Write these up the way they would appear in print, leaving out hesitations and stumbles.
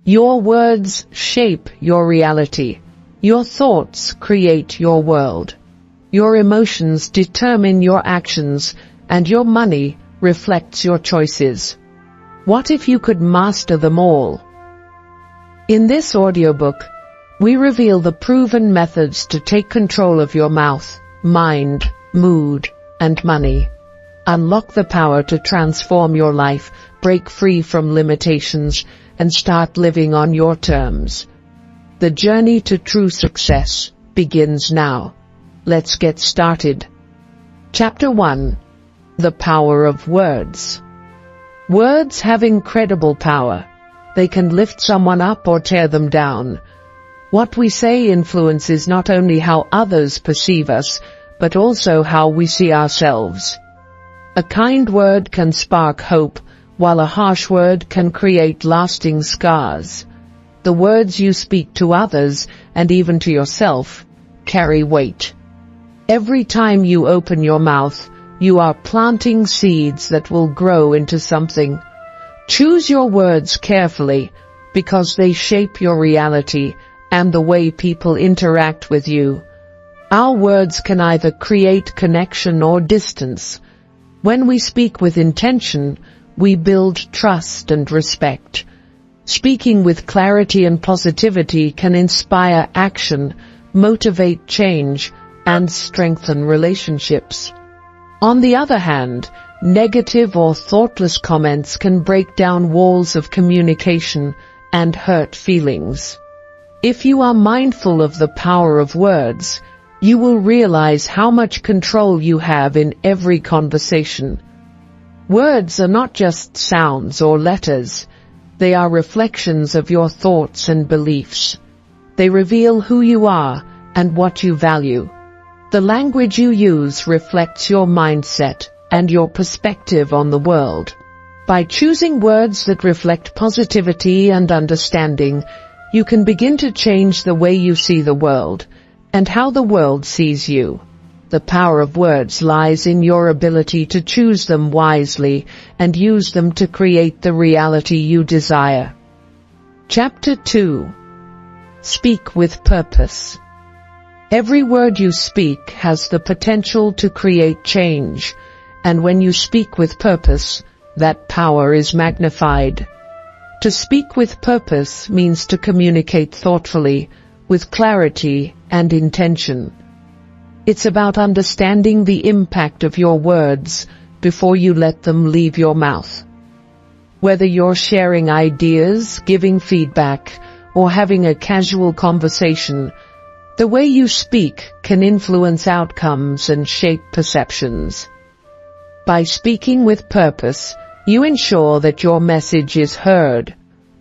Your words shape your reality. Your thoughts create your world. Your emotions determine your actions, and your money reflects your choices. What if you could master them all? In this audiobook, we reveal the proven methods to take control of your mouth, mind, mood, and money. Unlock the power to transform your life, break free from limitations, and start living on your terms. The journey to true success begins now. Let's get started. Chapter 1. The Power of Words. Words have incredible power. They can lift someone up or tear them down. What we say influences not only how others perceive us, but also how we see ourselves. A kind word can spark hope, while a harsh word can create lasting scars. The words you speak to others, and even to yourself, carry weight. Every time you open your mouth, you are planting seeds that will grow into something. Choose your words carefully, because they shape your reality and the way people interact with you. Our words can either create connection or distance. When we speak with intention, we build trust and respect. Speaking with clarity and positivity can inspire action, motivate change, and strengthen relationships. On the other hand, negative or thoughtless comments can break down walls of communication and hurt feelings. If you are mindful of the power of words, you will realize how much control you have in every conversation. Words are not just sounds or letters. They are reflections of your thoughts and beliefs. They reveal who you are and what you value. The language you use reflects your mindset and your perspective on the world. By choosing words that reflect positivity and understanding, you can begin to change the way you see the world and how the world sees you. The power of words lies in your ability to choose them wisely and use them to create the reality you desire. Chapter 2. Speak with Purpose. Every word you speak has the potential to create change, and when you speak with purpose, that power is magnified. To speak with purpose means to communicate thoughtfully, with clarity and intention. It's about understanding the impact of your words before you let them leave your mouth. Whether you're sharing ideas, giving feedback, or having a casual conversation, the way you speak can influence outcomes and shape perceptions. By speaking with purpose, you ensure that your message is heard,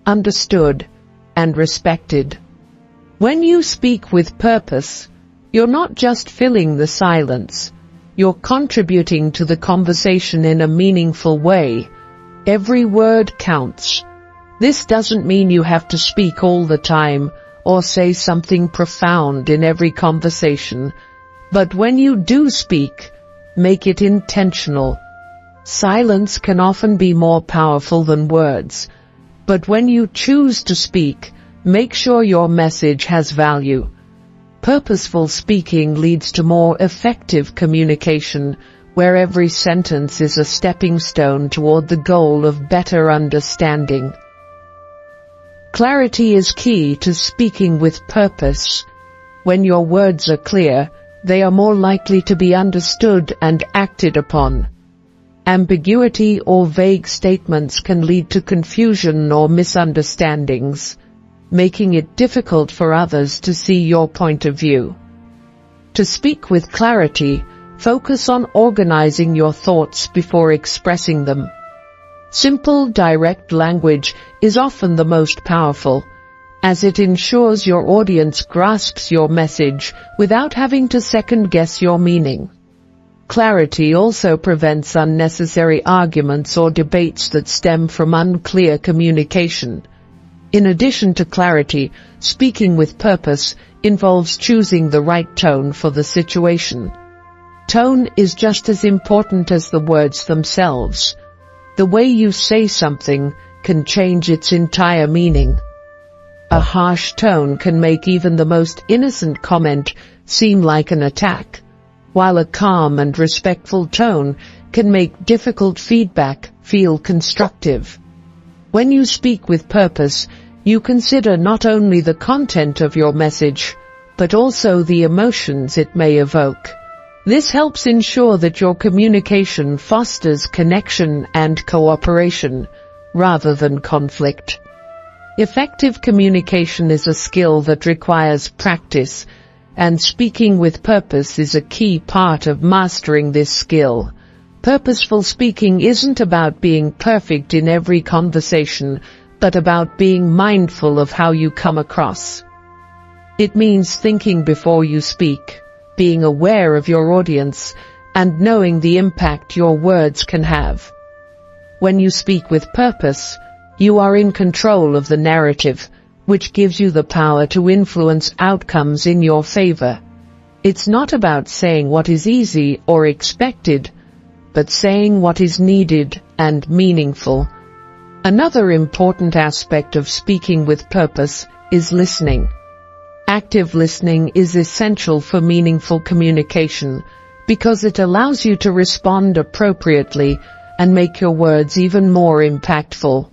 understood, and respected. When you speak with purpose, you're not just filling the silence. You're contributing to the conversation in a meaningful way. Every word counts. This doesn't mean you have to speak all the time or say something profound in every conversation. But when you do speak, make it intentional. Silence can often be more powerful than words. But when you choose to speak, make sure your message has value. Purposeful speaking leads to more effective communication, where every sentence is a stepping stone toward the goal of better understanding. Clarity is key to speaking with purpose. When your words are clear, they are more likely to be understood and acted upon. Ambiguity or vague statements can lead to confusion or misunderstandings, making it difficult for others to see your point of view. To speak with clarity, focus on organizing your thoughts before expressing them. Simple, direct language is often the most powerful, as it ensures your audience grasps your message without having to second-guess your meaning. Clarity also prevents unnecessary arguments or debates that stem from unclear communication. In addition to clarity, speaking with purpose involves choosing the right tone for the situation. Tone is just as important as the words themselves. The way you say something can change its entire meaning. A harsh tone can make even the most innocent comment seem like an attack, while a calm and respectful tone can make difficult feedback feel constructive. When you speak with purpose, you consider not only the content of your message, but also the emotions it may evoke. This helps ensure that your communication fosters connection and cooperation, rather than conflict. Effective communication is a skill that requires practice, and speaking with purpose is a key part of mastering this skill. Purposeful speaking isn't about being perfect in every conversation, but about being mindful of how you come across. It means thinking before you speak, being aware of your audience, and knowing the impact your words can have. When you speak with purpose, you are in control of the narrative, which gives you the power to influence outcomes in your favor. It's not about saying what is easy or expected, but saying what is needed and meaningful. Another important aspect of speaking with purpose is listening. Active listening is essential for meaningful communication because it allows you to respond appropriately and make your words even more impactful.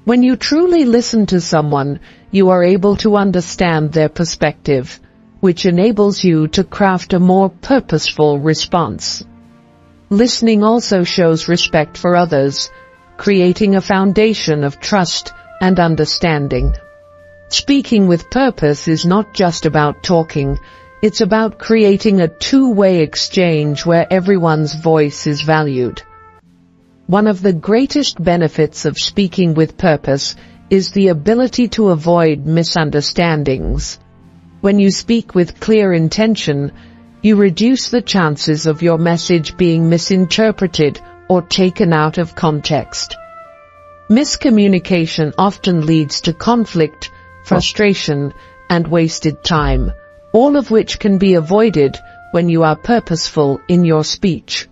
When you truly listen to someone, you are able to understand their perspective, which enables you to craft a more purposeful response. Listening also shows respect for others, creating a foundation of trust and understanding. Speaking with purpose is not just about talking, it's about creating a two-way exchange where everyone's voice is valued. One of the greatest benefits of speaking with purpose is the ability to avoid misunderstandings. When you speak with clear intention, you reduce the chances of your message being misinterpreted or taken out of context. Miscommunication often leads to conflict, frustration, and wasted time, all of which can be avoided when you are purposeful in your speech.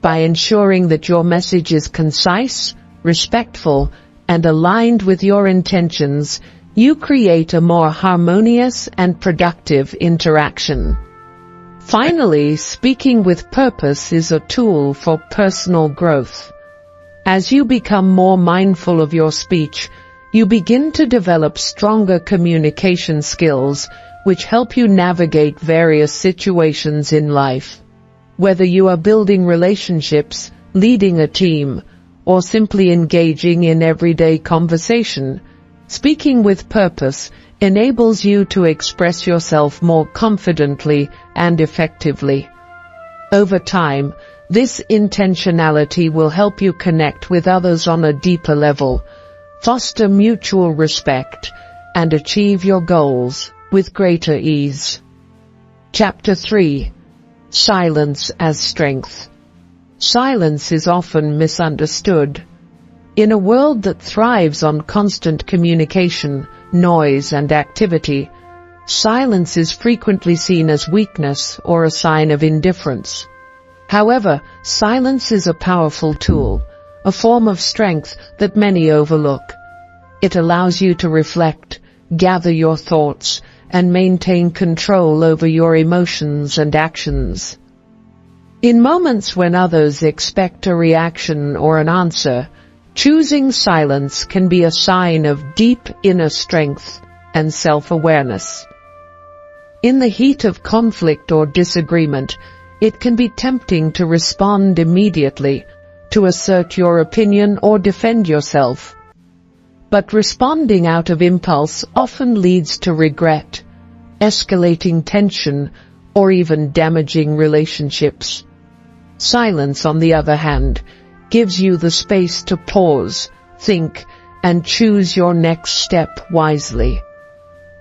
By ensuring that your message is concise, respectful, and aligned with your intentions, you create a more harmonious and productive interaction. Finally, speaking with purpose is a tool for personal growth. As you become more mindful of your speech, you begin to develop stronger communication skills, which help you navigate various situations in life. Whether you are building relationships, leading a team, or simply engaging in everyday conversation, speaking with purpose enables you to express yourself more confidently and effectively. Over time, this intentionality will help you connect with others on a deeper level, foster mutual respect, and achieve your goals with greater ease. Chapter 3. Silence as Strength. Silence is often misunderstood. In a world that thrives on constant communication, noise, and activity, silence is frequently seen as weakness or a sign of indifference. However, silence is a powerful tool, a form of strength that many overlook. It allows you to reflect, gather your thoughts, and maintain control over your emotions and actions. In moments when others expect a reaction or an answer, choosing silence can be a sign of deep inner strength and self-awareness. In the heat of conflict or disagreement, it can be tempting to respond immediately, to assert your opinion or defend yourself. But responding out of impulse often leads to regret, escalating tension, or even damaging relationships. Silence, on the other hand, gives you the space to pause, think, and choose your next step wisely.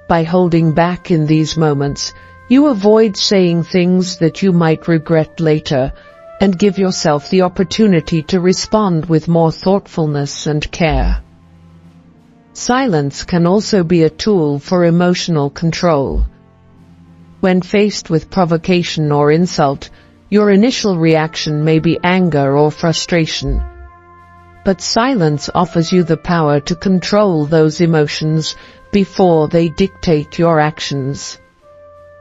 By holding back in these moments, you avoid saying things that you might regret later, and give yourself the opportunity to respond with more thoughtfulness and care. Silence can also be a tool for emotional control. When faced with provocation or insult, your initial reaction may be anger or frustration. But silence offers you the power to control those emotions before they dictate your actions.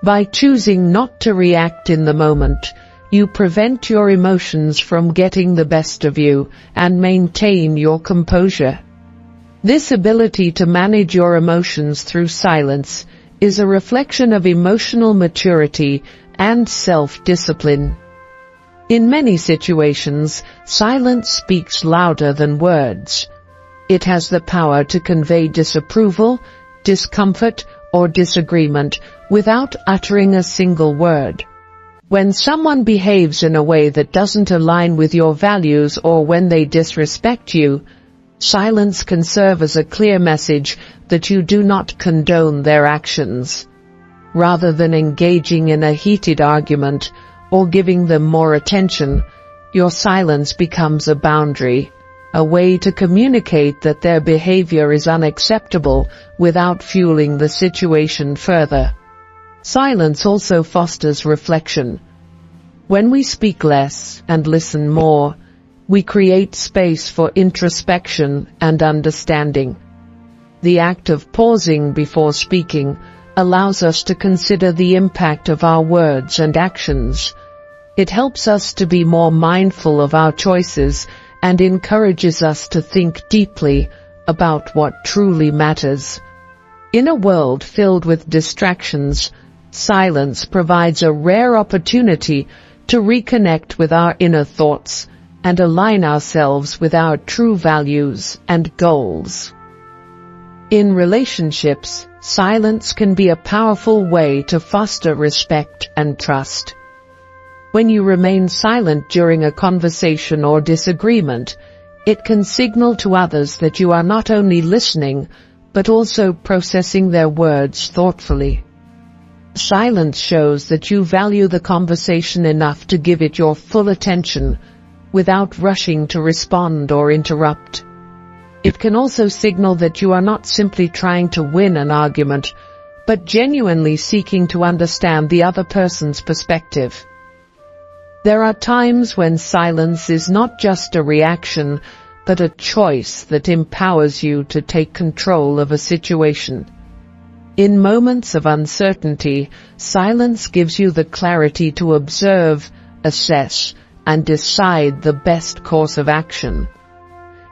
By choosing not to react in the moment, you prevent your emotions from getting the best of you and maintain your composure. This ability to manage your emotions through silence is a reflection of emotional maturity and self-discipline. In many situations, silence speaks louder than words. It has the power to convey disapproval, discomfort, or disagreement without uttering a single word. When someone behaves in a way that doesn't align with your values or when they disrespect you, silence can serve as a clear message that you do not condone their actions. Rather than engaging in a heated argument or giving them more attention, your silence becomes a boundary, a way to communicate that their behavior is unacceptable without fueling the situation further. Silence also fosters reflection. When we speak less and listen more, we create space for introspection and understanding. The act of pausing before speaking allows us to consider the impact of our words and actions. It helps us to be more mindful of our choices and encourages us to think deeply about what truly matters. In a world filled with distractions, silence provides a rare opportunity to reconnect with our inner thoughts and align ourselves with our true values and goals. In relationships, silence can be a powerful way to foster respect and trust. When you remain silent during a conversation or disagreement, it can signal to others that you are not only listening, but also processing their words thoughtfully. Silence shows that you value the conversation enough to give it your full attention, without rushing to respond or interrupt. It can also signal that you are not simply trying to win an argument, but genuinely seeking to understand the other person's perspective. There are times when silence is not just a reaction, but a choice that empowers you to take control of a situation. In moments of uncertainty, silence gives you the clarity to observe, assess, and decide the best course of action.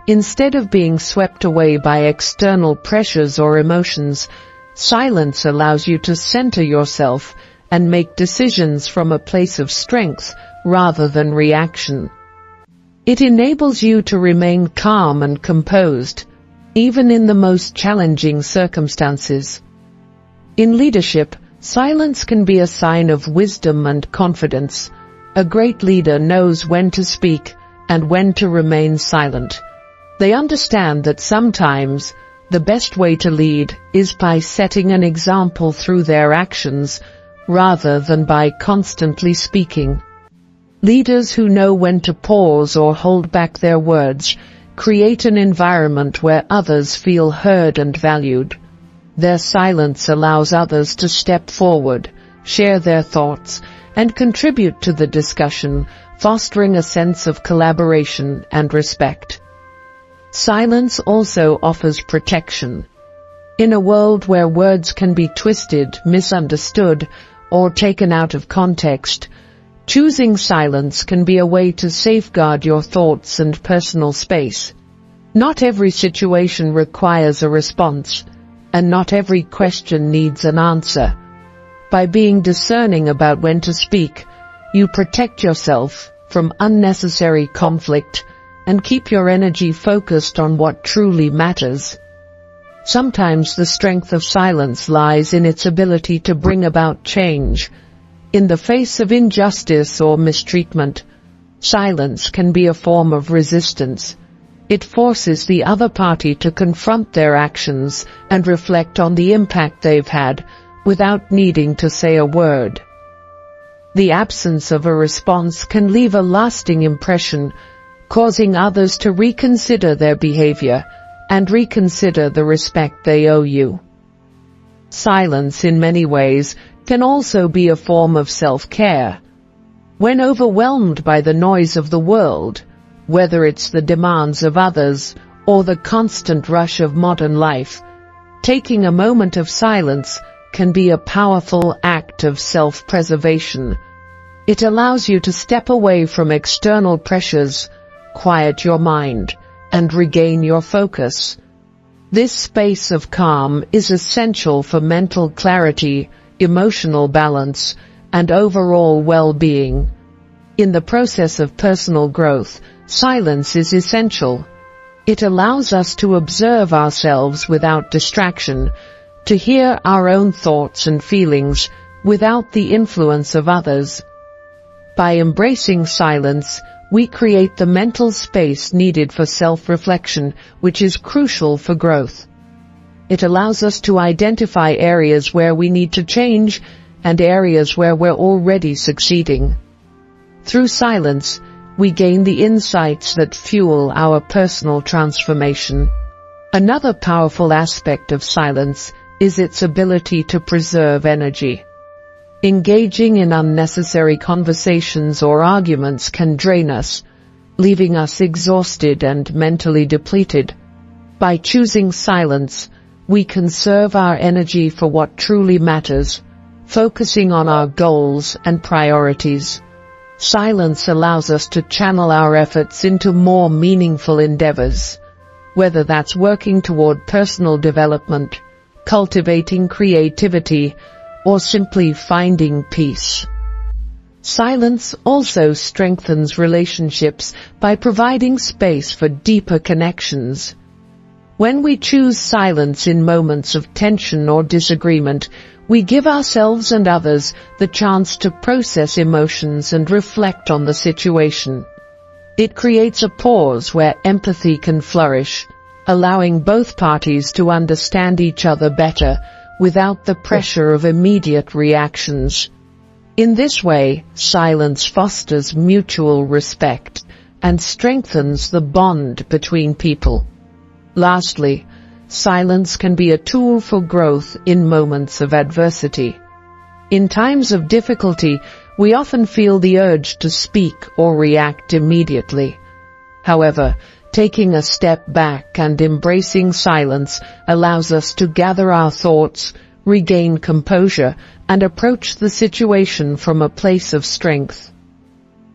Instead of being swept away by external pressures or emotions, silence allows you to center yourself and make decisions from a place of strength rather than reaction. It enables you to remain calm and composed, even in the most challenging circumstances. In leadership, silence can be a sign of wisdom and confidence. A great leader knows when to speak and when to remain silent. They understand that sometimes the best way to lead is by setting an example through their actions rather than by constantly speaking. Leaders who know when to pause or hold back their words create an environment where others feel heard and valued. Their silence allows others to step forward, share their thoughts, and contribute to the discussion, fostering a sense of collaboration and respect. Silence also offers protection. In a world where words can be twisted, misunderstood, or taken out of context, choosing silence can be a way to safeguard your thoughts and personal space. Not every situation requires a response, and not every question needs an answer. By being discerning about when to speak, you protect yourself from unnecessary conflict and keep your energy focused on what truly matters. Sometimes the strength of silence lies in its ability to bring about change. In the face of injustice or mistreatment, silence can be a form of resistance. It forces the other party to confront their actions and reflect on the impact they've had without needing to say a word. The absence of a response can leave a lasting impression, causing others to reconsider their behavior and reconsider the respect they owe you. Silence, in many ways, can also be a form of self-care. When overwhelmed by the noise of the world, whether it's the demands of others or the constant rush of modern life, Taking a moment of silence can be a powerful act of self-preservation. It allows you to step away from external pressures, quiet your mind, and regain your focus. This space of calm is essential for mental clarity, emotional balance, and overall well-being. In the process of personal growth, silence is essential. It allows us to observe ourselves without distraction, to hear our own thoughts and feelings without the influence of others. By embracing silence, we create the mental space needed for self-reflection, which is crucial for growth. It allows us to identify areas where we need to change and areas where we're already succeeding. Through silence, we gain the insights that fuel our personal transformation. Another powerful aspect of silence is its ability to preserve energy. Engaging in unnecessary conversations or arguments can drain us, leaving us exhausted and mentally depleted. By choosing silence, we conserve our energy for what truly matters, focusing on our goals and priorities. Silence allows us to channel our efforts into more meaningful endeavors, whether that's working toward personal development, cultivating creativity, or simply finding peace. Silence also strengthens relationships by providing space for deeper connections. When we choose silence in moments of tension or disagreement, we give ourselves and others the chance to process emotions and reflect on the situation. It creates a pause where empathy can flourish, allowing both parties to understand each other better without the pressure of immediate reactions. In this way, silence fosters mutual respect and strengthens the bond between people. Lastly, silence can be a tool for growth in moments of adversity. In times of difficulty, we often feel the urge to speak or react immediately. However, taking a step back and embracing silence allows us to gather our thoughts, regain composure, and approach the situation from a place of strength.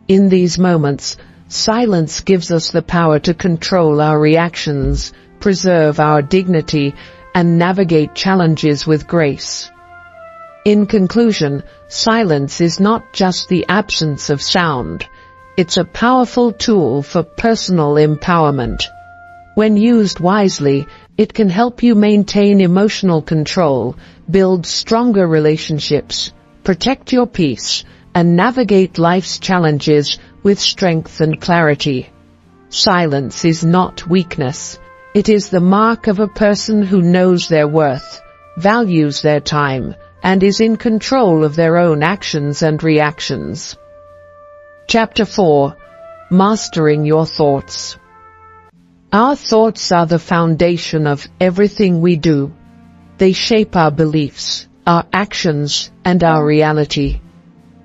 In these moments, silence gives us the power to control our reactions, preserve our dignity, and navigate challenges with grace. In conclusion, silence is not just the absence of sound. It's a powerful tool for personal empowerment. When used wisely, it can help you maintain emotional control, build stronger relationships, protect your peace, and navigate life's challenges with strength and clarity. Silence is not weakness. It is the mark of a person who knows their worth, values their time, and is in control of their own actions and reactions. Chapter 4. Mastering Your Thoughts. Our thoughts are the foundation of everything we do. They shape our beliefs, our actions, and our reality.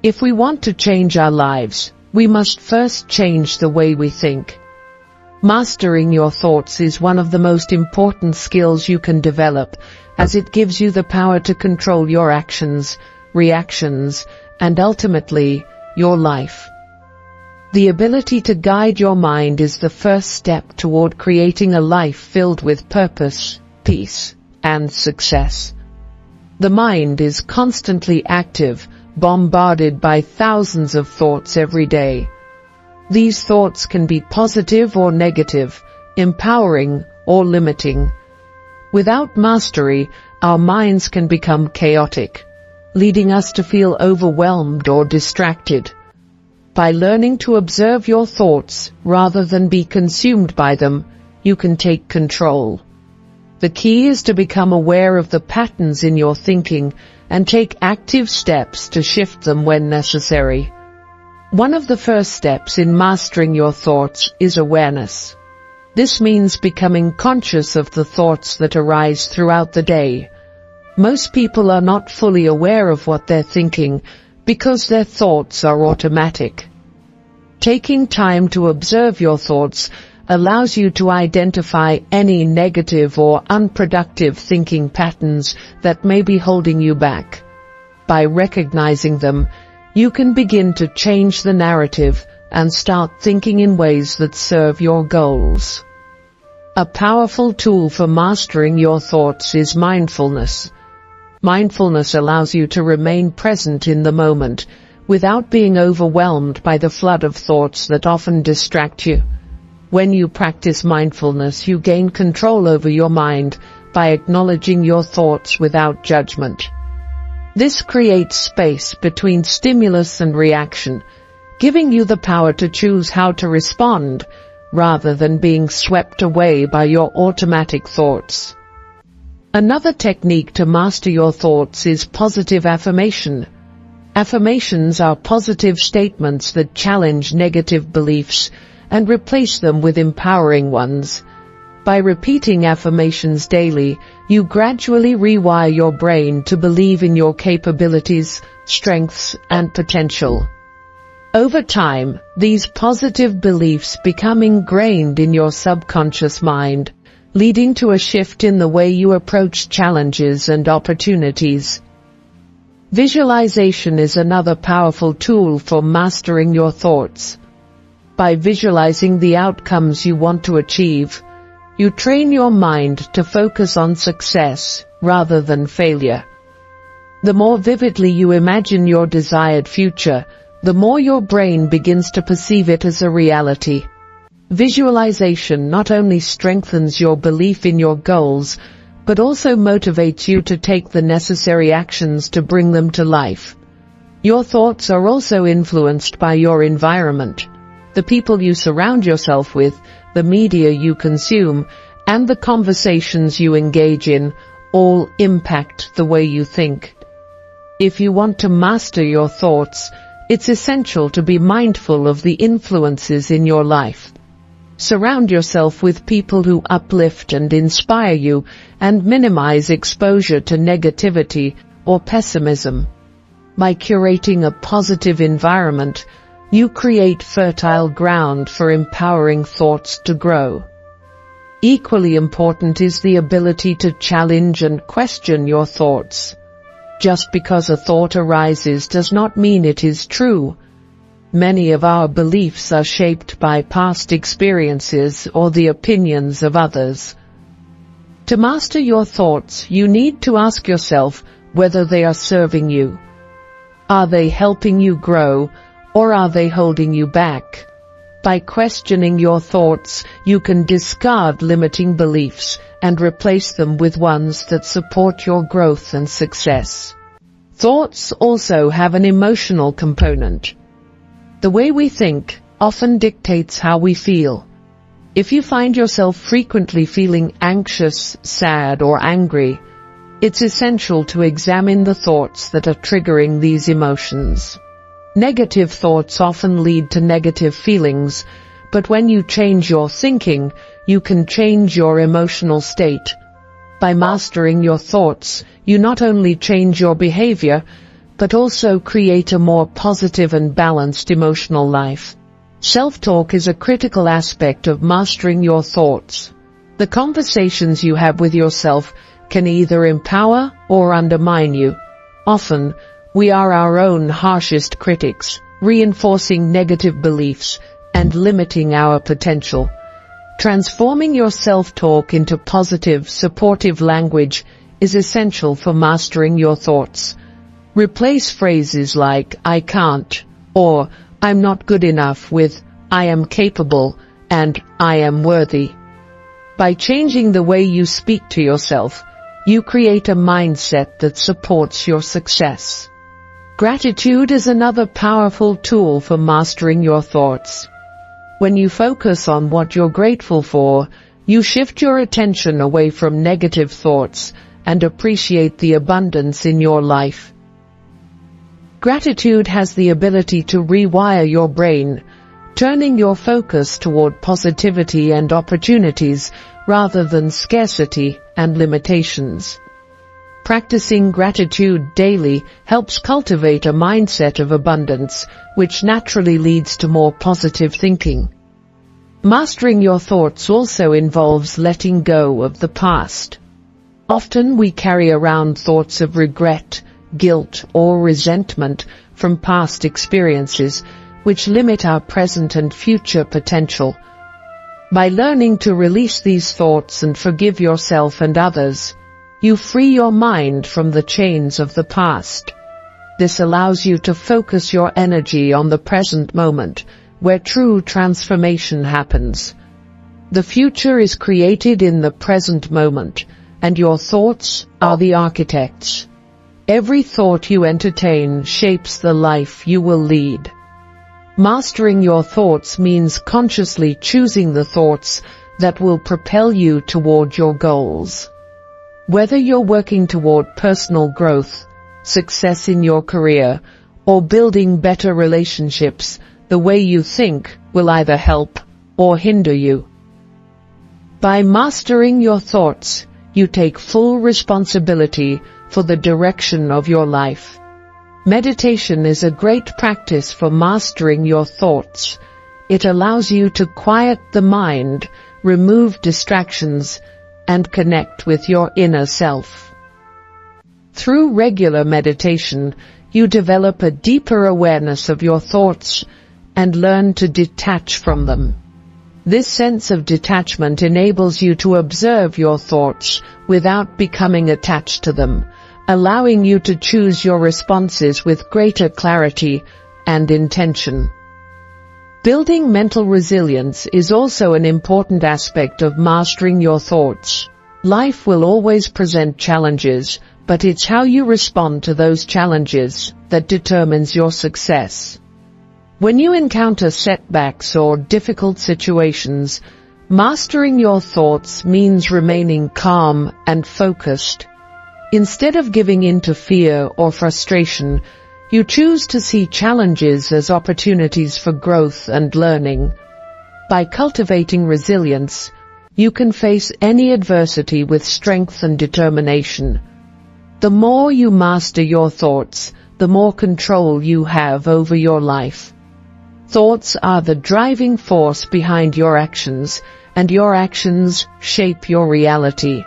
If we want to change our lives, we must first change the way we think. Mastering your thoughts is one of the most important skills you can develop, as it gives you the power to control your actions, reactions, and ultimately, your life. The ability to guide your mind is the first step toward creating a life filled with purpose, peace, and success. The mind is constantly active, bombarded by thousands of thoughts every day. These thoughts can be positive or negative, empowering or limiting. Without mastery, our minds can become chaotic, leading us to feel overwhelmed or distracted. By learning to observe your thoughts rather than be consumed by them, you can take control. The key is to become aware of the patterns in your thinking and take active steps to shift them when necessary. One of the first steps in mastering your thoughts is awareness. This means becoming conscious of the thoughts that arise throughout the day. Most people are not fully aware of what they're thinking because their thoughts are automatic. Taking time to observe your thoughts allows you to identify any negative or unproductive thinking patterns that may be holding you back. By recognizing them, you can begin to change the narrative and start thinking in ways that serve your goals. A powerful tool for mastering your thoughts is mindfulness. Mindfulness allows you to remain present in the moment without being overwhelmed by the flood of thoughts that often distract you. When you practice mindfulness, you gain control over your mind by acknowledging your thoughts without judgment. This creates space between stimulus and reaction, giving you the power to choose how to respond rather than being swept away by your automatic thoughts. Another technique to master your thoughts is positive affirmation. Affirmations are positive statements that challenge negative beliefs and replace them with empowering ones. By repeating affirmations daily, you gradually rewire your brain to believe in your capabilities, strengths, and potential. Over time, these positive beliefs become ingrained in your subconscious mind, leading to a shift in the way you approach challenges and opportunities. Visualization is another powerful tool for mastering your thoughts. By visualizing the outcomes you want to achieve, you train your mind to focus on success rather than failure. The more vividly you imagine your desired future, the more your brain begins to perceive it as a reality. Visualization not only strengthens your belief in your goals, but also motivates you to take the necessary actions to bring them to life. Your thoughts are also influenced by your environment. The people you surround yourself with, the media you consume, and the conversations you engage in all impact the way you think. If you want to master your thoughts, it's essential to be mindful of the influences in your life. Surround yourself with people who uplift and inspire you, and minimize exposure to negativity or pessimism. By curating a positive environment, you create fertile ground for empowering thoughts to grow. Equally important is the ability to challenge and question your thoughts. Just because a thought arises does not mean it is true. Many of our beliefs are shaped by past experiences or the opinions of others. To master your thoughts, you need to ask yourself whether they are serving you. Are they helping you grow, or are they holding you back? By questioning your thoughts, you can discard limiting beliefs and replace them with ones that support your growth and success. Thoughts also have an emotional component. The way we think often dictates how we feel. If you find yourself frequently feeling anxious, sad, or angry, it's essential to examine the thoughts that are triggering these emotions. Negative thoughts often lead to negative feelings, but when you change your thinking, you can change your emotional state. By mastering your thoughts, you not only change your behavior, but also create a more positive and balanced emotional life. Self-talk is a critical aspect of mastering your thoughts. The conversations you have with yourself can either empower or undermine you. Often, we are our own harshest critics, reinforcing negative beliefs and limiting our potential. Transforming your self-talk into positive, supportive language is essential for mastering your thoughts. Replace phrases like, "I can't," or "I'm not good enough" with, "I am capable," and "I am worthy." By changing the way you speak to yourself, you create a mindset that supports your success. Gratitude is another powerful tool for mastering your thoughts. When you focus on what you're grateful for, you shift your attention away from negative thoughts and appreciate the abundance in your life. Gratitude has the ability to rewire your brain, turning your focus toward positivity and opportunities rather than scarcity and limitations. Practicing gratitude daily helps cultivate a mindset of abundance, which naturally leads to more positive thinking. Mastering your thoughts also involves letting go of the past. Often we carry around thoughts of regret, guilt, or resentment from past experiences, which limit our present and future potential. By learning to release these thoughts and forgive yourself and others, you free your mind from the chains of the past. This allows you to focus your energy on the present moment, where true transformation happens. The future is created in the present moment, and your thoughts are the architects. Every thought you entertain shapes the life you will lead. Mastering your thoughts means consciously choosing the thoughts that will propel you toward your goals. Whether you're working toward personal growth, success in your career, or building better relationships, the way you think will either help or hinder you. By mastering your thoughts, you take full responsibility for the direction of your life. Meditation is a great practice for mastering your thoughts. It allows you to quiet the mind, remove distractions, and connect with your inner self. Through regular meditation, you develop a deeper awareness of your thoughts and learn to detach from them. This sense of detachment enables you to observe your thoughts without becoming attached to them, allowing you to choose your responses with greater clarity and intention. Building mental resilience is also an important aspect of mastering your thoughts. Life will always present challenges, but it's how you respond to those challenges that determines your success. When you encounter setbacks or difficult situations, mastering your thoughts means remaining calm and focused. Instead of giving in to fear or frustration, you choose to see challenges as opportunities for growth and learning. By cultivating resilience, you can face any adversity with strength and determination. The more you master your thoughts, the more control you have over your life. Thoughts are the driving force behind your actions, and your actions shape your reality.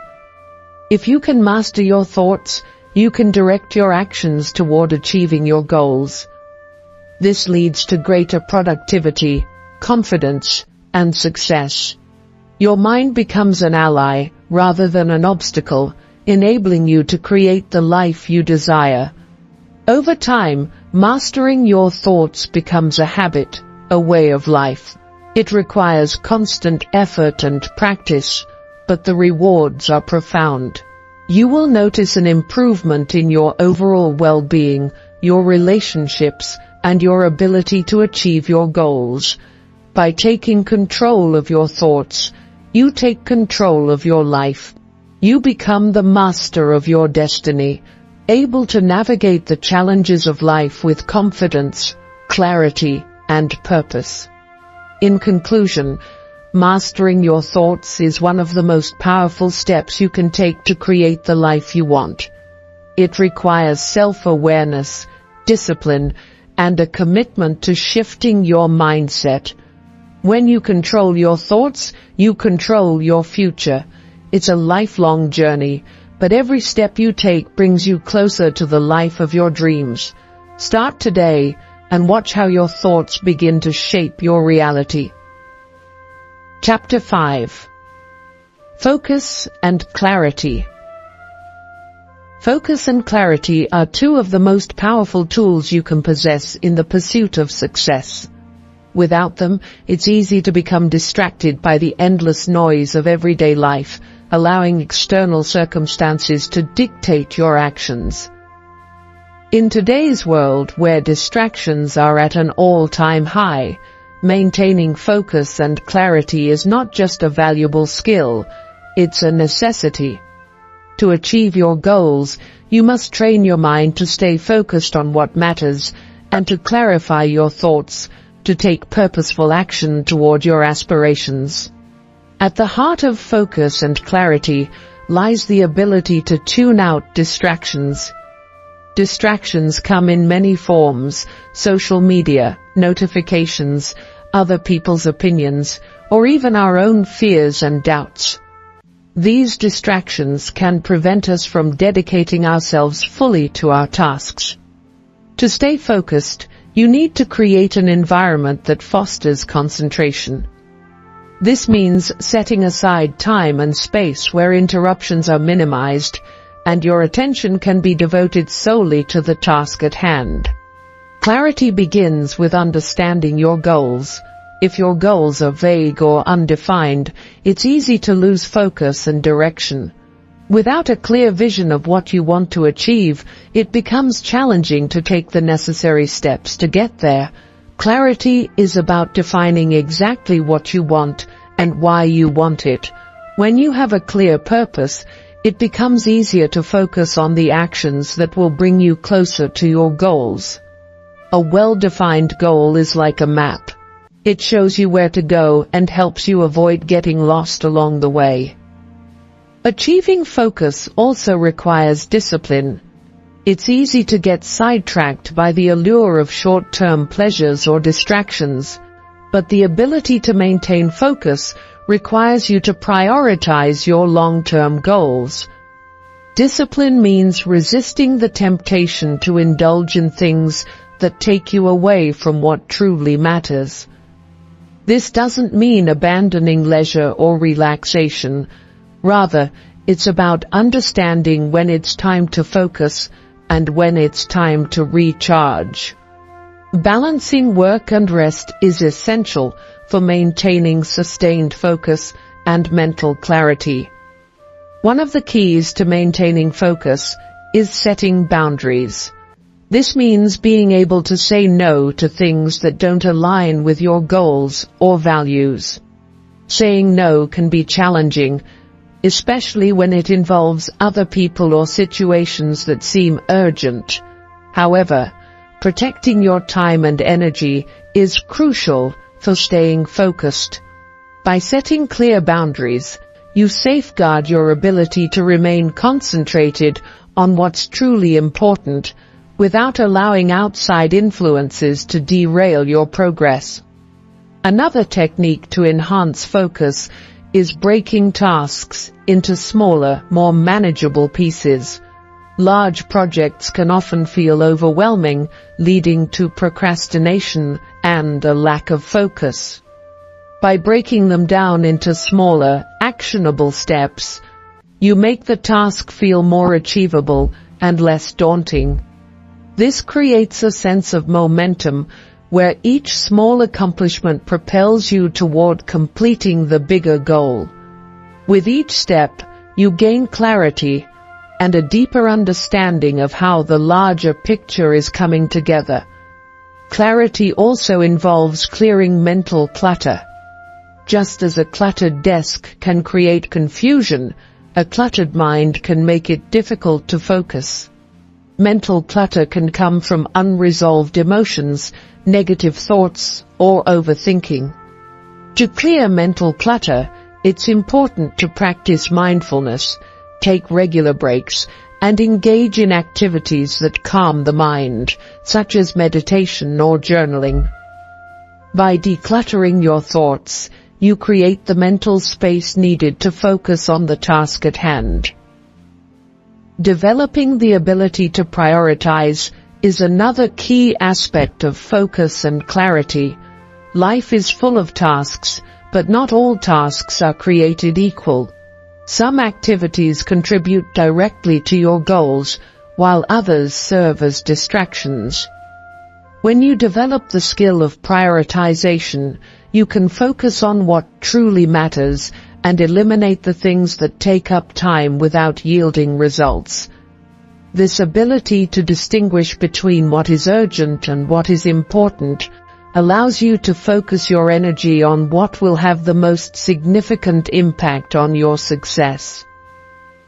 If you can master your thoughts, you can direct your actions toward achieving your goals. This leads to greater productivity, confidence, and success. Your mind becomes an ally rather than an obstacle, enabling you to create the life you desire. Over time, mastering your thoughts becomes a habit, a way of life. It requires constant effort and practice, but the rewards are profound. You will notice an improvement in your overall well-being, your relationships, and your ability to achieve your goals. By taking control of your thoughts, you take control of your life. You become the master of your destiny, able to navigate the challenges of life with confidence, clarity, and purpose. In conclusion, mastering your thoughts is one of the most powerful steps you can take to create the life you want. It requires self-awareness, discipline, and a commitment to shifting your mindset. When you control your thoughts, you control your future. It's a lifelong journey, but every step you take brings you closer to the life of your dreams. Start today and watch how your thoughts begin to shape your reality. Chapter 5. Focus and Clarity. Focus and clarity are two of the most powerful tools you can possess in the pursuit of success. Without them, it's easy to become distracted by the endless noise of everyday life, allowing external circumstances to dictate your actions. In today's world, where distractions are at an all-time high, maintaining focus and clarity is not just a valuable skill, it's a necessity. To achieve your goals, you must train your mind to stay focused on what matters and to clarify your thoughts, to take purposeful action toward your aspirations. At the heart of focus and clarity lies the ability to tune out distractions. Distractions come in many forms: social media, notifications, other people's opinions, or even our own fears and doubts. These distractions can prevent us from dedicating ourselves fully to our tasks. To stay focused, you need to create an environment that fosters concentration. This means setting aside time and space where interruptions are minimized and your attention can be devoted solely to the task at hand. Clarity begins with understanding your goals. If your goals are vague or undefined, it's easy to lose focus and direction. Without a clear vision of what you want to achieve, it becomes challenging to take the necessary steps to get there. Clarity is about defining exactly what you want and why you want it. When you have a clear purpose, it becomes easier to focus on the actions that will bring you closer to your goals. A well-defined goal is like a map. It shows you where to go and helps you avoid getting lost along the way. Achieving focus also requires discipline. It's easy to get sidetracked by the allure of short-term pleasures or distractions, but the ability to maintain focus requires you to prioritize your long-term goals. Discipline means resisting the temptation to indulge in things that take you away from what truly matters. This doesn't mean abandoning leisure or relaxation. Rather, it's about understanding when it's time to focus and when it's time to recharge. Balancing work and rest is essential for maintaining sustained focus and mental clarity. One of the keys to maintaining focus is setting boundaries. This means being able to say no to things that don't align with your goals or values. Saying no can be challenging, especially when it involves other people or situations that seem urgent. However, protecting your time and energy is crucial for staying focused. By setting clear boundaries, you safeguard your ability to remain concentrated on what's truly important, without allowing outside influences to derail your progress. Another technique to enhance focus is breaking tasks into smaller, more manageable pieces. Large projects can often feel overwhelming, leading to procrastination and a lack of focus. By breaking them down into smaller, actionable steps, you make the task feel more achievable and less daunting. This creates a sense of momentum where each small accomplishment propels you toward completing the bigger goal. With each step, you gain clarity and a deeper understanding of how the larger picture is coming together. Clarity also involves clearing mental clutter. Just as a cluttered desk can create confusion, a cluttered mind can make it difficult to focus. Mental clutter can come from unresolved emotions, negative thoughts, or overthinking. To clear mental clutter, it's important to practice mindfulness, take regular breaks, and engage in activities that calm the mind, such as meditation or journaling. By decluttering your thoughts, you create the mental space needed to focus on the task at hand. Developing the ability to prioritize is another key aspect of focus and clarity. Life is full of tasks, but not all tasks are created equal. Some activities contribute directly to your goals, while others serve as distractions. When you develop the skill of prioritization, you can focus on what truly matters and eliminate the things that take up time without yielding results. This ability to distinguish between what is urgent and what is important allows you to focus your energy on what will have the most significant impact on your success.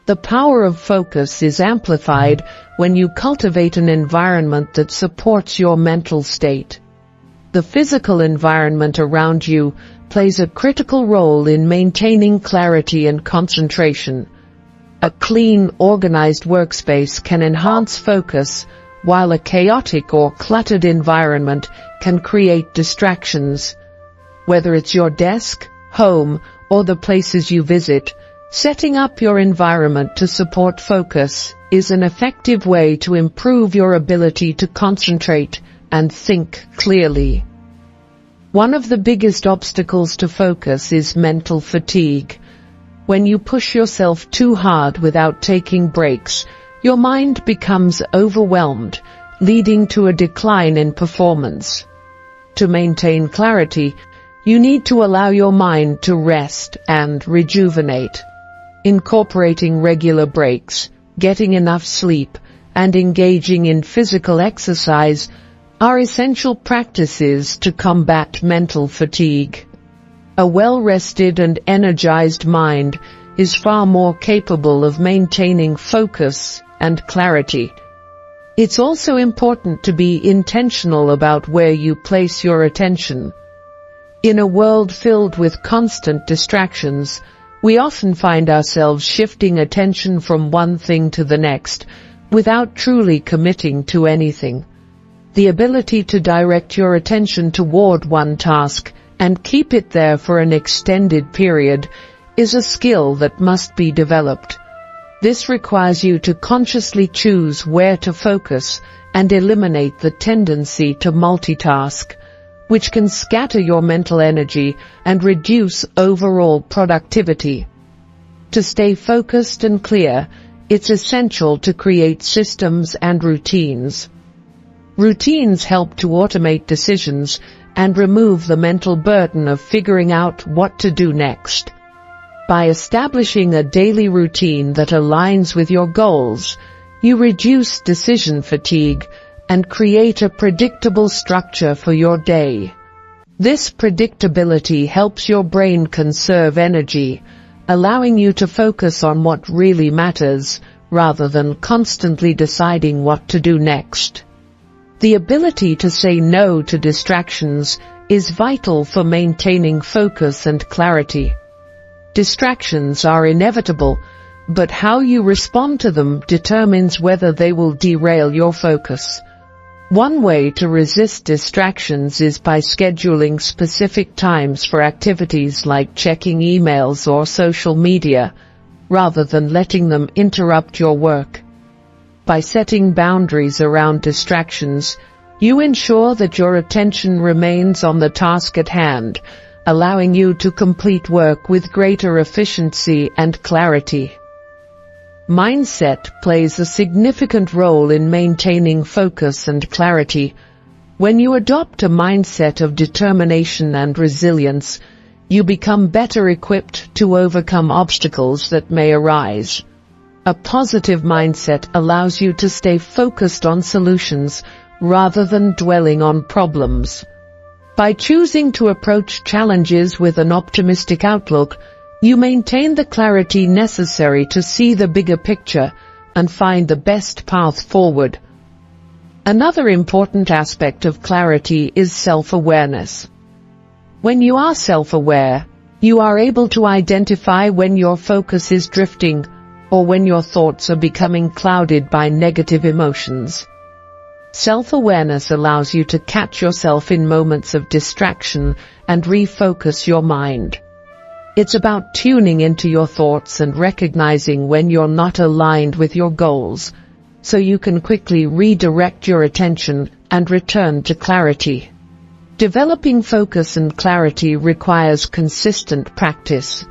The power of focus is amplified when you cultivate an environment that supports your mental state. The physical environment around you plays a critical role in maintaining clarity and concentration. A clean, organized workspace can enhance focus, while a chaotic or cluttered environment can create distractions. Whether it's your desk, home, or the places you visit, setting up your environment to support focus is an effective way to improve your ability to concentrate and think clearly. One of the biggest obstacles to focus is mental fatigue. When you push yourself too hard without taking breaks, your mind becomes overwhelmed, leading to a decline in performance. To maintain clarity, you need to allow your mind to rest and rejuvenate. Incorporating regular breaks, getting enough sleep, and engaging in physical exercise are essential practices to combat mental fatigue. A well-rested and energized mind is far more capable of maintaining focus and clarity. It's also important to be intentional about where you place your attention. In a world filled with constant distractions, we often find ourselves shifting attention from one thing to the next, without truly committing to anything. The ability to direct your attention toward one task and keep it there for an extended period is a skill that must be developed. This requires you to consciously choose where to focus and eliminate the tendency to multitask, which can scatter your mental energy and reduce overall productivity. To stay focused and clear, it's essential to create systems and routines. Routines help to automate decisions and remove the mental burden of figuring out what to do next. By establishing a daily routine that aligns with your goals, you reduce decision fatigue and create a predictable structure for your day. This predictability helps your brain conserve energy, allowing you to focus on what really matters rather than constantly deciding what to do next. The ability to say no to distractions is vital for maintaining focus and clarity. Distractions are inevitable, but how you respond to them determines whether they will derail your focus. One way to resist distractions is by scheduling specific times for activities like checking emails or social media, rather than letting them interrupt your work. By setting boundaries around distractions, you ensure that your attention remains on the task at hand, allowing you to complete work with greater efficiency and clarity. Mindset plays a significant role in maintaining focus and clarity. When you adopt a mindset of determination and resilience, you become better equipped to overcome obstacles that may arise. A positive mindset allows you to stay focused on solutions rather than dwelling on problems. By choosing to approach challenges with an optimistic outlook, you maintain the clarity necessary to see the bigger picture and find the best path forward. Another important aspect of clarity is self-awareness. When you are self-aware, you are able to identify when your focus is drifting or when your thoughts are becoming clouded by negative emotions. Self-awareness allows you to catch yourself in moments of distraction and refocus your mind. It's about tuning into your thoughts and recognizing when you're not aligned with your goals, so you can quickly redirect your attention and return to clarity. Developing focus and clarity requires consistent practice.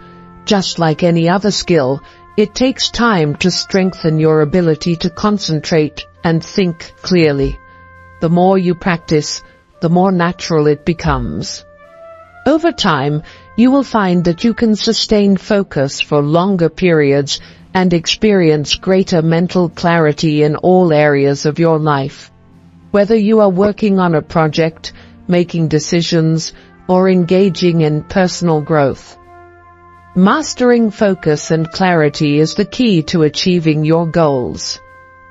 Just like any other skill, it takes time to strengthen your ability to concentrate and think clearly. The more you practice, the more natural it becomes. Over time, you will find that you can sustain focus for longer periods and experience greater mental clarity in all areas of your life. Whether you are working on a project, making decisions, or engaging in personal growth, mastering focus and clarity is the key to achieving your goals.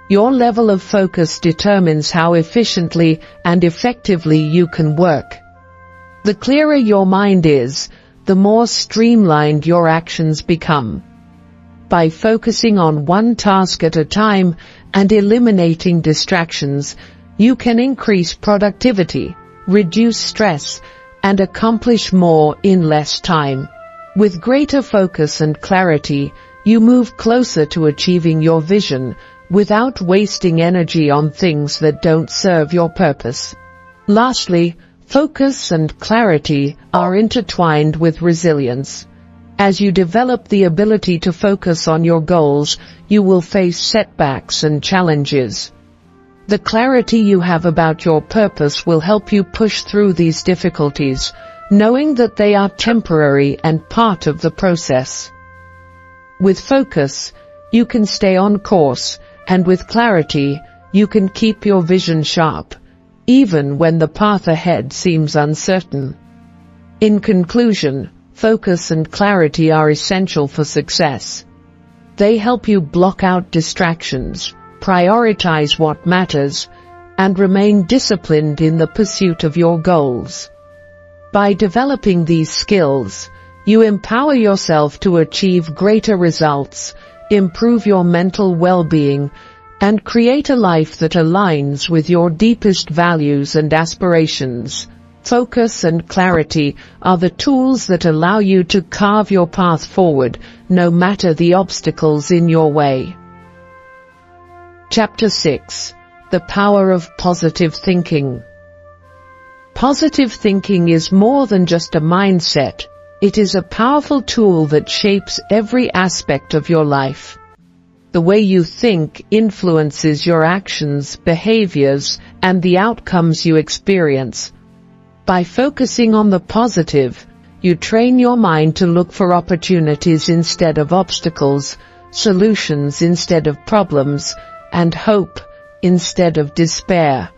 Your level of focus determines how efficiently and effectively you can work. The clearer your mind is, the more streamlined your actions become. By focusing on one task at a time and eliminating distractions, you can increase productivity, reduce stress, and accomplish more in less time. With greater focus and clarity, you move closer to achieving your vision without wasting energy on things that don't serve your purpose. Lastly, focus and clarity are intertwined with resilience. As you develop the ability to focus on your goals, you will face setbacks and challenges. The clarity you have about your purpose will help you push through these difficulties, knowing that they are temporary and part of the process. With focus, you can stay on course, and with clarity, you can keep your vision sharp, even when the path ahead seems uncertain. In conclusion, focus and clarity are essential for success. They help you block out distractions, prioritize what matters, and remain disciplined in the pursuit of your goals. By developing these skills, you empower yourself to achieve greater results, improve your mental well-being, and create a life that aligns with your deepest values and aspirations. Focus and clarity are the tools that allow you to carve your path forward, no matter the obstacles in your way. Chapter 6. The Power of Positive Thinking. Positive thinking is more than just a mindset. It is a powerful tool that shapes every aspect of your life. The way you think influences your actions, behaviors, and the outcomes you experience. By focusing on the positive, you train your mind to look for opportunities instead of obstacles, solutions instead of problems, and hope instead of despair.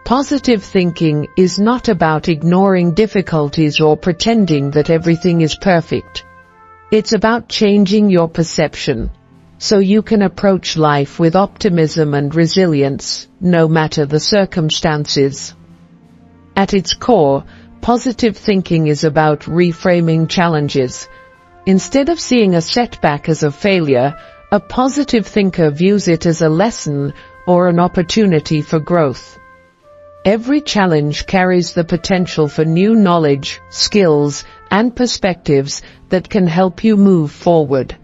Positive thinking is not about ignoring difficulties or pretending that everything is perfect. It's about changing your perception, so you can approach life with optimism and resilience, no matter the circumstances. At its core, positive thinking is about reframing challenges. Instead of seeing a setback as a failure, a positive thinker views it as a lesson or an opportunity for growth. Every challenge carries the potential for new knowledge, skills, and perspectives that can help you move forward.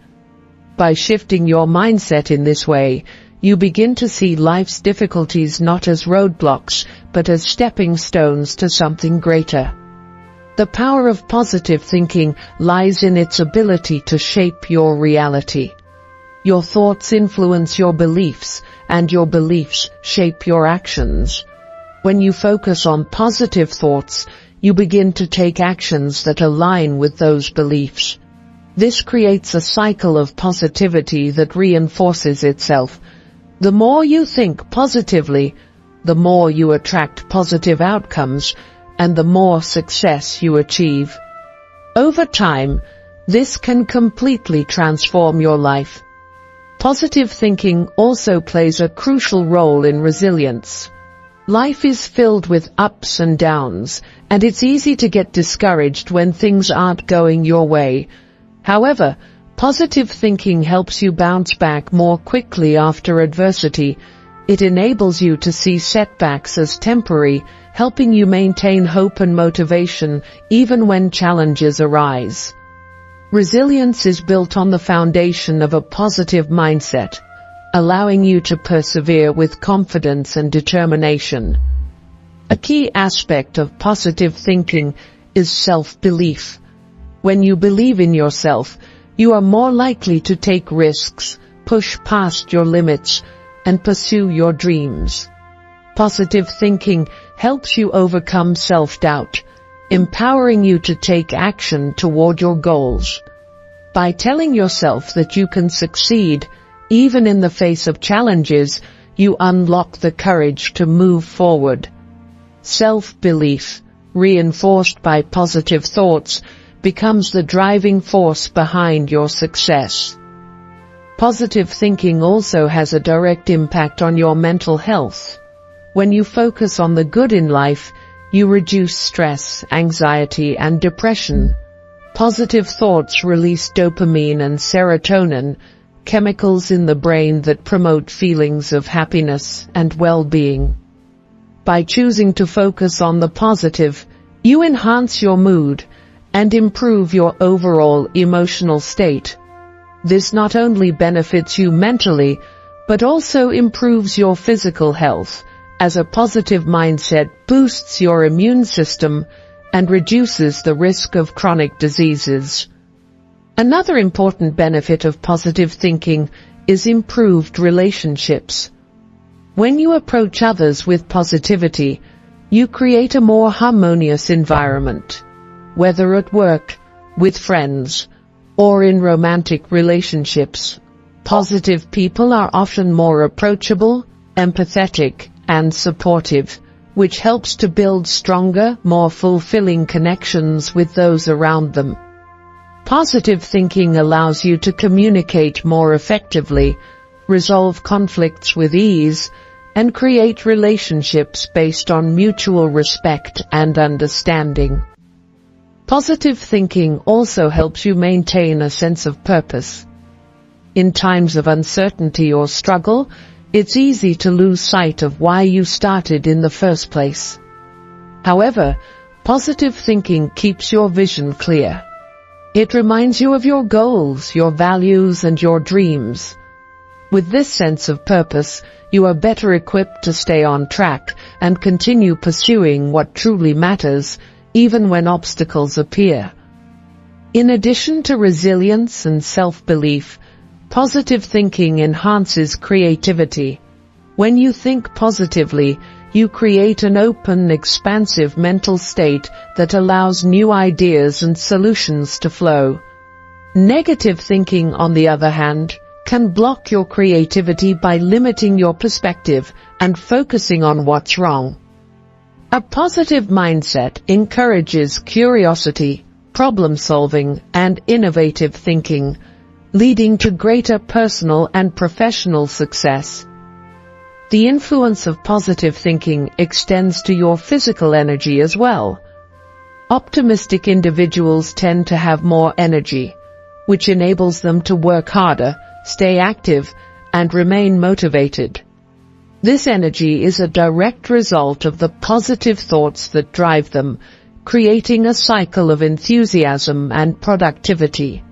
By shifting your mindset in this way, you begin to see life's difficulties not as roadblocks, but as stepping stones to something greater. The power of positive thinking lies in its ability to shape your reality. Your thoughts influence your beliefs, and your beliefs shape your actions. When you focus on positive thoughts, you begin to take actions that align with those beliefs. This creates a cycle of positivity that reinforces itself. The more you think positively, the more you attract positive outcomes, and the more success you achieve. Over time, this can completely transform your life. Positive thinking also plays a crucial role in resilience. Life is filled with ups and downs, and it's easy to get discouraged when things aren't going your way. However, positive thinking helps you bounce back more quickly after adversity. It enables you to see setbacks as temporary, helping you maintain hope and motivation even when challenges arise. Resilience is built on the foundation of a positive mindset, allowing you to persevere with confidence and determination. A key aspect of positive thinking is self-belief. When you believe in yourself, you are more likely to take risks, push past your limits, and pursue your dreams. Positive thinking helps you overcome self-doubt, empowering you to take action toward your goals. By telling yourself that you can succeed, even in the face of challenges, you unlock the courage to move forward. Self-belief, reinforced by positive thoughts, becomes the driving force behind your success. Positive thinking also has a direct impact on your mental health. When you focus on the good in life, you reduce stress, anxiety, and depression. Positive thoughts release dopamine and serotonin, chemicals in the brain that promote feelings of happiness and well-being. By choosing to focus on the positive, you enhance your mood, and improve your overall emotional state. This not only benefits you mentally, but also improves your physical health, as a positive mindset boosts your immune system and reduces the risk of chronic diseases. Another important benefit of positive thinking is improved relationships. When you approach others with positivity, you create a more harmonious environment. Whether at work, with friends, or in romantic relationships, positive people are often more approachable, empathetic, and supportive, which helps to build stronger, more fulfilling connections with those around them. Positive thinking allows you to communicate more effectively, resolve conflicts with ease, and create relationships based on mutual respect and understanding. Positive thinking also helps you maintain a sense of purpose. In times of uncertainty or struggle, it's easy to lose sight of why you started in the first place. However, positive thinking keeps your vision clear. It reminds you of your goals, your values, and your dreams. With this sense of purpose, you are better equipped to stay on track and continue pursuing what truly matters, even when obstacles appear. In addition to resilience and self-belief, positive thinking enhances creativity. When you think positively, you create an open, expansive mental state that allows new ideas and solutions to flow. Negative thinking, on the other hand, can block your creativity by limiting your perspective and focusing on what's wrong. A positive mindset encourages curiosity, problem-solving, and innovative thinking, leading to greater personal and professional success. The influence of positive thinking extends to your physical energy as well. Optimistic individuals tend to have more energy, which enables them to work harder, stay active, and remain motivated. This energy is a direct result of the positive thoughts that drive them, creating a cycle of enthusiasm and productivity.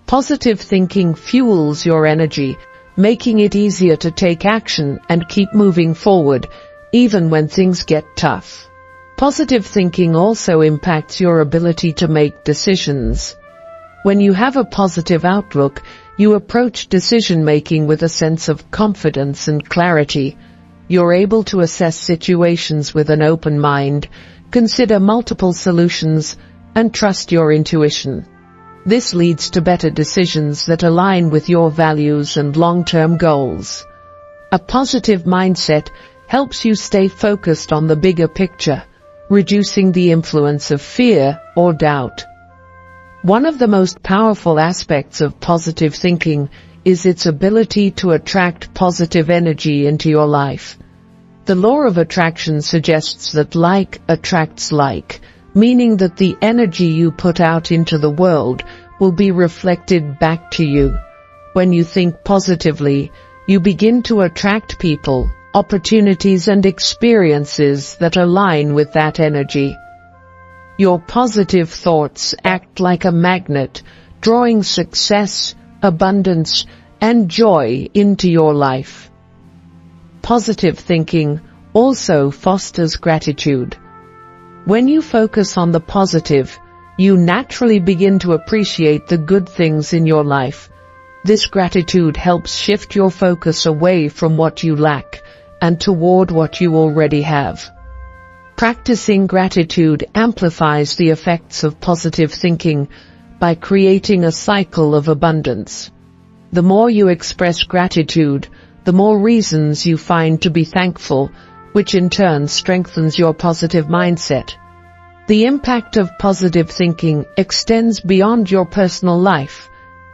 Positive thinking fuels your energy, making it easier to take action and keep moving forward, even when things get tough. Positive thinking also impacts your ability to make decisions. When you have a positive outlook, you approach decision-making with a sense of confidence and clarity. You're able to assess situations with an open mind, consider multiple solutions, and trust your intuition. This leads to better decisions that align with your values and long-term goals. A positive mindset helps you stay focused on the bigger picture, reducing the influence of fear or doubt. One of the most powerful aspects of positive thinking is its ability to attract positive energy into your life. The law of attraction suggests that like attracts like, meaning that the energy you put out into the world will be reflected back to you. When you think positively, you begin to attract people, opportunities, and experiences that align with that energy. Your positive thoughts act like a magnet, drawing success, abundance, and joy into your life. Positive thinking also fosters gratitude. When you focus on the positive, you naturally begin to appreciate the good things in your life. This gratitude helps shift your focus away from what you lack and toward what you already have. Practicing gratitude amplifies the effects of positive thinking by creating a cycle of abundance. The more you express gratitude, the more reasons you find to be thankful, which in turn strengthens your positive mindset. The impact of positive thinking extends beyond your personal life.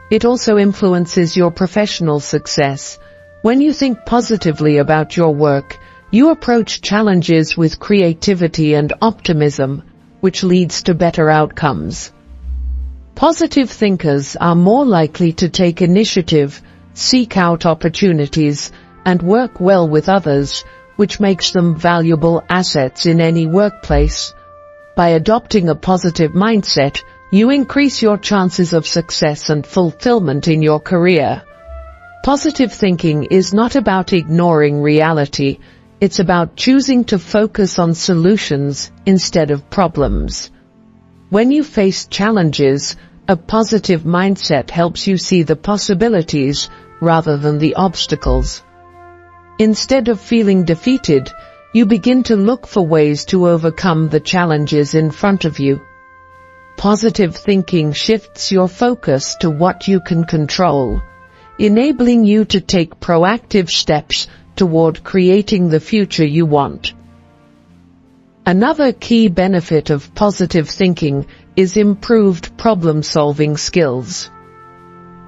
It also influences your professional success. When you think positively about your work, you approach challenges with creativity and optimism, which leads to better outcomes. Positive thinkers are more likely to take initiative, seek out opportunities, and work well with others, which makes them valuable assets in any workplace. By adopting a positive mindset, you increase your chances of success and fulfillment in your career. Positive thinking is not about ignoring reality, it's about choosing to focus on solutions instead of problems. When you face challenges, a positive mindset helps you see the possibilities rather than the obstacles. Instead of feeling defeated, you begin to look for ways to overcome the challenges in front of you. Positive thinking shifts your focus to what you can control, enabling you to take proactive steps toward creating the future you want. Another key benefit of positive thinking is improved problem-solving skills.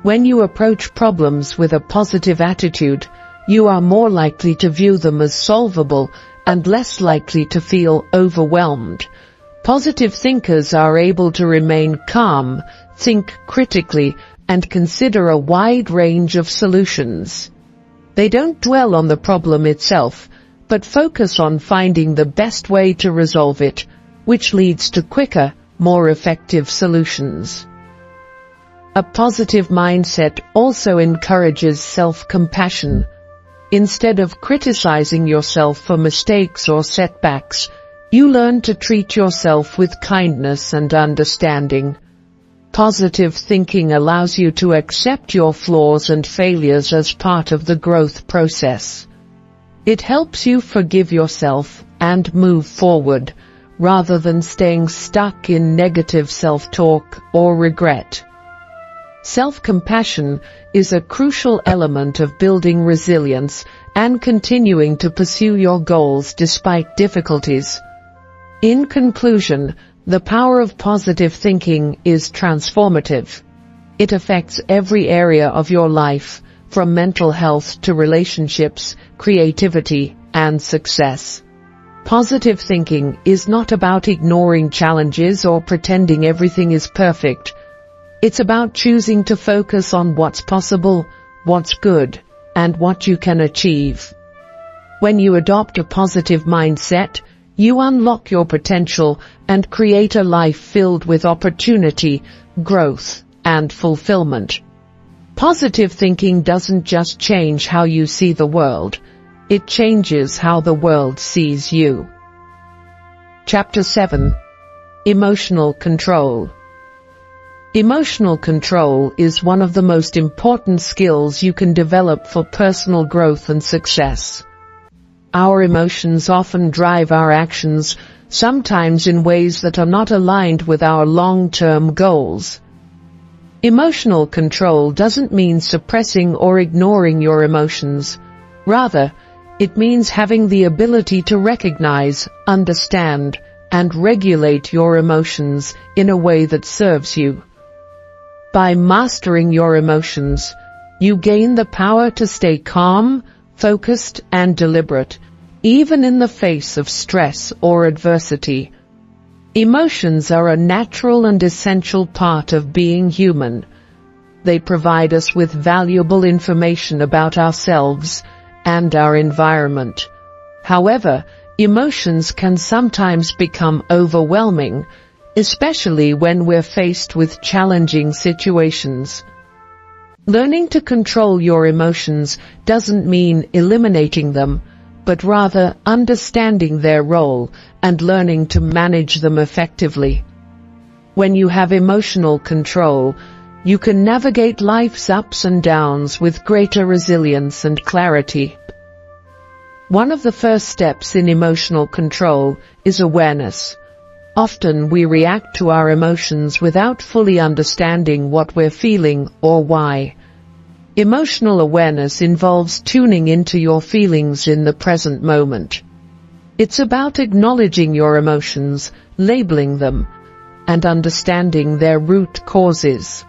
When you approach problems with a positive attitude, you are more likely to view them as solvable and less likely to feel overwhelmed. Positive thinkers are able to remain calm, think critically, and consider a wide range of solutions. They don't dwell on the problem itself, but focus on finding the best way to resolve it, which leads to quicker, more effective solutions. A positive mindset also encourages self-compassion. Instead of criticizing yourself for mistakes or setbacks, you learn to treat yourself with kindness and understanding. Positive thinking allows you to accept your flaws and failures as part of the growth process. It helps you forgive yourself and move forward, rather than staying stuck in negative self-talk or regret. Self-compassion is a crucial element of building resilience and continuing to pursue your goals despite difficulties. In conclusion, the power of positive thinking is transformative. It affects every area of your life, from mental health to relationships, creativity, and success. Positive thinking is not about ignoring challenges or pretending everything is perfect. It's about choosing to focus on what's possible, what's good, and what you can achieve. When you adopt a positive mindset, you unlock your potential and create a life filled with opportunity, growth, and fulfillment. Positive thinking doesn't just change how you see the world, it changes how the world sees you. Chapter 7. Emotional Control. Emotional control is one of the most important skills you can develop for personal growth and success. Our emotions often drive our actions, sometimes in ways that are not aligned with our long-term goals. Emotional control doesn't mean suppressing or ignoring your emotions. Rather, it means having the ability to recognize, understand, and regulate your emotions in a way that serves you. By mastering your emotions, you gain the power to stay calm, focused, and deliberate, even in the face of stress or adversity. Emotions are a natural and essential part of being human. They provide us with valuable information about ourselves and our environment. However, emotions can sometimes become overwhelming, especially when we're faced with challenging situations. Learning to control your emotions doesn't mean eliminating them, but rather understanding their role and learning to manage them effectively. When you have emotional control, you can navigate life's ups and downs with greater resilience and clarity. One of the first steps in emotional control is awareness. Often we react to our emotions without fully understanding what we're feeling or why. Emotional awareness involves tuning into your feelings in the present moment. It's about acknowledging your emotions, labeling them, and understanding their root causes.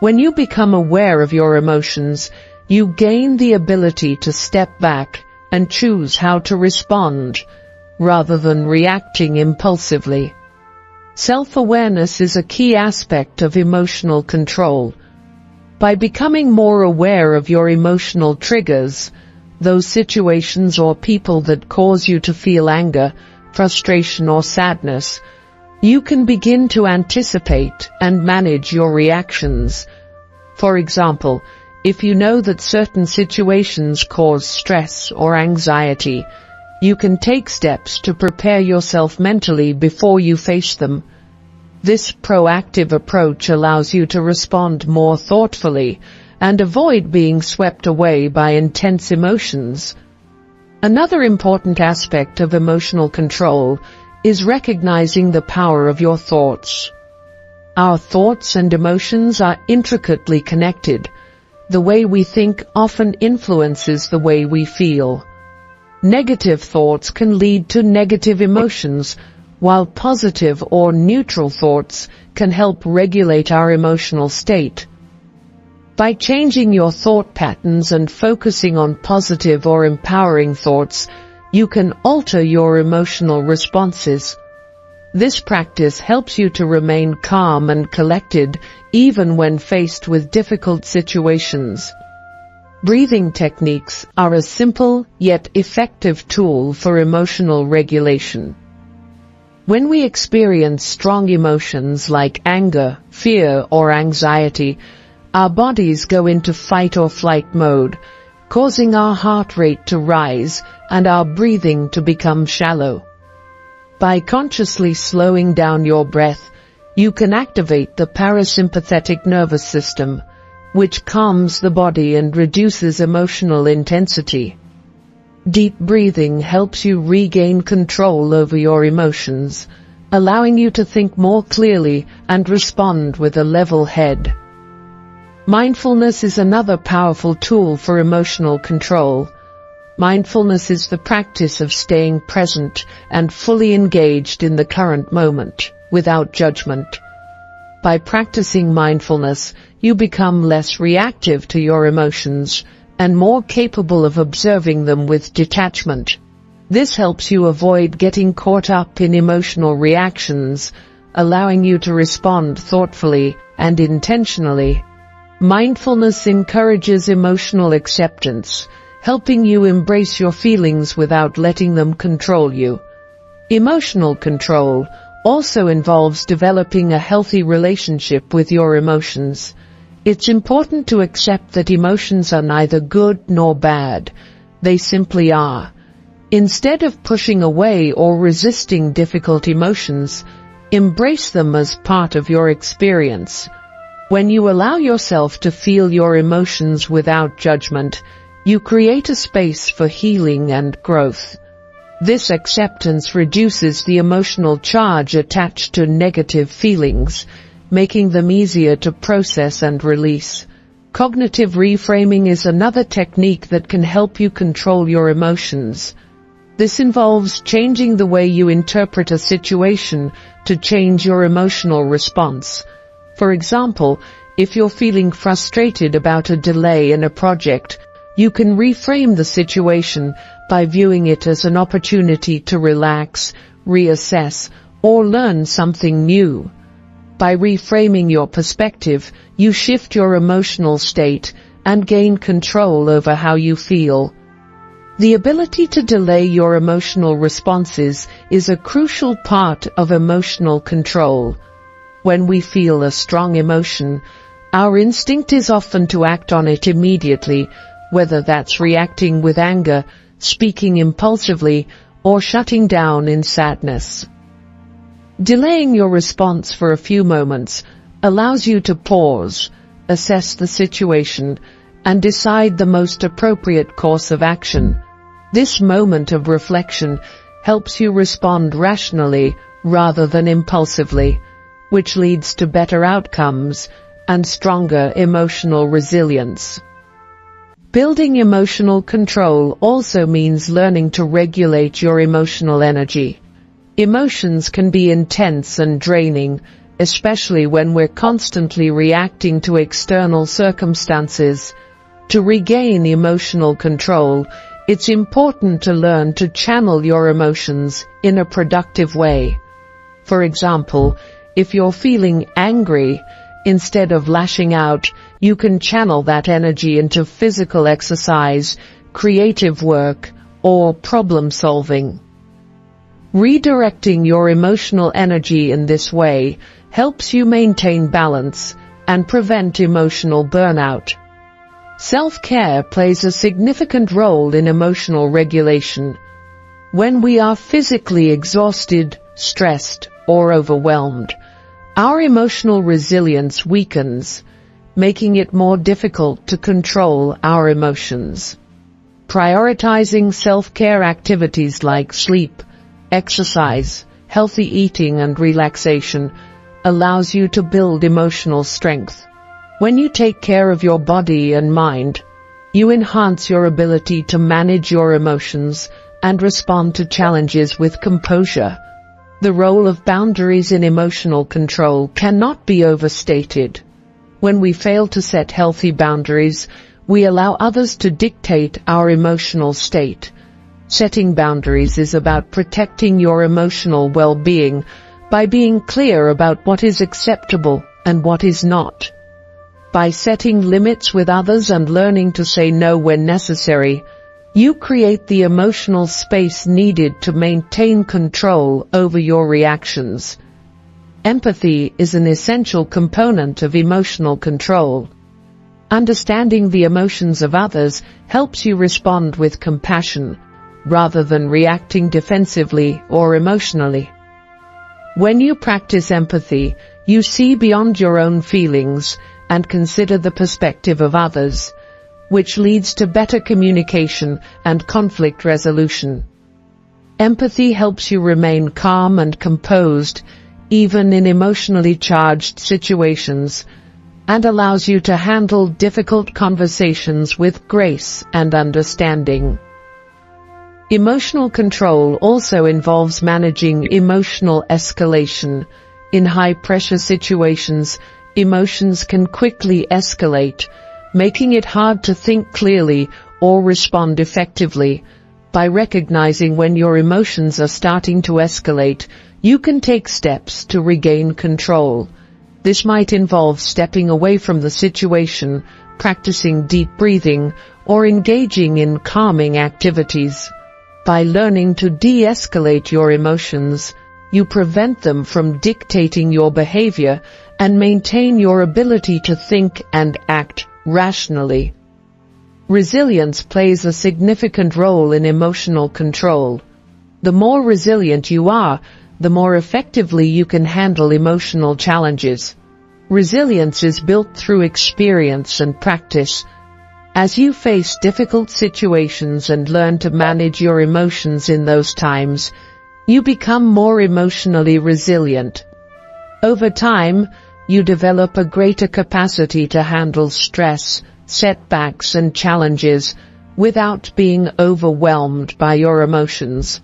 When you become aware of your emotions, you gain the ability to step back and choose how to respond, rather than reacting impulsively. Self-awareness is a key aspect of emotional control. By becoming more aware of your emotional triggers, those situations or people that cause you to feel anger, frustration, or sadness, You can begin to anticipate and manage your reactions. For example, if you know that certain situations cause stress or anxiety, you can take steps to prepare yourself mentally before you face them. This proactive approach allows you to respond more thoughtfully and avoid being swept away by intense emotions. Another important aspect of emotional control is recognizing the power of your thoughts. Our thoughts and emotions are intricately connected. The way we think often influences the way we feel. Negative thoughts can lead to negative emotions, while positive or neutral thoughts can help regulate our emotional state. By changing your thought patterns and focusing on positive or empowering thoughts, you can alter your emotional responses. This practice helps you to remain calm and collected even when faced with difficult situations. Breathing techniques are a simple yet effective tool for emotional regulation. When we experience strong emotions like anger, fear, or anxiety, our bodies go into fight or flight mode, causing our heart rate to rise and our breathing to become shallow. By consciously slowing down your breath, you can activate the parasympathetic nervous system, which calms the body and reduces emotional intensity. Deep breathing helps you regain control over your emotions, allowing you to think more clearly and respond with a level head. Mindfulness is another powerful tool for emotional control. Mindfulness is the practice of staying present and fully engaged in the current moment, without judgment. By practicing mindfulness, you become less reactive to your emotions and more capable of observing them with detachment. This helps you avoid getting caught up in emotional reactions, allowing you to respond thoughtfully and intentionally. Mindfulness encourages emotional acceptance, helping you embrace your feelings without letting them control you. Emotional control also involves developing a healthy relationship with your emotions. It's important to accept that emotions are neither good nor bad. They simply are. Instead of pushing away or resisting difficult emotions, embrace them as part of your experience. When you allow yourself to feel your emotions without judgment, you create a space for healing and growth. This acceptance reduces the emotional charge attached to negative feelings, making them easier to process and release. Cognitive reframing is another technique that can help you control your emotions. This involves changing the way you interpret a situation to change your emotional response. For example, if you're feeling frustrated about a delay in a project, you can reframe the situation by viewing it as an opportunity to relax, reassess, or learn something new. By reframing your perspective, you shift your emotional state and gain control over how you feel. The ability to delay your emotional responses is a crucial part of emotional control. When we feel a strong emotion, our instinct is often to act on it immediately, whether that's reacting with anger, speaking impulsively, or shutting down in sadness. Delaying your response for a few moments allows you to pause, assess the situation, and decide the most appropriate course of action. This moment of reflection helps you respond rationally rather than impulsively, which leads to better outcomes and stronger emotional resilience. Building emotional control also means learning to regulate your emotional energy. Emotions can be intense and draining, especially when we're constantly reacting to external circumstances. To regain emotional control, it's important to learn to channel your emotions in a productive way. For example, if you're feeling angry, instead of lashing out, you can channel that energy into physical exercise, creative work, or problem solving. Redirecting your emotional energy in this way helps you maintain balance and prevent emotional burnout. Self-care plays a significant role in emotional regulation. When we are physically exhausted, stressed, or overwhelmed, our emotional resilience weakens, making it more difficult to control our emotions. Prioritizing self-care activities like sleep, exercise, healthy eating, and relaxation allows you to build emotional strength. When you take care of your body and mind, you enhance your ability to manage your emotions and respond to challenges with composure. The role of boundaries in emotional control cannot be overstated. When we fail to set healthy boundaries, we allow others to dictate our emotional state. Setting boundaries is about protecting your emotional well-being by being clear about what is acceptable and what is not. By setting limits with others and learning to say no when necessary, you create the emotional space needed to maintain control over your reactions. Empathy is an essential component of emotional control. Understanding the emotions of others helps you respond with compassion, rather than reacting defensively or emotionally. When you practice empathy, you see beyond your own feelings and consider the perspective of others, which leads to better communication and conflict resolution. Empathy helps you remain calm and composed, even in emotionally charged situations, and allows you to handle difficult conversations with grace and understanding. Emotional control also involves managing emotional escalation. In high-pressure situations, emotions can quickly escalate, making it hard to think clearly or respond effectively. By recognizing when your emotions are starting to escalate, you can take steps to regain control. This might involve stepping away from the situation, practicing deep breathing, or engaging in calming activities. By learning to de-escalate your emotions, you prevent them from dictating your behavior and maintain your ability to think and act rationally. Resilience plays a significant role in emotional control. The more resilient you are, the more effectively you can handle emotional challenges. Resilience is built through experience and practice. As you face difficult situations and learn to manage your emotions in those times, you become more emotionally resilient. Over time, you develop a greater capacity to handle stress, setbacks, and challenges without being overwhelmed by your emotions.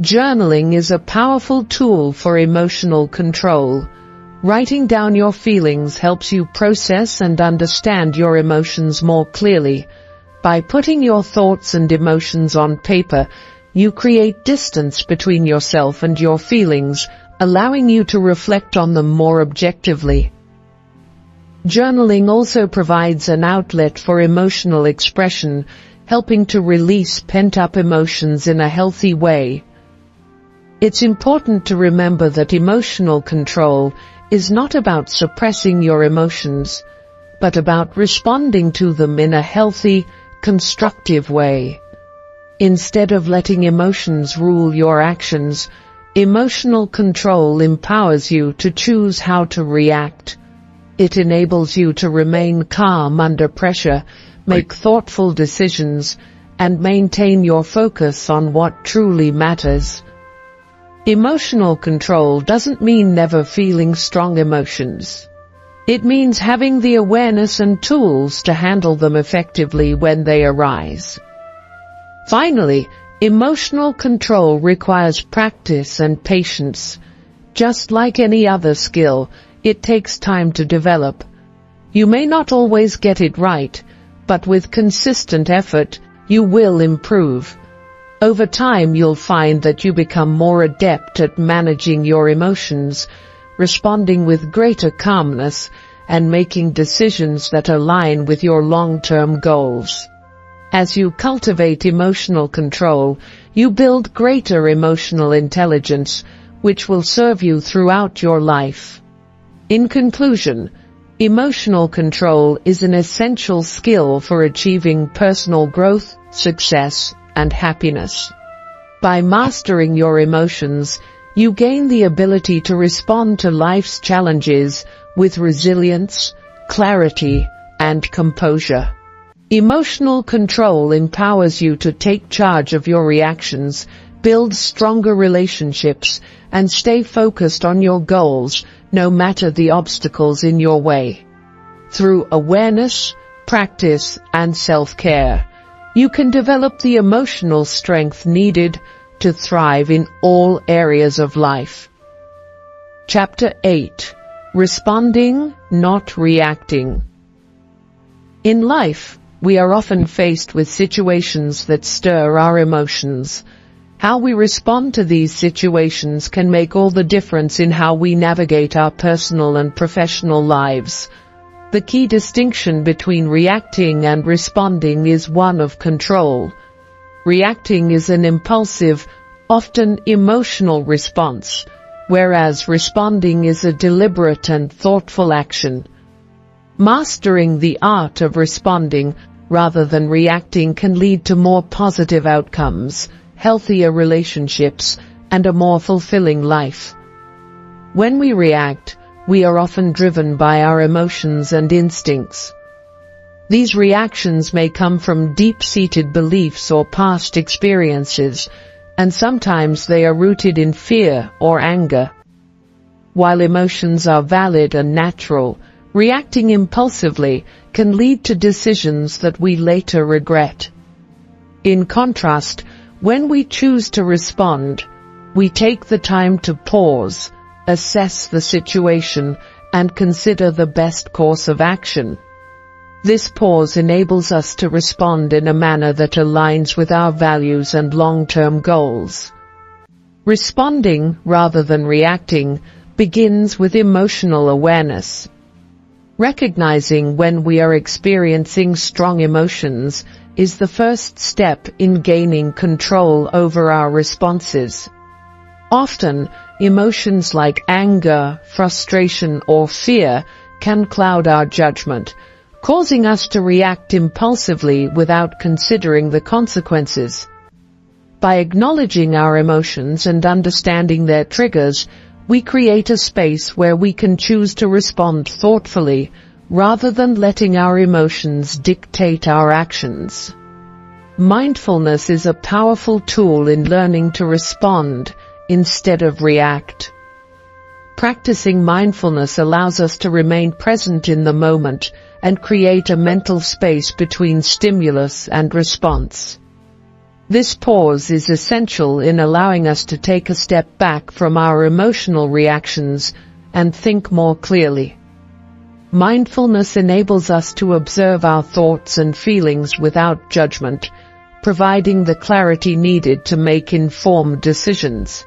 Journaling is a powerful tool for emotional control. Writing down your feelings helps you process and understand your emotions more clearly. By putting your thoughts and emotions on paper, you create distance between yourself and your feelings, allowing you to reflect on them more objectively. Journaling also provides an outlet for emotional expression, helping to release pent-up emotions in a healthy way. It's important to remember that emotional control is not about suppressing your emotions, but about responding to them in a healthy, constructive way. Instead of letting emotions rule your actions, emotional control empowers you to choose how to react. It enables you to remain calm under pressure, make thoughtful decisions, and maintain your focus on what truly matters. Emotional control doesn't mean never feeling strong emotions. It means having the awareness and tools to handle them effectively when they arise. Finally, emotional control requires practice and patience. Just like any other skill, it takes time to develop. You may not always get it right, but with consistent effort, you will improve. Over time, you'll find that you become more adept at managing your emotions, responding with greater calmness, and making decisions that align with your long-term goals. As you cultivate emotional control, you build greater emotional intelligence, which will serve you throughout your life. In conclusion, emotional control is an essential skill for achieving personal growth, success, and happiness. By mastering your emotions, you gain the ability to respond to life's challenges with resilience, clarity, and composure. Emotional control empowers you to take charge of your reactions, build stronger relationships, and stay focused on your goals, no matter the obstacles in your way. Through awareness, practice, and self-care, you can develop the emotional strength needed to thrive in all areas of life. Chapter 8. Responding, not reacting. In life, we are often faced with situations that stir our emotions. How we respond to these situations can make all the difference in how we navigate our personal and professional lives. The key distinction between reacting and responding is one of control. Reacting is an impulsive, often emotional response, whereas responding is a deliberate and thoughtful action. Mastering the art of responding rather than reacting can lead to more positive outcomes, healthier relationships, and a more fulfilling life. When we react, we are often driven by our emotions and instincts. These reactions may come from deep-seated beliefs or past experiences, and sometimes they are rooted in fear or anger. While emotions are valid and natural, reacting impulsively can lead to decisions that we later regret. In contrast, when we choose to respond, we take the time to pause, assess the situation, and consider the best course of action. This pause enables us to respond in a manner that aligns with our values and long-term goals. Responding, rather than reacting, begins with emotional awareness. Recognizing when we are experiencing strong emotions is the first step in gaining control over our responses. Often, emotions like anger, frustration, or fear can cloud our judgment, causing us to react impulsively without considering the consequences. By acknowledging our emotions and understanding their triggers, we create a space where we can choose to respond thoughtfully, rather than letting our emotions dictate our actions. Mindfulness is a powerful tool in learning to respond instead of react. Practicing mindfulness allows us to remain present in the moment and create a mental space between stimulus and response. This pause is essential in allowing us to take a step back from our emotional reactions and think more clearly. Mindfulness enables us to observe our thoughts and feelings without judgment, providing the clarity needed to make informed decisions.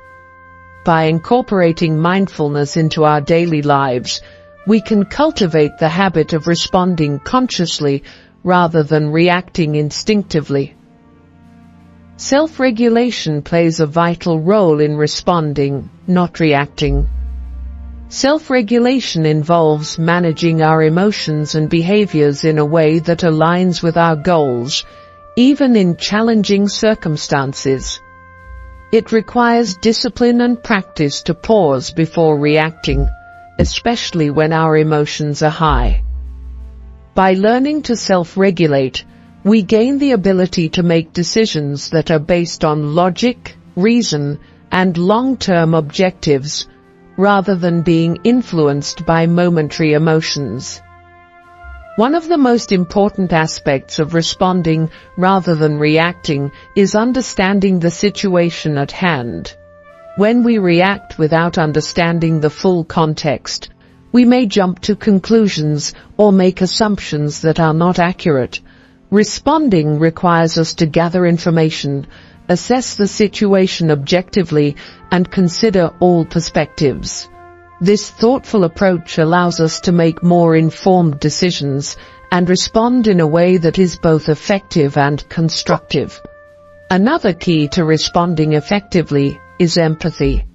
By incorporating mindfulness into our daily lives, we can cultivate the habit of responding consciously rather than reacting instinctively. Self-regulation plays a vital role in responding, not reacting. Self-regulation involves managing our emotions and behaviors in a way that aligns with our goals, even in challenging circumstances. It requires discipline and practice to pause before reacting, especially when our emotions are high. By learning to self-regulate, we gain the ability to make decisions that are based on logic, reason, and long-term objectives, rather than being influenced by momentary emotions. One of the most important aspects of responding rather than reacting is understanding the situation at hand. When we react without understanding the full context, we may jump to conclusions or make assumptions that are not accurate. Responding requires us to gather information, assess the situation objectively, and consider all perspectives. This thoughtful approach allows us to make more informed decisions and respond in a way that is both effective and constructive. Another key to responding effectively is empathy.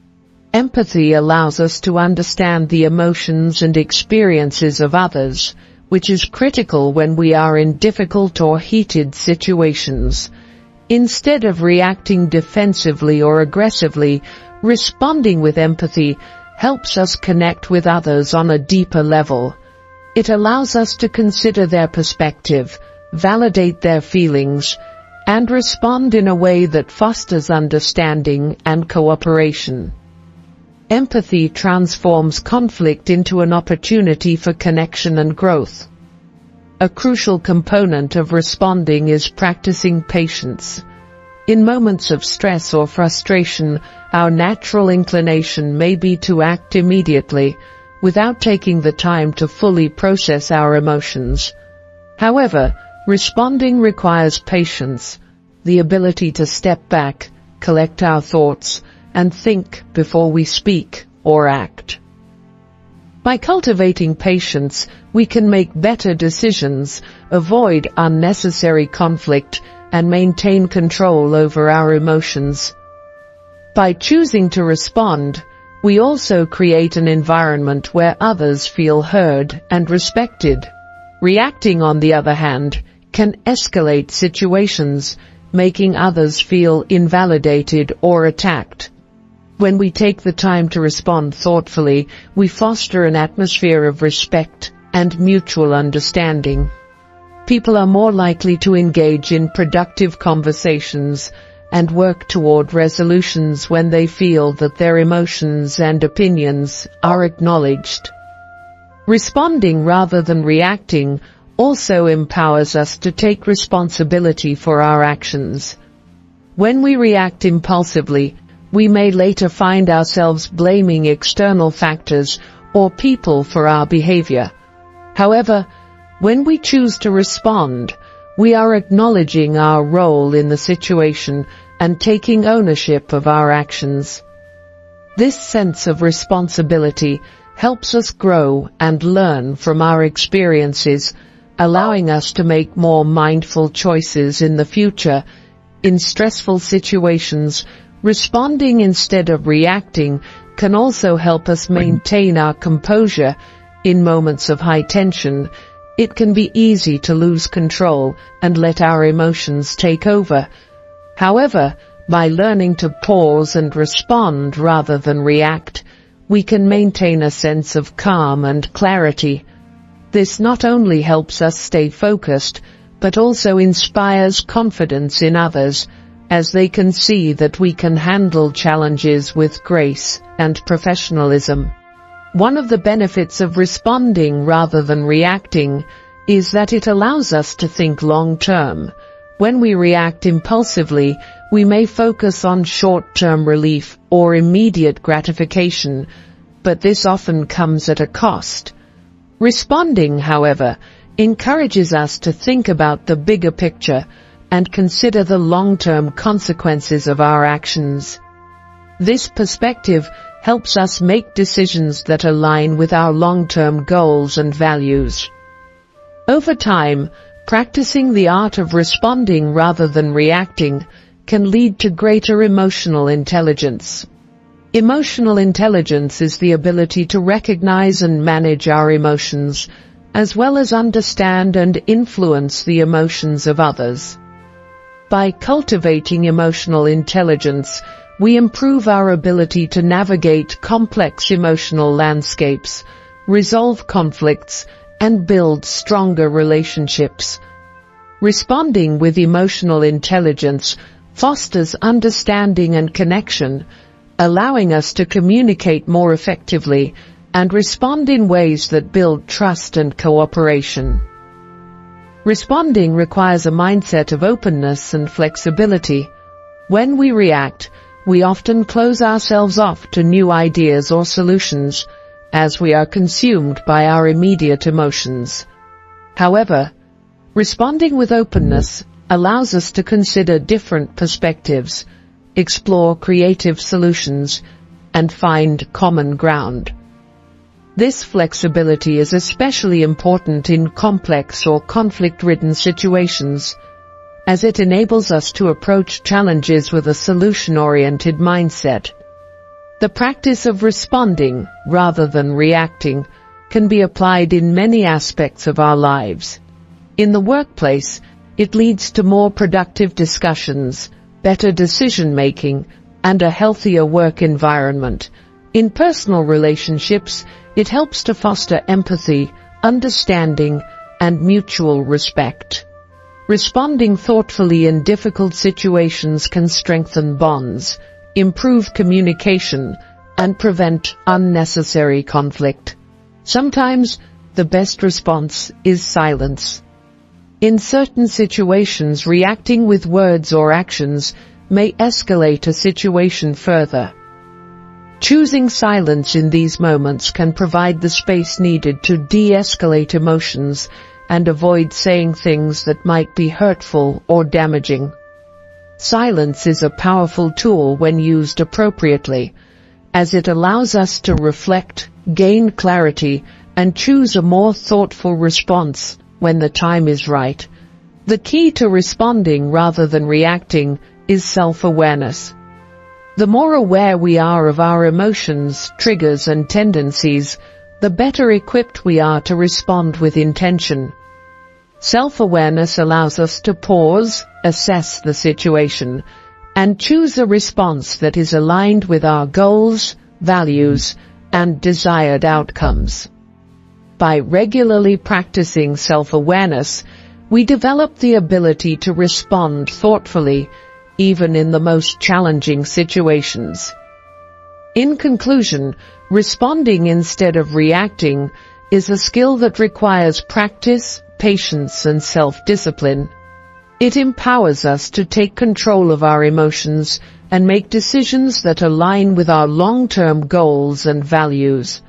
Empathy allows us to understand the emotions and experiences of others, which is critical when we are in difficult or heated situations. Instead of reacting defensively or aggressively, responding with empathy helps us connect with others on a deeper level. It allows us to consider their perspective, validate their feelings, and respond in a way that fosters understanding and cooperation. Empathy transforms conflict into an opportunity for connection and growth. A crucial component of responding is practicing patience. In moments of stress or frustration, our natural inclination may be to act immediately, without taking the time to fully process our emotions. However, responding requires patience, the ability to step back, collect our thoughts, and think before we speak or act. By cultivating patience, we can make better decisions, avoid unnecessary conflict, and maintain control over our emotions. By choosing to respond, we also create an environment where others feel heard and respected. Reacting, on the other hand, can escalate situations, making others feel invalidated or attacked. When we take the time to respond thoughtfully, we foster an atmosphere of respect and mutual understanding. People are more likely to engage in productive conversations and work toward resolutions when they feel that their emotions and opinions are acknowledged. Responding rather than reacting also empowers us to take responsibility for our actions. When we react impulsively, we may later find ourselves blaming external factors or people for our behavior. However, when we choose to respond, we are acknowledging our role in the situation and taking ownership of our actions. This sense of responsibility helps us grow and learn from our experiences, allowing us to make more mindful choices in the future. In stressful situations, responding instead of reacting can also help us maintain our composure. In moments of high tension, it can be easy to lose control and let our emotions take over. However, by learning to pause and respond rather than react, we can maintain a sense of calm and clarity. This not only helps us stay focused, but also inspires confidence in others, as they can see that we can handle challenges with grace and professionalism. One of the benefits of responding rather than reacting is that it allows us to think long-term. When we react impulsively, we may focus on short-term relief or immediate gratification, but this often comes at a cost. Responding, however, encourages us to think about the bigger picture and consider the long-term consequences of our actions. This perspective helps us make decisions that align with our long-term goals and values. Over time, practicing the art of responding rather than reacting can lead to greater emotional intelligence. Emotional intelligence is the ability to recognize and manage our emotions, as well as understand and influence the emotions of others. By cultivating emotional intelligence, we improve our ability to navigate complex emotional landscapes, resolve conflicts, and build stronger relationships. Responding with emotional intelligence fosters understanding and connection, allowing us to communicate more effectively and respond in ways that build trust and cooperation. Responding requires a mindset of openness and flexibility. When we react, we often close ourselves off to new ideas or solutions, as we are consumed by our immediate emotions. However, responding with openness allows us to consider different perspectives, explore creative solutions, and find common ground. This flexibility is especially important in complex or conflict-ridden situations, as it enables us to approach challenges with a solution-oriented mindset. The practice of responding, rather than reacting, can be applied in many aspects of our lives. In the workplace, it leads to more productive discussions, better decision-making, and a healthier work environment. In personal relationships, it helps to foster empathy, understanding, and mutual respect. Responding thoughtfully in difficult situations can strengthen bonds, improve communication, and prevent unnecessary conflict. Sometimes, the best response is silence. In certain situations, reacting with words or actions may escalate a situation further. Choosing silence in these moments can provide the space needed to de-escalate emotions and avoid saying things that might be hurtful or damaging. Silence is a powerful tool when used appropriately, as it allows us to reflect, gain clarity, and choose a more thoughtful response when the time is right. The key to responding rather than reacting is self-awareness. The more aware we are of our emotions, triggers, and tendencies, the better equipped we are to respond with intention. Self-awareness allows us to pause, assess the situation, and choose a response that is aligned with our goals, values, and desired outcomes. By regularly practicing self-awareness, we develop the ability to respond thoughtfully, even in the most challenging situations. In conclusion, responding instead of reacting is a skill that requires practice, patience, and self-discipline. It empowers us to take control of our emotions and make decisions that align with our long-term goals and values.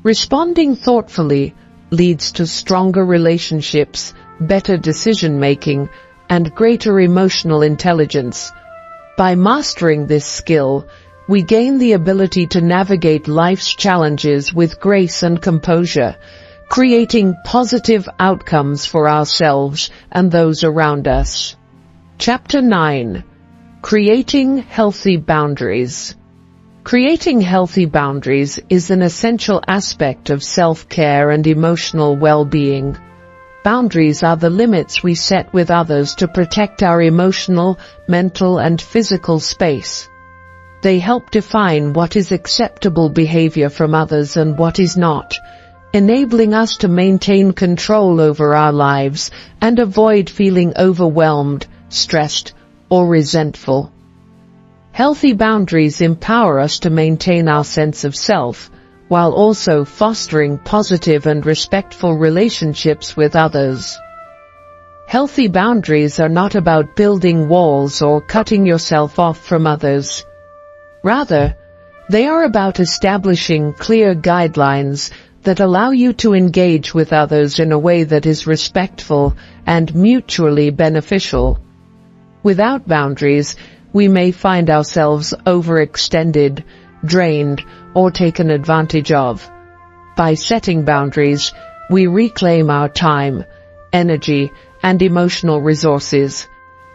Responding thoughtfully leads to stronger relationships, better decision-making, and greater emotional intelligence. By mastering this skill, we gain the ability to navigate life's challenges with grace and composure, creating positive outcomes for ourselves and those around us. Chapter 9. Creating Healthy Boundaries. Creating healthy boundaries is an essential aspect of self-care and emotional well-being. Boundaries are the limits we set with others to protect our emotional, mental, and physical space. They help define what is acceptable behavior from others and what is not, enabling us to maintain control over our lives and avoid feeling overwhelmed, stressed, or resentful. Healthy boundaries empower us to maintain our sense of self, while also fostering positive and respectful relationships with others. Healthy boundaries are not about building walls or cutting yourself off from others. Rather, they are about establishing clear guidelines that allow you to engage with others in a way that is respectful and mutually beneficial. Without boundaries, we may find ourselves overextended, drained, or taken advantage of. By setting boundaries, we reclaim our time, energy, and emotional resources,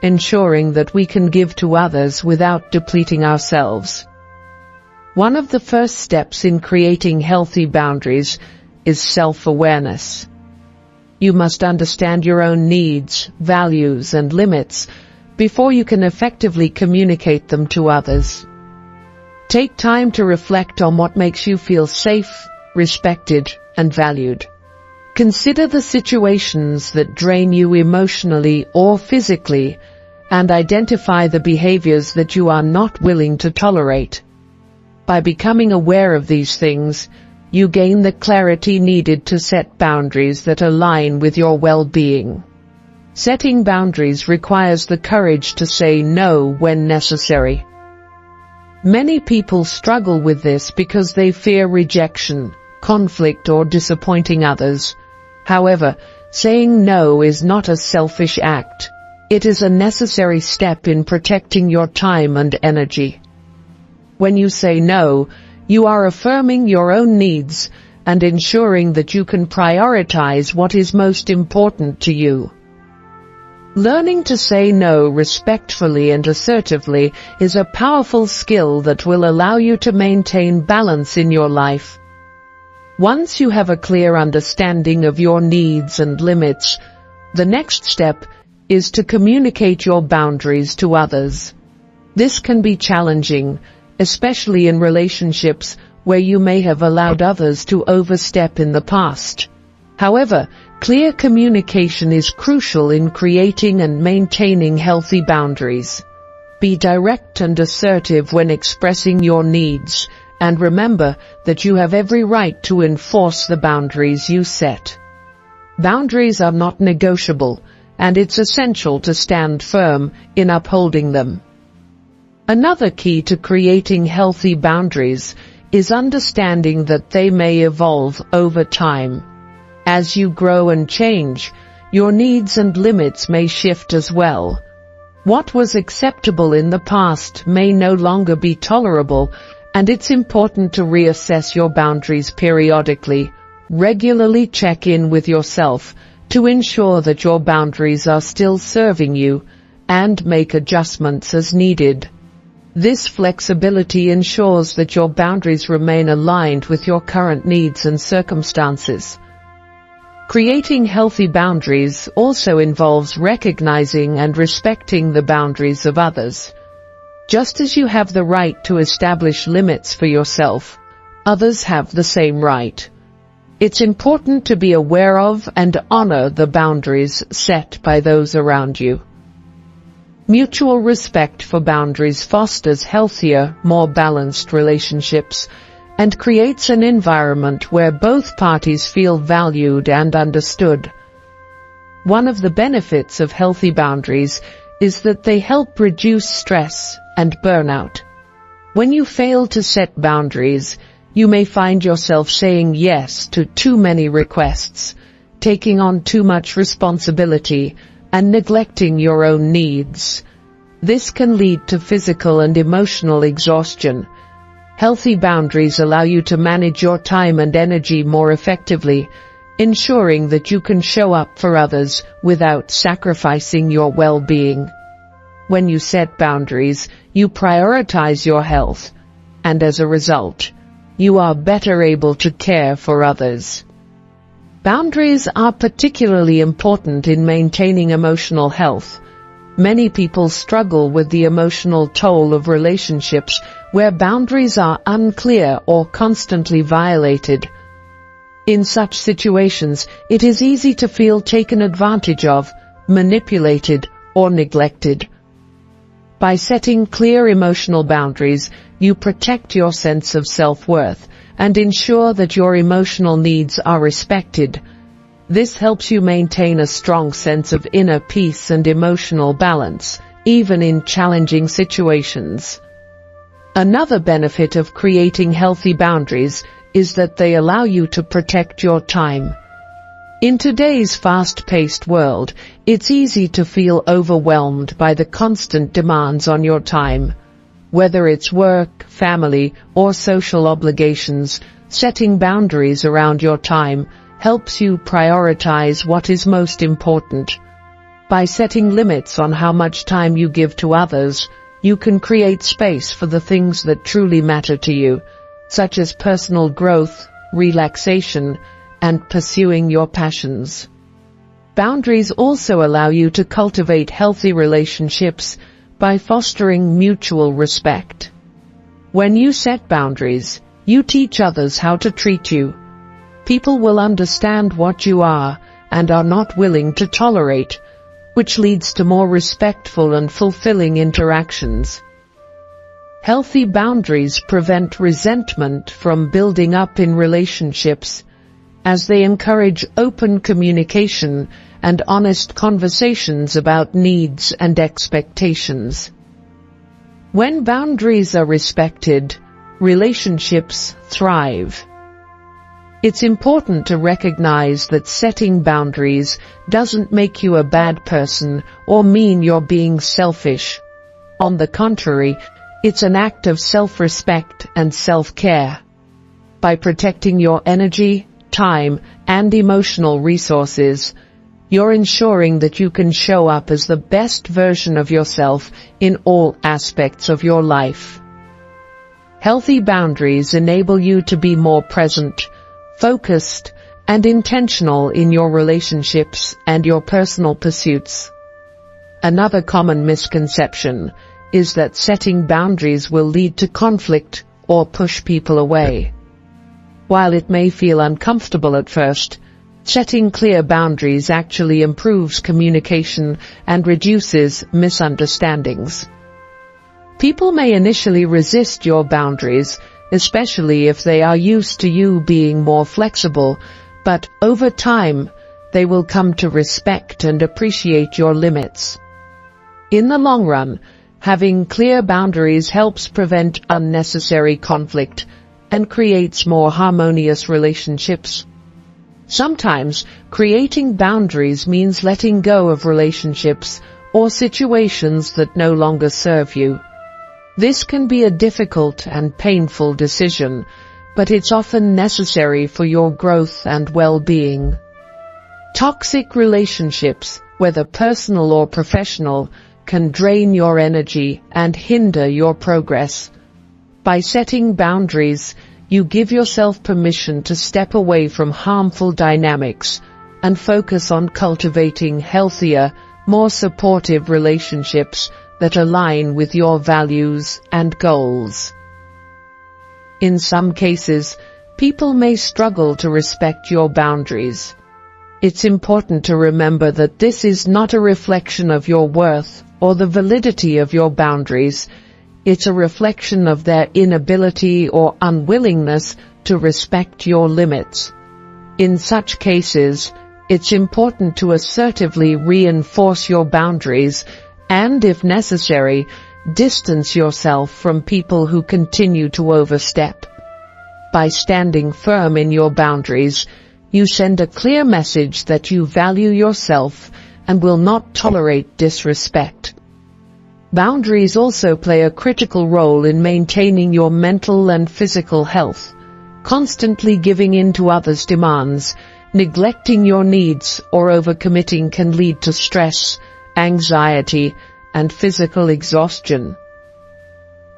ensuring that we can give to others without depleting ourselves. One of the first steps in creating healthy boundaries is self-awareness. You must understand your own needs, values, and limits before you can effectively communicate them to others. Take time to reflect on what makes you feel safe, respected, and valued. Consider the situations that drain you emotionally or physically, and identify the behaviors that you are not willing to tolerate. By becoming aware of these things, you gain the clarity needed to set boundaries that align with your well-being. Setting boundaries requires the courage to say no when necessary. Many people struggle with this because they fear rejection, conflict, or disappointing others. However, saying no is not a selfish act. It is a necessary step in protecting your time and energy. When you say no, you are affirming your own needs and ensuring that you can prioritize what is most important to you. Learning to say no respectfully and assertively is a powerful skill that will allow you to maintain balance in your life. Once you have a clear understanding of your needs and limits, the next step is to communicate your boundaries to others. This can be challenging, especially in relationships where you may have allowed others to overstep in the past. However, clear communication is crucial in creating and maintaining healthy boundaries. Be direct and assertive when expressing your needs, and remember that you have every right to enforce the boundaries you set. Boundaries are not negotiable, and it's essential to stand firm in upholding them. Another key to creating healthy boundaries is understanding that they may evolve over time. As you grow and change, your needs and limits may shift as well. What was acceptable in the past may no longer be tolerable, and it's important to reassess your boundaries periodically. Regularly check in with yourself to ensure that your boundaries are still serving you, and make adjustments as needed. This flexibility ensures that your boundaries remain aligned with your current needs and circumstances. Creating healthy boundaries also involves recognizing and respecting the boundaries of others. Just as you have the right to establish limits for yourself, others have the same right. It's important to be aware of and honor the boundaries set by those around you. Mutual respect for boundaries fosters healthier, more balanced relationships and creates an environment where both parties feel valued and understood. One of the benefits of healthy boundaries is that they help reduce stress and burnout. When you fail to set boundaries, you may find yourself saying yes to too many requests, taking on too much responsibility, and neglecting your own needs. This can lead to physical and emotional exhaustion. Healthy boundaries allow you to manage your time and energy more effectively, ensuring that you can show up for others without sacrificing your well-being. When you set boundaries, you prioritize your health, and as a result, you are better able to care for others. Boundaries are particularly important in maintaining emotional health. Many people struggle with the emotional toll of relationships where boundaries are unclear or constantly violated. In such situations, it is easy to feel taken advantage of, manipulated, or neglected. By setting clear emotional boundaries, you protect your sense of self-worth and ensure that your emotional needs are respected. This helps you maintain a strong sense of inner peace and emotional balance, even in challenging situations. Another benefit of creating healthy boundaries is that they allow you to protect your time. In today's fast-paced world, it's easy to feel overwhelmed by the constant demands on your time. Whether it's work, family, or social obligations, setting boundaries around your time helps you prioritize what is most important. By setting limits on how much time you give to others, you can create space for the things that truly matter to you, such as personal growth, relaxation, and pursuing your passions. Boundaries also allow you to cultivate healthy relationships by fostering mutual respect. When you set boundaries, you teach others how to treat you. People will understand what you are and are not willing to tolerate, which leads to more respectful and fulfilling interactions. Healthy boundaries prevent resentment from building up in relationships, as they encourage open communication and honest conversations about needs and expectations. When boundaries are respected, relationships thrive. It's important to recognize that setting boundaries doesn't make you a bad person or mean you're being selfish. On the contrary, it's an act of self-respect and self-care. By protecting your energy, time, and emotional resources, you're ensuring that you can show up as the best version of yourself in all aspects of your life. Healthy boundaries enable you to be more present, focused, and intentional in your relationships and your personal pursuits. Another common misconception is that setting boundaries will lead to conflict or push people away. While it may feel uncomfortable at first, setting clear boundaries actually improves communication and reduces misunderstandings. People may initially resist your boundaries, especially if they are used to you being more flexible, but over time, they will come to respect and appreciate your limits. In the long run, having clear boundaries helps prevent unnecessary conflict and creates more harmonious relationships. Sometimes, creating boundaries means letting go of relationships or situations that no longer serve you. This can be a difficult and painful decision, but it's often necessary for your growth and well-being. Toxic relationships, whether personal or professional, can drain your energy and hinder your progress. By setting boundaries, you give yourself permission to step away from harmful dynamics and focus on cultivating healthier, more supportive relationships that align with your values and goals. In some cases, people may struggle to respect your boundaries. It's important to remember that this is not a reflection of your worth or the validity of your boundaries. It's a reflection of their inability or unwillingness to respect your limits. In such cases, it's important to assertively reinforce your boundaries and, if necessary, distance yourself from people who continue to overstep. By standing firm in your boundaries, you send a clear message that you value yourself and will not tolerate disrespect. Boundaries also play a critical role in maintaining your mental and physical health. Constantly giving in to others' demands, neglecting your needs, or overcommitting can lead to stress, anxiety, and physical exhaustion.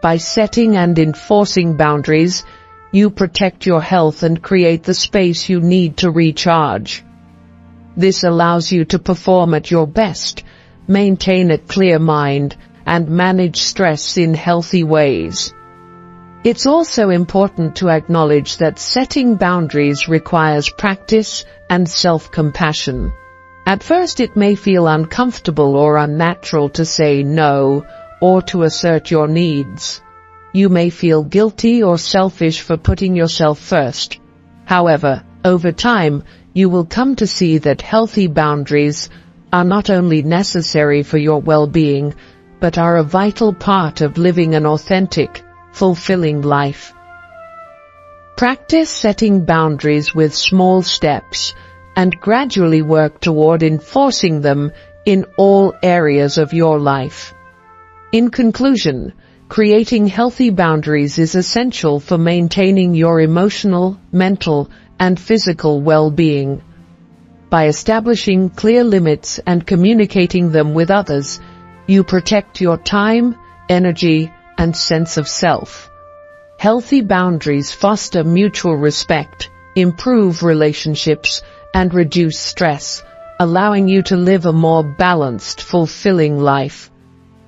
By setting and enforcing boundaries, you protect your health and create the space you need to recharge. This allows you to perform at your best, maintain a clear mind, and manage stress in healthy ways. It's also important to acknowledge that setting boundaries requires practice and self-compassion. At first it may feel uncomfortable or unnatural to say no or to assert your needs. You may feel guilty or selfish for putting yourself first. However, over time, you will come to see that healthy boundaries are not only necessary for your well-being, but are a vital part of living an authentic, fulfilling life. Practice setting boundaries with small steps and gradually work toward enforcing them in all areas of your life. In conclusion, creating healthy boundaries is essential for maintaining your emotional, mental, and physical well-being. By establishing clear limits and communicating them with others, you protect your time, energy, and sense of self. Healthy boundaries foster mutual respect, improve relationships, and reduce stress, allowing you to live a more balanced, fulfilling life.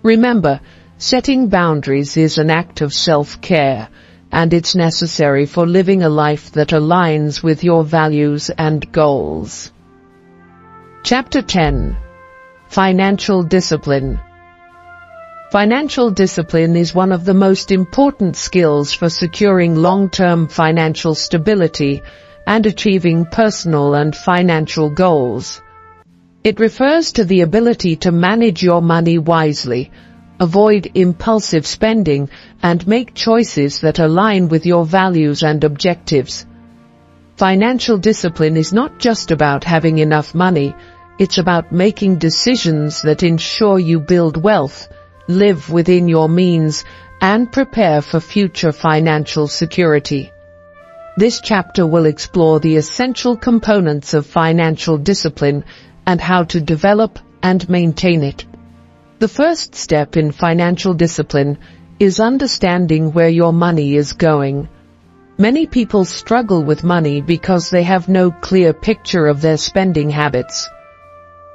Remember, setting boundaries is an act of self-care, and it's necessary for living a life that aligns with your values and goals. Chapter 10. Financial Discipline. Financial discipline is one of the most important skills for securing long-term financial stability and achieving personal and financial goals. It refers to the ability to manage your money wisely, avoid impulsive spending, and make choices that align with your values and objectives. Financial discipline is not just about having enough money, it's about making decisions that ensure you build wealth, live within your means, and prepare for future financial security. This chapter will explore the essential components of financial discipline and how to develop and maintain it. The first step in financial discipline is understanding where your money is going. Many people struggle with money because they have no clear picture of their spending habits.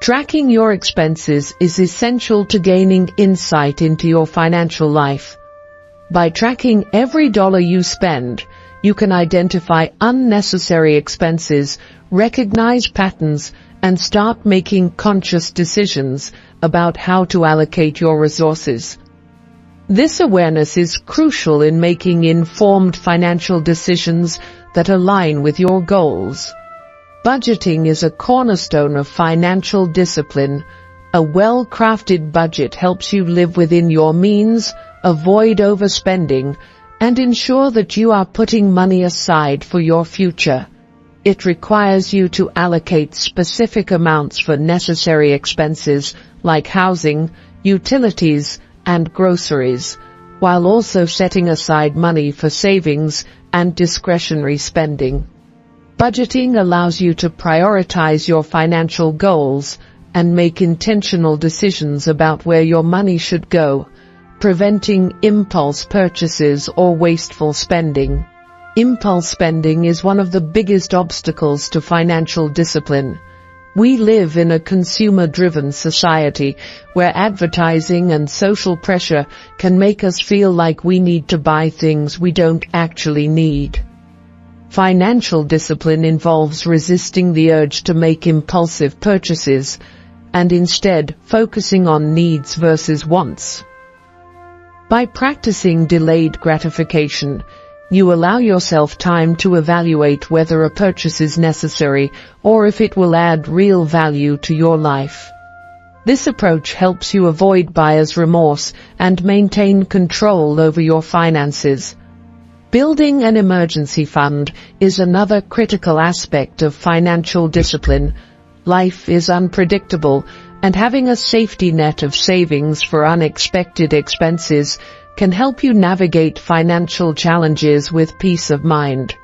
Tracking your expenses is essential to gaining insight into your financial life. By tracking every dollar you spend, you can identify unnecessary expenses, recognize patterns, and start making conscious decisions about how to allocate your resources. This awareness is crucial in making informed financial decisions that align with your goals. Budgeting is a cornerstone of financial discipline. A well-crafted budget helps you live within your means, avoid overspending, and ensure that you are putting money aside for your future. It requires you to allocate specific amounts for necessary expenses like housing, utilities, and groceries, while also setting aside money for savings and discretionary spending. Budgeting allows you to prioritize your financial goals and make intentional decisions about where your money should go, preventing impulse purchases or wasteful spending. Impulse spending is one of the biggest obstacles to financial discipline. We live in a consumer-driven society where advertising and social pressure can make us feel like we need to buy things we don't actually need. Financial discipline involves resisting the urge to make impulsive purchases and instead focusing on needs versus wants. By practicing delayed gratification, you allow yourself time to evaluate whether a purchase is necessary or if it will add real value to your life. This approach helps you avoid buyer's remorse and maintain control over your finances. Building an emergency fund is another critical aspect of financial discipline. Life is unpredictable, and having a safety net of savings for unexpected expenses can help you navigate financial challenges with peace of mind.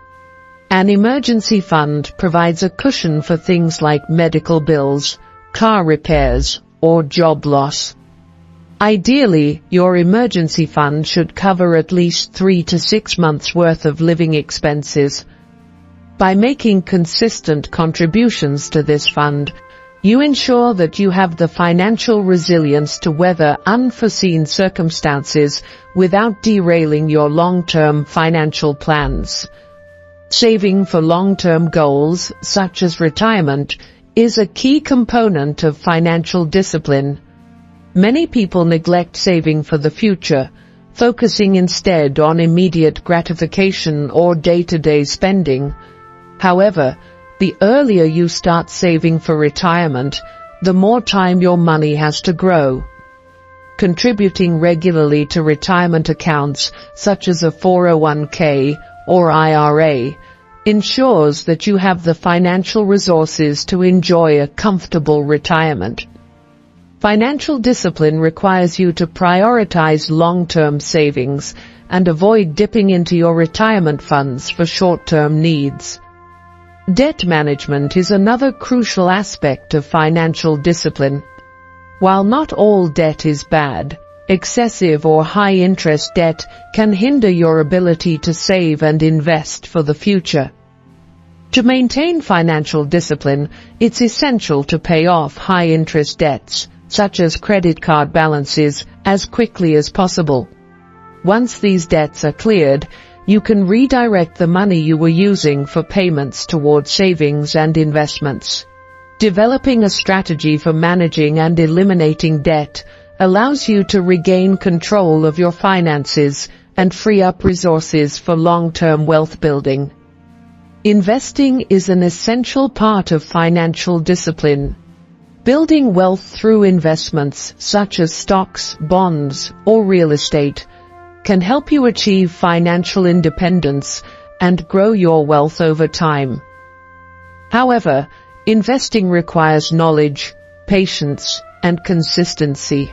An emergency fund provides a cushion for things like medical bills, car repairs, or job loss. Ideally, your emergency fund should cover at least 3 to 6 months' worth of living expenses. By making consistent contributions to this fund, you ensure that you have the financial resilience to weather unforeseen circumstances without derailing your long-term financial plans. Saving for long-term goals, such as retirement, is a key component of financial discipline. Many people neglect saving for the future, focusing instead on immediate gratification or day-to-day spending. However, the earlier you start saving for retirement, the more time your money has to grow. Contributing regularly to retirement accounts, such as a 401k or IRA, ensures that you have the financial resources to enjoy a comfortable retirement. Financial discipline requires you to prioritize long-term savings and avoid dipping into your retirement funds for short-term needs. Debt management is another crucial aspect of financial discipline. While not all debt is bad, excessive or high-interest debt can hinder your ability to save and invest for the future. To maintain financial discipline, it's essential to pay off high-interest debts, such as credit card balances, as quickly as possible. Once these debts are cleared, you can redirect the money you were using for payments toward savings and investments. Developing a strategy for managing and eliminating debt allows you to regain control of your finances and free up resources for long-term wealth building. Investing is an essential part of financial discipline. Building wealth through investments such as stocks, bonds, or real estate can help you achieve financial independence and grow your wealth over time. However, investing requires knowledge, patience, and consistency.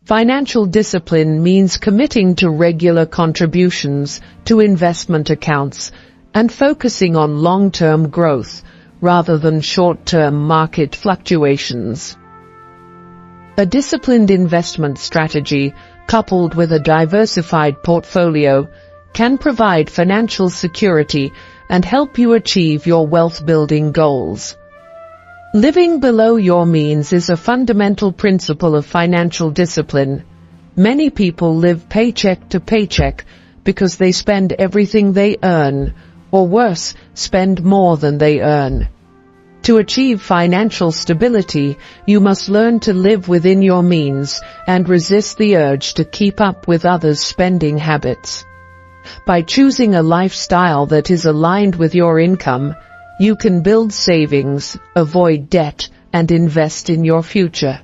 Financial discipline means committing to regular contributions to investment accounts and focusing on long-term growth rather than short-term market fluctuations. A disciplined investment strategy, coupled with a diversified portfolio, can provide financial security and help you achieve your wealth-building goals. Living below your means is a fundamental principle of financial discipline. Many people live paycheck to paycheck because they spend everything they earn, or worse, spend more than they earn. To achieve financial stability, you must learn to live within your means and resist the urge to keep up with others' spending habits. By choosing a lifestyle that is aligned with your income, you can build savings, avoid debt, and invest in your future.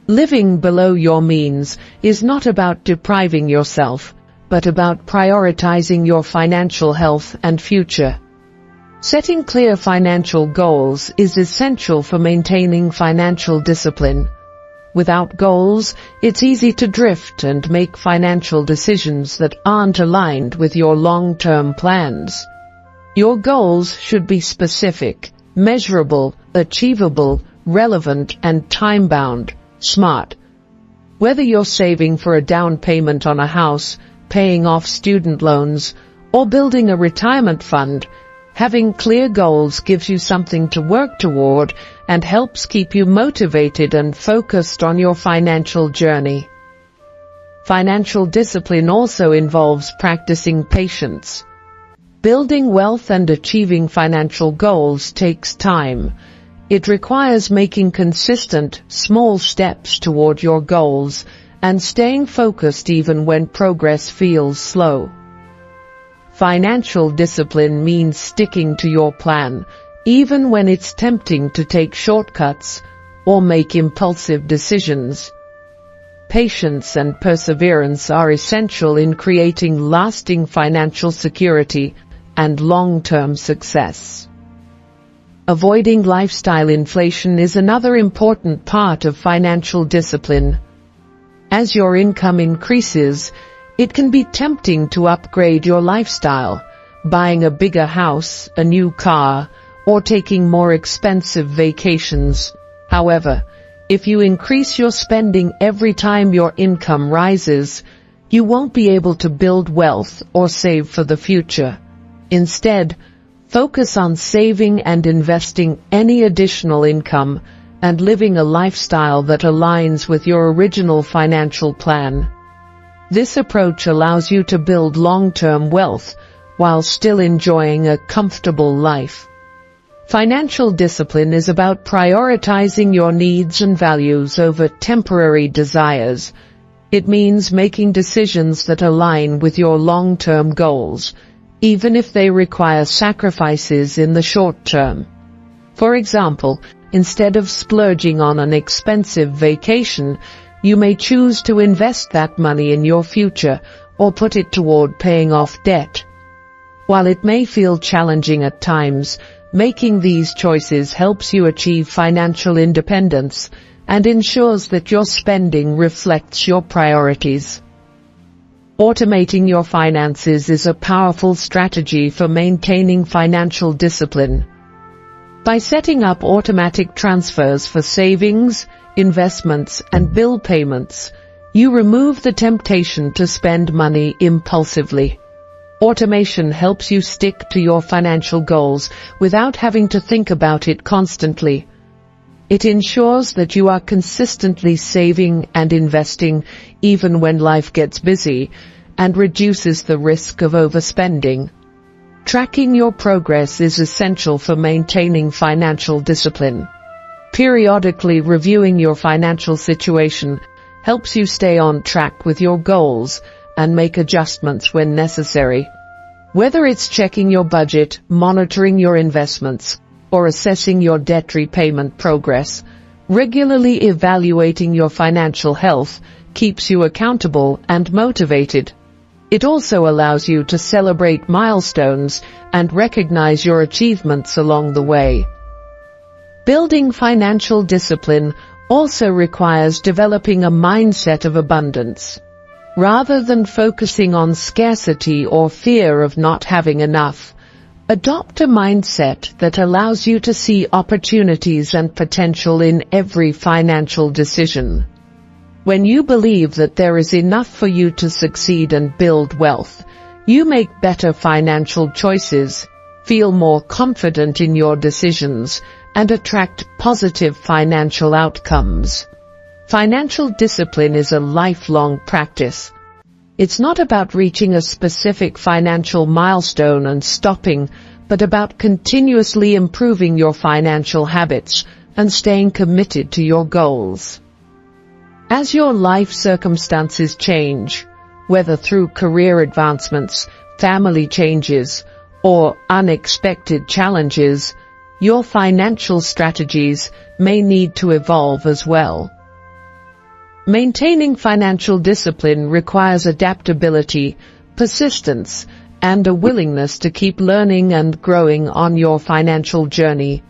Living below your means is not about depriving yourself, but about prioritizing your financial health and future. Setting clear financial goals is essential for maintaining financial discipline. Without goals, it's easy to drift and make financial decisions that aren't aligned with your long-term plans. Your goals should be specific, measurable, achievable, relevant, and time-bound. SMART. Whether you're saving for a down payment on a house, paying off student loans, or building a retirement fund, having clear goals gives you something to work toward and helps keep you motivated and focused on your financial journey. Financial discipline also involves practicing patience. Building wealth and achieving financial goals takes time. It requires making consistent, small steps toward your goals and staying focused even when progress feels slow. Financial discipline means sticking to your plan, even when it's tempting to take shortcuts or make impulsive decisions. Patience and perseverance are essential in creating lasting financial security and long-term success. Avoiding lifestyle inflation is another important part of financial discipline. As your income increases, it can be tempting to upgrade your lifestyle, buying a bigger house, a new car, or taking more expensive vacations. However, if you increase your spending every time your income rises, you won't be able to build wealth or save for the future. Instead, focus on saving and investing any additional income and living a lifestyle that aligns with your original financial plan. This approach allows you to build long-term wealth while still enjoying a comfortable life. Financial discipline is about prioritizing your needs and values over temporary desires. It means making decisions that align with your long-term goals, even if they require sacrifices in the short term. For example, instead of splurging on an expensive vacation, you may choose to invest that money in your future or put it toward paying off debt. While it may feel challenging at times, making these choices helps you achieve financial independence and ensures that your spending reflects your priorities. Automating your finances is a powerful strategy for maintaining financial discipline. By setting up automatic transfers for savings, investments, and bill payments, you remove the temptation to spend money impulsively. Automation helps you stick to your financial goals without having to think about it constantly. It ensures that you are consistently saving and investing even when life gets busy, and reduces the risk of overspending. Tracking your progress is essential for maintaining financial discipline. Periodically reviewing your financial situation helps you stay on track with your goals and make adjustments when necessary. Whether it's checking your budget, monitoring your investments, or assessing your debt repayment progress, regularly evaluating your financial health keeps you accountable and motivated. It also allows you to celebrate milestones and recognize your achievements along the way. Building financial discipline also requires developing a mindset of abundance. Rather than focusing on scarcity or fear of not having enough, Adopt a mindset that allows you to see opportunities and potential in every financial decision. When you believe that there is enough for you to succeed and build wealth, you make better financial choices, feel more confident in your decisions, and attract positive financial outcomes. Financial discipline is a lifelong practice. It's not about reaching a specific financial milestone and stopping, but about continuously improving your financial habits and staying committed to your goals. As your life circumstances change, whether through career advancements, family changes, or unexpected challenges, your financial strategies may need to evolve as well. Maintaining financial discipline requires adaptability, persistence, and a willingness to keep learning and growing on your financial journey.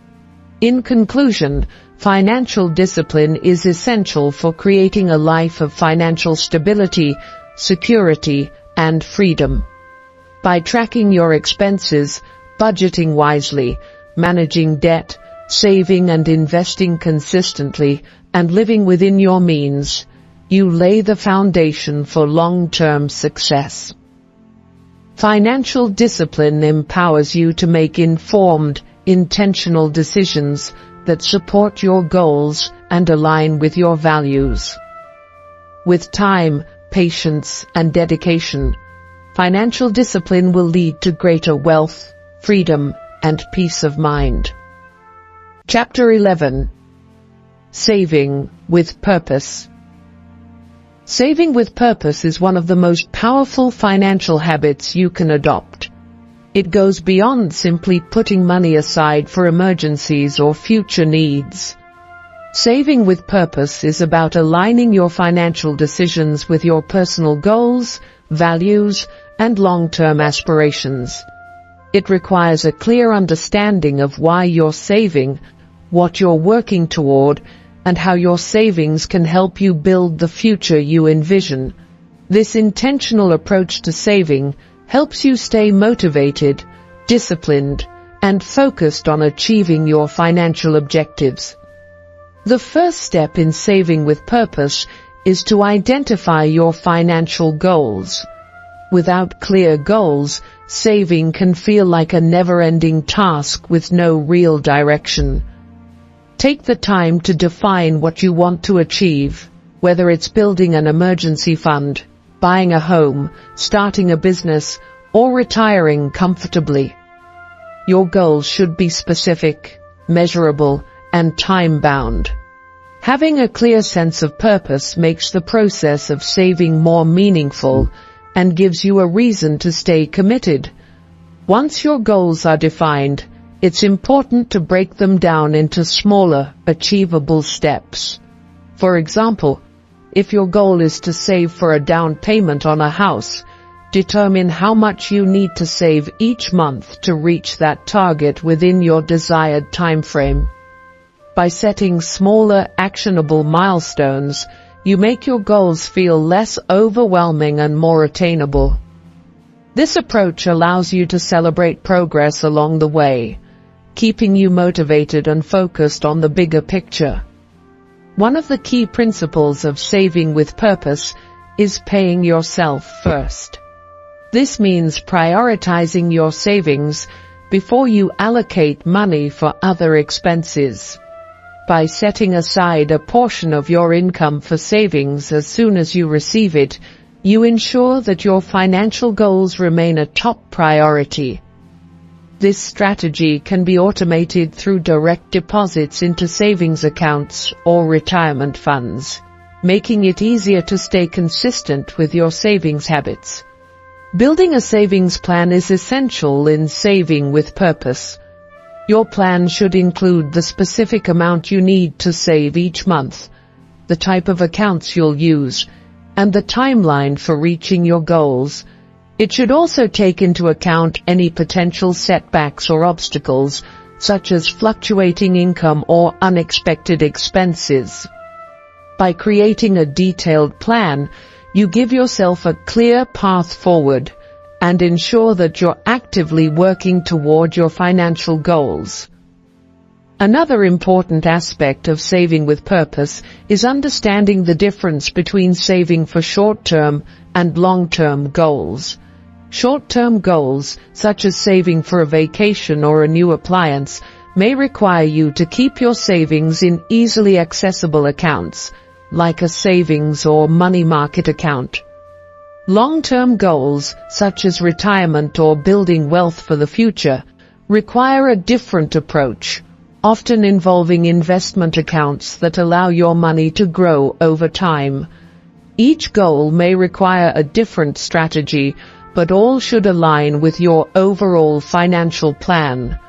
In conclusion, financial discipline is essential for creating a life of financial stability, security, and freedom. By tracking your expenses, budgeting wisely, managing debt, saving and investing consistently, and living within your means, you lay the foundation for long-term success. Financial discipline empowers you to make informed, intentional decisions that support your goals and align with your values. With time, patience, and dedication, financial discipline will lead to greater wealth, freedom, and peace of mind. Chapter 11. Saving with Purpose. Saving with purpose is one of the most powerful financial habits you can adopt. It goes beyond simply putting money aside for emergencies or future needs. Saving with purpose is about aligning your financial decisions with your personal goals, values, and long-term aspirations. It requires a clear understanding of why you're saving, what you're working toward, and how your savings can help you build the future you envision. This intentional approach to saving helps you stay motivated, disciplined, and focused on achieving your financial objectives. The first step in saving with purpose is to identify your financial goals. Without clear goals, saving can feel like a never-ending task with no real direction. Take the time to define what you want to achieve, whether it's building an emergency fund, buying a home, starting a business, or retiring comfortably. Your goals should be specific, measurable, and time-bound. Having a clear sense of purpose makes the process of saving more meaningful and gives you a reason to stay committed. Once your goals are defined, it's important to break them down into smaller, achievable steps. For example, if your goal is to save for a down payment on a house, determine how much you need to save each month to reach that target within your desired time frame. By setting smaller, actionable milestones, you make your goals feel less overwhelming and more attainable. This approach allows you to celebrate progress along the way, keeping you motivated and focused on the bigger picture. One of the key principles of saving with purpose is paying yourself first. This means prioritizing your savings before you allocate money for other expenses. By setting aside a portion of your income for savings as soon as you receive it, you ensure that your financial goals remain a top priority. This strategy can be automated through direct deposits into savings accounts or retirement funds, making it easier to stay consistent with your savings habits. Building a savings plan is essential in saving with purpose. Your plan should include the specific amount you need to save each month, the type of accounts you'll use, and the timeline for reaching your goals. It should also take into account any potential setbacks or obstacles, such as fluctuating income or unexpected expenses. By creating a detailed plan, you give yourself a clear path forward and ensure that you're actively working toward your financial goals. Another important aspect of saving with purpose is understanding the difference between saving for short-term and long-term goals. Short-term goals, such as saving for a vacation or a new appliance, may require you to keep your savings in easily accessible accounts, like a savings or money market account. Long-term goals, such as retirement or building wealth for the future, require a different approach, often involving investment accounts that allow your money to grow over time. Each goal may require a different strategy, but all should align with your overall financial plan.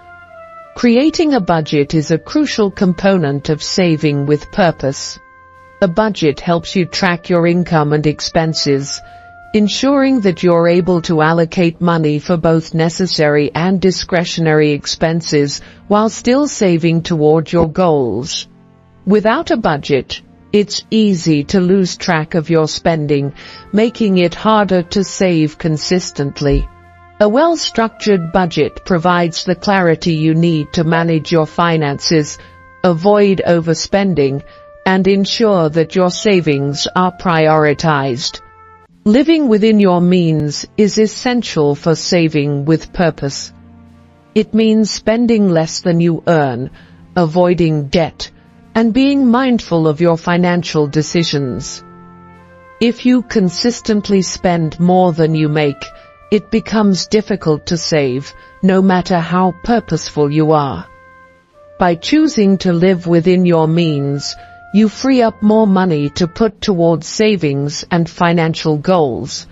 Creating a budget is a crucial component of saving with purpose. A budget helps you track your income and expenses, ensuring that you're able to allocate money for both necessary and discretionary expenses while still saving toward your goals. Without a budget, it's easy to lose track of your spending, making it harder to save consistently. A well-structured budget provides the clarity you need to manage your finances, avoid overspending, and ensure that your savings are prioritized. Living within your means is essential for saving with purpose. It means spending less than you earn, avoiding debt, and being mindful of your financial decisions. If you consistently spend more than you make, it becomes difficult to save, no matter how purposeful you are. By choosing to live within your means, you free up more money to put towards savings and financial goals.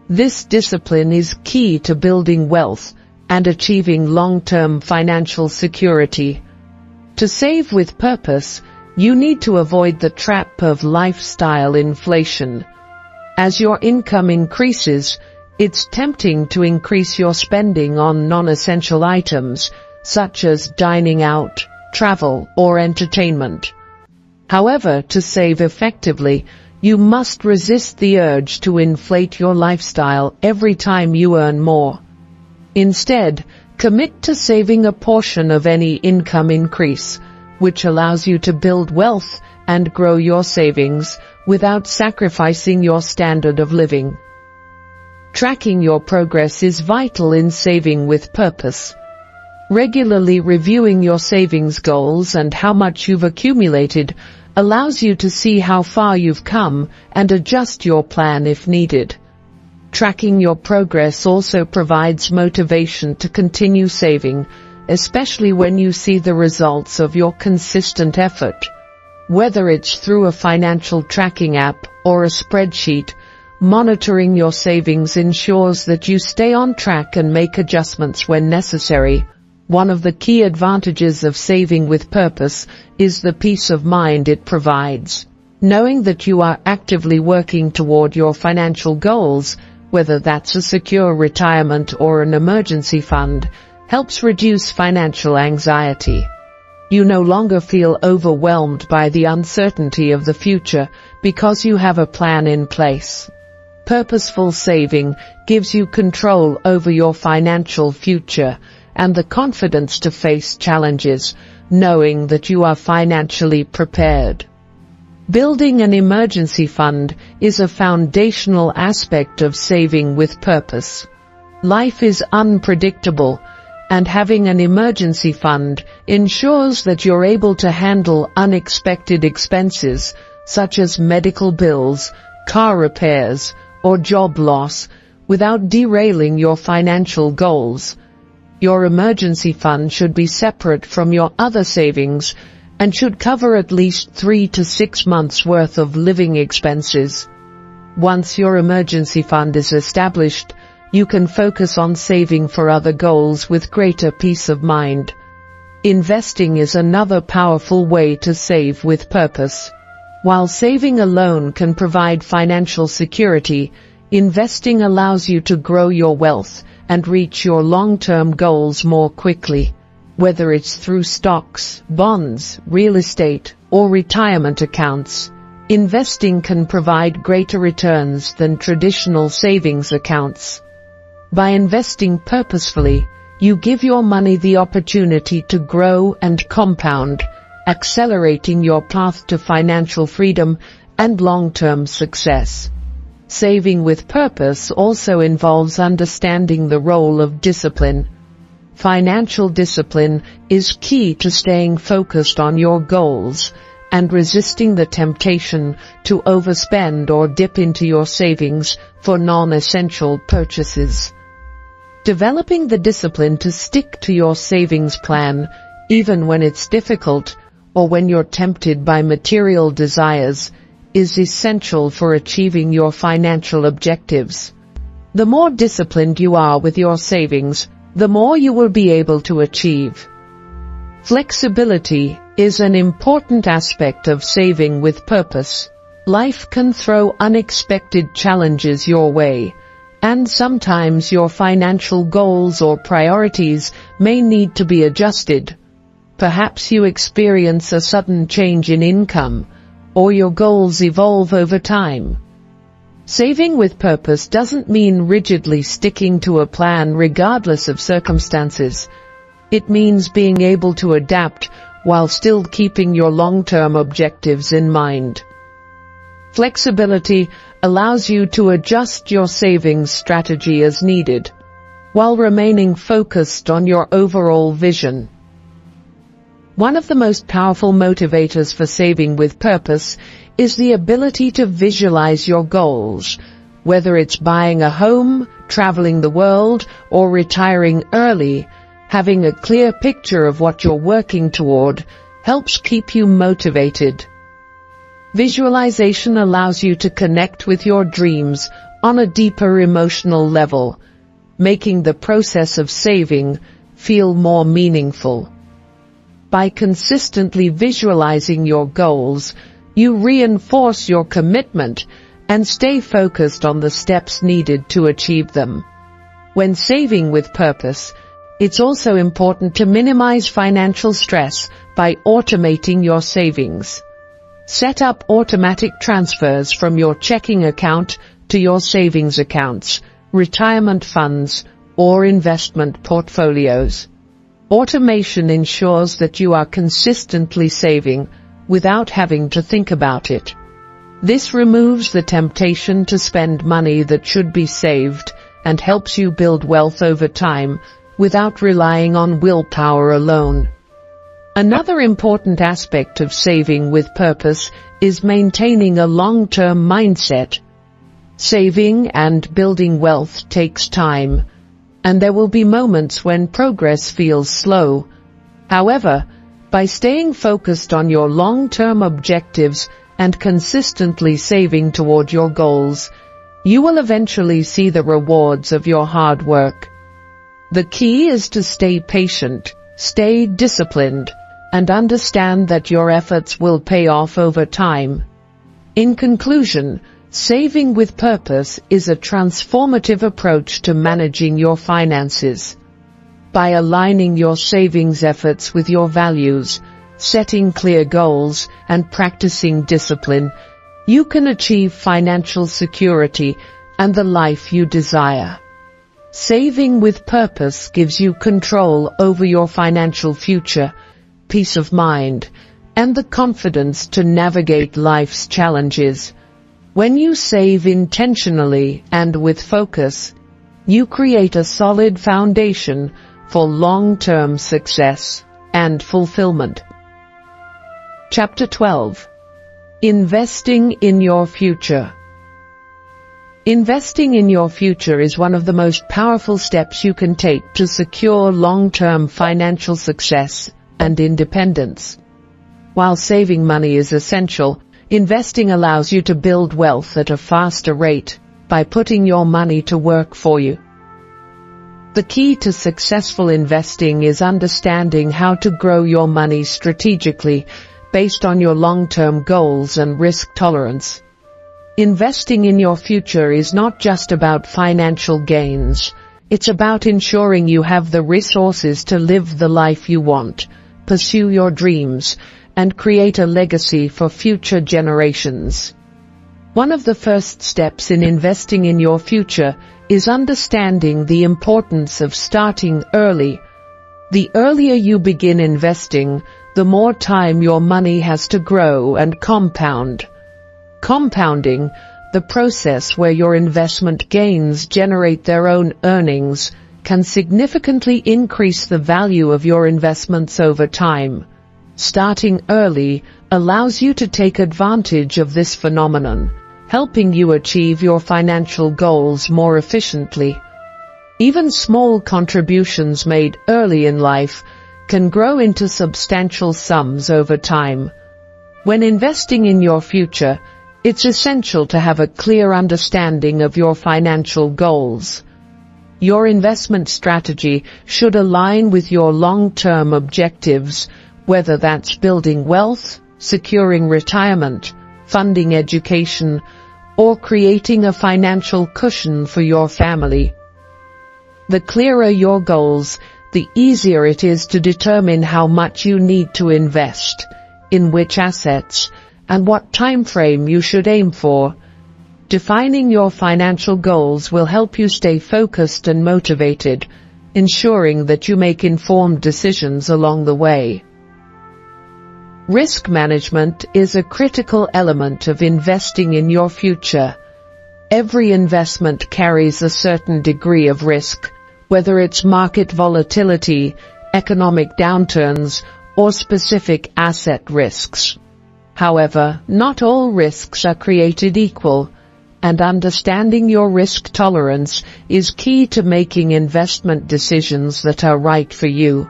This discipline is key to building wealth and achieving long-term financial security. To save with purpose, you need to avoid the trap of lifestyle inflation. As your income increases, it's tempting to increase your spending on non-essential items, such as dining out, travel, or entertainment. However, to save effectively, you must resist the urge to inflate your lifestyle every time you earn more. Instead, commit to saving a portion of any income increase, which allows you to build wealth and grow your savings without sacrificing your standard of living. Tracking your progress is vital in saving with purpose. Regularly reviewing your savings goals and how much you've accumulated allows you to see how far you've come and adjust your plan if needed. Tracking your progress also provides motivation to continue saving, especially when you see the results of your consistent effort. Whether it's through a financial tracking app or a spreadsheet, monitoring your savings ensures that you stay on track and make adjustments when necessary. One of the key advantages of saving with purpose is the peace of mind it provides. Knowing that you are actively working toward your financial goals, whether that's a secure retirement or an emergency fund, helps reduce financial anxiety. You no longer feel overwhelmed by the uncertainty of the future because you have a plan in place. Purposeful saving gives you control over your financial future and the confidence to face challenges, knowing that you are financially prepared. Building an emergency fund is a foundational aspect of saving with purpose. Life is unpredictable, and having an emergency fund ensures that you're able to handle unexpected expenses such as medical bills, car repairs, or job loss without derailing your financial goals. Your emergency fund should be separate from your other savings and should cover at least 3 to 6 months' worth of living expenses. Once your emergency fund is established, you can focus on saving for other goals with greater peace of mind. Investing is another powerful way to save with purpose. While saving alone can provide financial security, investing allows you to grow your wealth and reach your long-term goals more quickly. Whether it's through stocks, bonds, real estate, or retirement accounts, investing can provide greater returns than traditional savings accounts. By investing purposefully, you give your money the opportunity to grow and compound, accelerating your path to financial freedom and long-term success. Saving with purpose also involves understanding the role of discipline. Financial discipline is key to staying focused on your goals and resisting the temptation to overspend or dip into your savings for non-essential purchases. Developing the discipline to stick to your savings plan, even when it's difficult or when you're tempted by material desires, is essential for achieving your financial objectives. The more disciplined you are with your savings, the more you will be able to achieve. Flexibility is an important aspect of saving with purpose. Life can throw unexpected challenges your way, and sometimes your financial goals or priorities may need to be adjusted. Perhaps you experience a sudden change in income, or your goals evolve over time. Saving with purpose doesn't mean rigidly sticking to a plan regardless of circumstances. It means being able to adapt while still keeping your long-term objectives in mind. Flexibility allows you to adjust your savings strategy as needed, while remaining focused on your overall vision. One of the most powerful motivators for saving with purpose is the ability to visualize your goals, whether it's buying a home, traveling the world, or retiring early. Having a clear picture of what you're working toward helps keep you motivated. Visualization allows you to connect with your dreams on a deeper emotional level, making the process of saving feel more meaningful. By consistently visualizing your goals, you reinforce your commitment and stay focused on the steps needed to achieve them. When saving with purpose, it's also important to minimize financial stress by automating your savings. Set up automatic transfers from your checking account to your savings accounts, retirement funds, or investment portfolios. Automation ensures that you are consistently saving without having to think about it. This removes the temptation to spend money that should be saved and helps you build wealth over time without relying on willpower alone. Another important aspect of saving with purpose is maintaining a long-term mindset. Saving and building wealth takes time, and there will be moments when progress feels slow. However, by staying focused on your long-term objectives and consistently saving toward your goals, you will eventually see the rewards of your hard work. The key is to stay patient, stay disciplined, and understand that your efforts will pay off over time. In conclusion, saving with purpose is a transformative approach to managing your finances. By aligning your savings efforts with your values, setting clear goals, and practicing discipline, you can achieve financial security and the life you desire. Saving with purpose gives you control over your financial future, peace of mind, and the confidence to navigate life's challenges. When you save intentionally and with focus, you create a solid foundation for long-term success and fulfillment. Chapter 12. Investing in your future. Investing in your future is one of the most powerful steps you can take to secure long-term financial success and independence. While saving money is essential, investing allows you to build wealth at a faster rate by putting your money to work for you. The key to successful investing is understanding how to grow your money strategically based on your long-term goals and risk tolerance. Investing in your future is not just about financial gains. It's about ensuring you have the resources to live the life you want, pursue your dreams, and create a legacy for future generations. One of the first steps in investing in your future is understanding the importance of starting early. The earlier you begin investing, the more time your money has to grow and compound. Compounding, the process where your investment gains generate their own earnings, can significantly increase the value of your investments over time. Starting early allows you to take advantage of this phenomenon, helping you achieve your financial goals more efficiently. Even small contributions made early in life can grow into substantial sums over time. When investing in your future, it's essential to have a clear understanding of your financial goals. Your investment strategy should align with your long-term objectives, whether that's building wealth, securing retirement, funding education, or creating a financial cushion for your family. The clearer your goals, the easier it is to determine how much you need to invest, in which assets, and what time frame you should aim for. Defining your financial goals will help you stay focused and motivated, ensuring that you make informed decisions along the way. Risk management is a critical element of investing in your future. Every investment carries a certain degree of risk, whether it's market volatility, economic downturns, or specific asset risks. However, not all risks are created equal, and understanding your risk tolerance is key to making investment decisions that are right for you.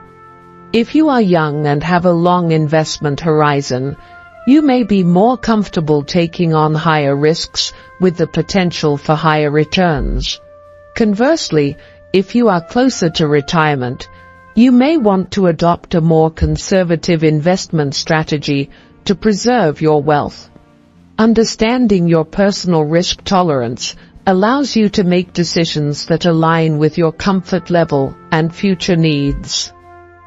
If you are young and have a long investment horizon, you may be more comfortable taking on higher risks with the potential for higher returns. Conversely, if you are closer to retirement, you may want to adopt a more conservative investment strategy to preserve your wealth. Understanding your personal risk tolerance allows you to make decisions that align with your comfort level and future needs.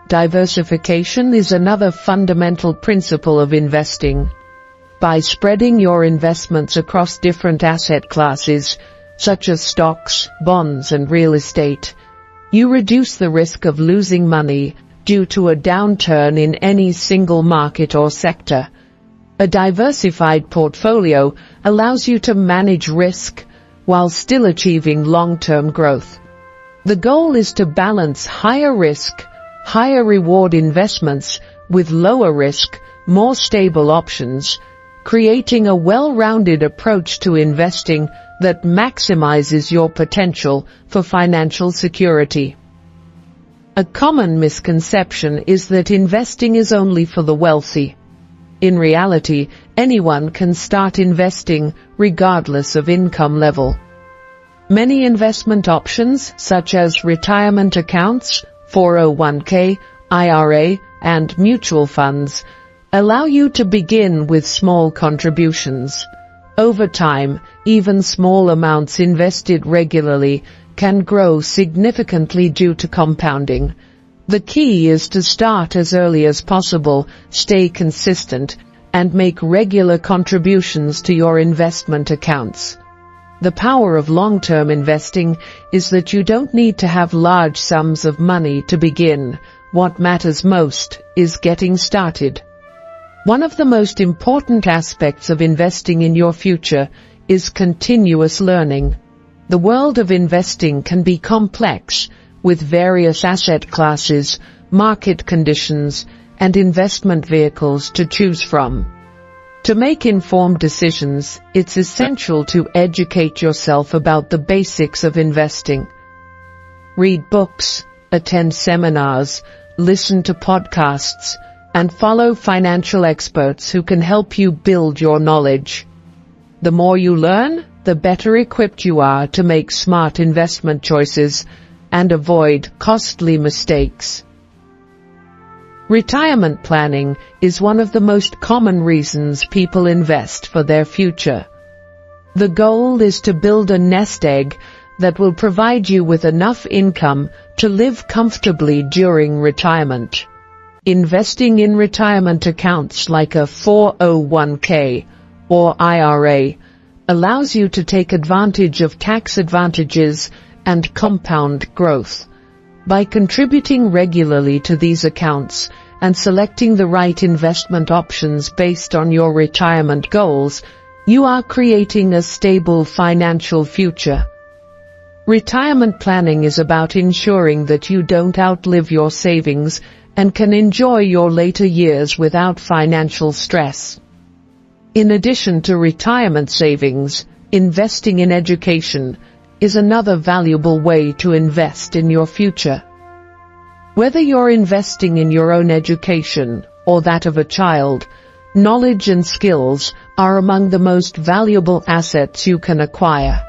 Diversification is another fundamental principle of investing. By spreading your investments across different asset classes, such as stocks, bonds, and real estate, you reduce the risk of losing money due to a downturn in any single market or sector. A diversified portfolio allows you to manage risk while still achieving long-term growth. The goal is to balance higher risk, higher reward investments with lower risk, more stable options, creating a well-rounded approach to investing that maximizes your potential for financial security. A common misconception is that investing is only for the wealthy. In reality, anyone can start investing regardless of income level. Many investment options, such as retirement accounts, 401k, IRA, and mutual funds, allow you to begin with small contributions. Over time, even small amounts invested regularly can grow significantly due to compounding. The key is to start as early as possible, stay consistent, and make regular contributions to your investment accounts. The power of long-term investing is that you don't need to have large sums of money to begin. What matters most is getting started. One of the most important aspects of investing in your future is continuous learning. The world of investing can be complex, with various asset classes, market conditions, and investment vehicles to choose from. To make informed decisions, it's essential to educate yourself about the basics of investing. Read books, attend seminars, listen to podcasts, and follow financial experts who can help you build your knowledge. The more you learn, the better equipped you are to make smart investment choices and avoid costly mistakes. Retirement planning is one of the most common reasons people invest for their future. The goal is to build a nest egg that will provide you with enough income to live comfortably during retirement. Investing in retirement accounts like a 401k or IRA allows you to take advantage of tax advantages and compound growth. By contributing regularly to these accounts and selecting the right investment options based on your retirement goals, you are creating a stable financial future. Retirement planning is about ensuring that you don't outlive your savings and can enjoy your later years without financial stress. In addition to retirement savings, investing in education is another valuable way to invest in your future. Whether you're investing in your own education or that of a child, knowledge and skills are among the most valuable assets you can acquire.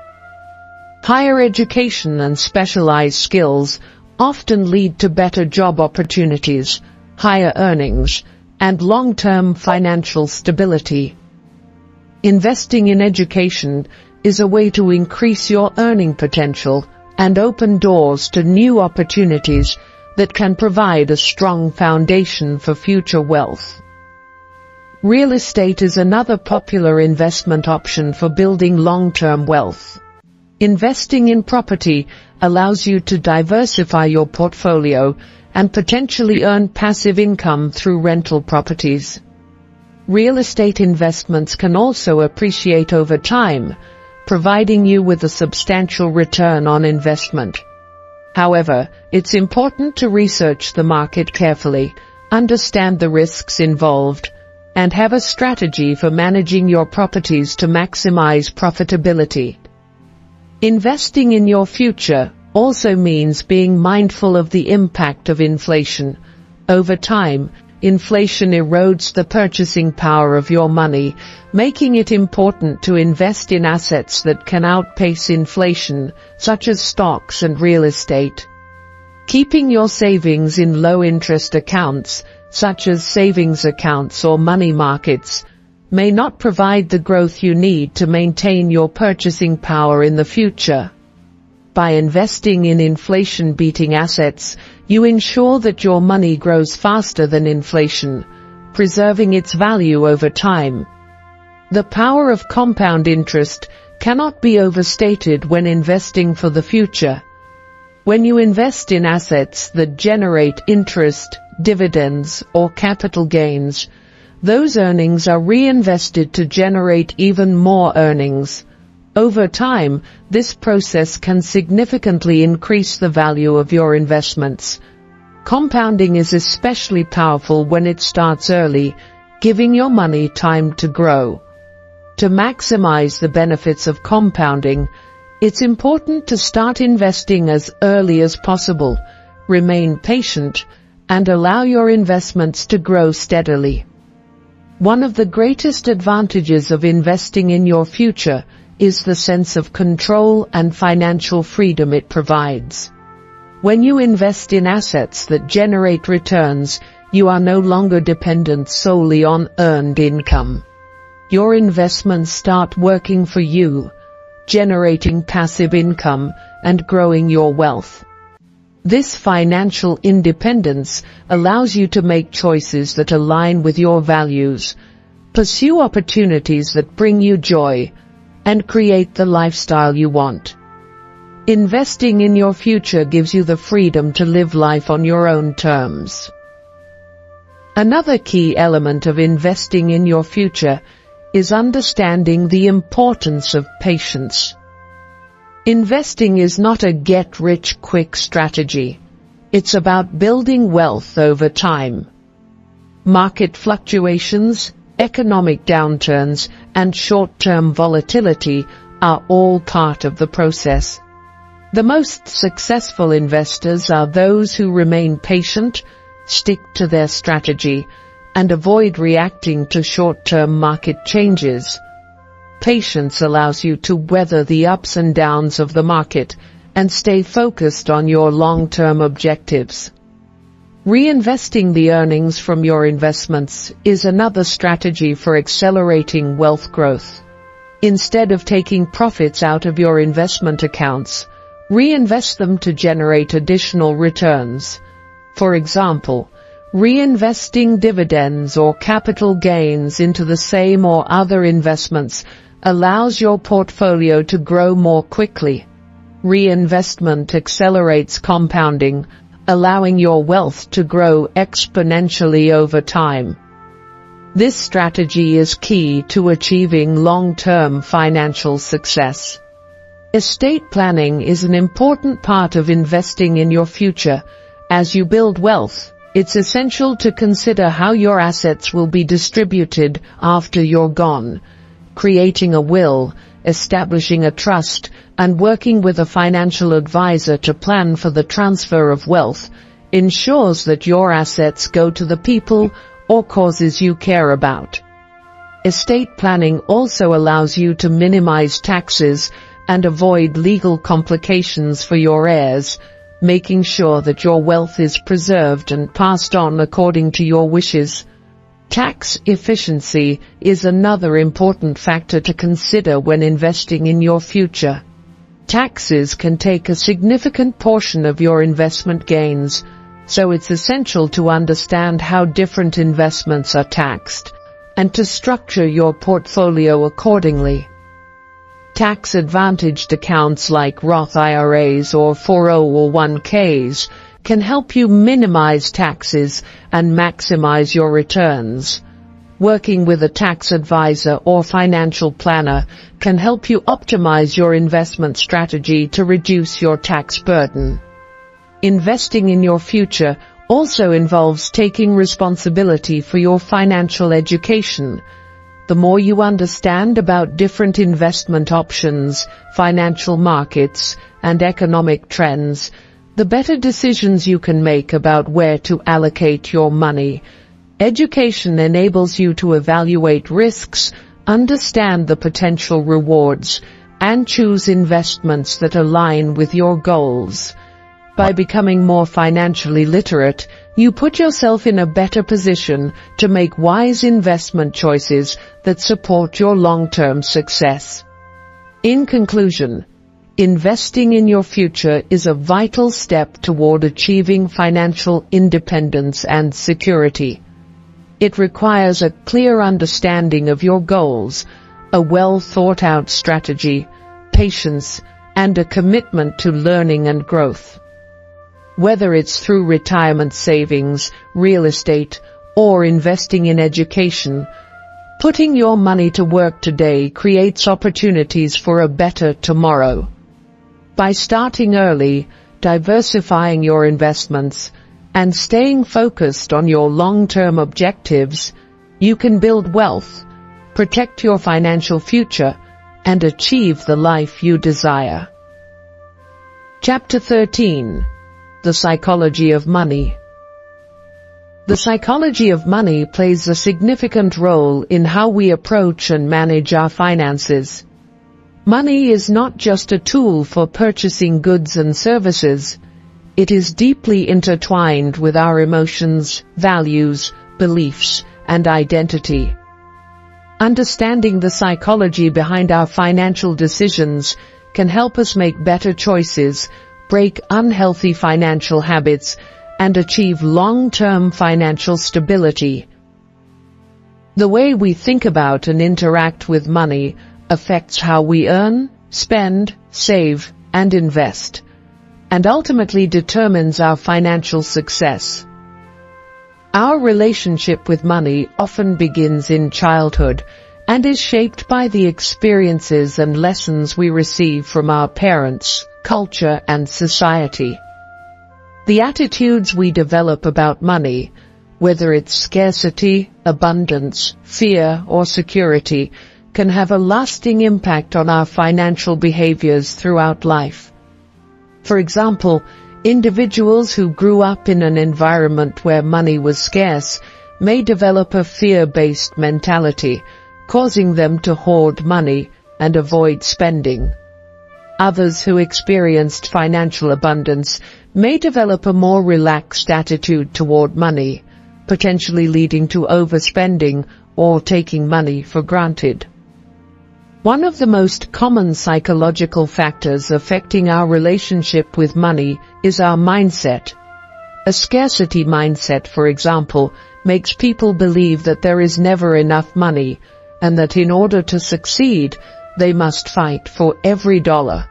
Higher education and specialized skills often lead to better job opportunities, higher earnings, and long-term financial stability. Investing in education is a way to increase your earning potential and open doors to new opportunities that can provide a strong foundation for future wealth. Real estate is another popular investment option for building long-term wealth. Investing in property allows you to diversify your portfolio and potentially earn passive income through rental properties. Real estate investments can also appreciate over time, providing you with a substantial return on investment. However, it's important to research the market carefully, understand the risks involved, and have a strategy for managing your properties to maximize profitability. Investing in your future also means being mindful of the impact of inflation. Over time, inflation erodes the purchasing power of your money, making it important to invest in assets that can outpace inflation, such as stocks and real estate. Keeping your savings in low-interest accounts, such as savings accounts or money markets, may not provide the growth you need to maintain your purchasing power in the future. By investing in inflation-beating assets, you ensure that your money grows faster than inflation, preserving its value over time. The power of compound interest cannot be overstated when investing for the future. When you invest in assets that generate interest, dividends, or capital gains, those earnings are reinvested to generate even more earnings. Over time, this process can significantly increase the value of your investments. Compounding is especially powerful when it starts early, giving your money time to grow. To maximize the benefits of compounding, it's important to start investing as early as possible, remain patient, and allow your investments to grow steadily. One of the greatest advantages of investing in your future is the sense of control and financial freedom it provides. When you invest in assets that generate returns, you are no longer dependent solely on earned income. Your investments start working for you, generating passive income and growing your wealth. This financial independence allows you to make choices that align with your values, pursue opportunities that bring you joy, and create the lifestyle you want. Investing in your future gives you the freedom to live life on your own terms. Another key element of investing in your future is understanding the importance of patience. Investing is not a get-rich-quick strategy. It's about building wealth over time. Market fluctuations, economic downturns, and short-term volatility are all part of the process. The most successful investors are those who remain patient, stick to their strategy, and avoid reacting to short-term market changes. Patience allows you to weather the ups and downs of the market and stay focused on your long-term objectives. Reinvesting the earnings from your investments is another strategy for accelerating wealth growth. Instead of taking profits out of your investment accounts, reinvest them to generate additional returns. For example, reinvesting dividends or capital gains into the same or other investments allows your portfolio to grow more quickly. Reinvestment accelerates compounding, allowing your wealth to grow exponentially over time. This strategy is key to achieving long-term financial success. Estate planning is an important part of investing in your future. As you build wealth, it's essential to consider how your assets will be distributed after you're gone. Creating a will, establishing a trust, and working with a financial advisor to plan for the transfer of wealth ensures that your assets go to the people or causes you care about. Estate planning also allows you to minimize taxes and avoid legal complications for your heirs, making sure that your wealth is preserved and passed on according to your wishes. Tax efficiency is another important factor to consider when investing in your future. Taxes can take a significant portion of your investment gains, so it's essential to understand how different investments are taxed, and to structure your portfolio accordingly. Tax-advantaged accounts like Roth IRAs or 401ks can help you minimize taxes and maximize your returns. Working with a tax advisor or financial planner can help you optimize your investment strategy to reduce your tax burden. Investing in your future also involves taking responsibility for your financial education. The more you understand about different investment options, financial markets, and economic trends, the better decisions you can make about where to allocate your money. Education enables you to evaluate risks, understand the potential rewards, and choose investments that align with your goals. By becoming more financially literate, you put yourself in a better position to make wise investment choices that support your long-term success. In conclusion, investing in your future is a vital step toward achieving financial independence and security. It requires a clear understanding of your goals, a well-thought-out strategy, patience, and a commitment to learning and growth. Whether it's through retirement savings, real estate, or investing in education, putting your money to work today creates opportunities for a better tomorrow. By starting early, diversifying your investments, and staying focused on your long-term objectives, you can build wealth, protect your financial future, and achieve the life you desire. Chapter 13. The Psychology of Money. The psychology of money plays a significant role in how we approach and manage our finances. Money is not just a tool for purchasing goods and services. It is deeply intertwined with our emotions, values, beliefs, and identity. Understanding the psychology behind our financial decisions can help us make better choices, break unhealthy financial habits, and achieve long-term financial stability. The way we think about and interact with money affects how we earn, spend, save, and invest, and ultimately determines our financial success. Our relationship with money often begins in childhood and is shaped by the experiences and lessons we receive from our parents, culture, and society. The attitudes we develop about money, whether it's scarcity, abundance, fear, or security, can have a lasting impact on our financial behaviors throughout life. For example, individuals who grew up in an environment where money was scarce may develop a fear-based mentality, causing them to hoard money and avoid spending. Others who experienced financial abundance may develop a more relaxed attitude toward money, potentially leading to overspending or taking money for granted. One of the most common psychological factors affecting our relationship with money is our mindset. A scarcity mindset, for example, makes people believe that there is never enough money, and that in order to succeed, they must fight for every dollar.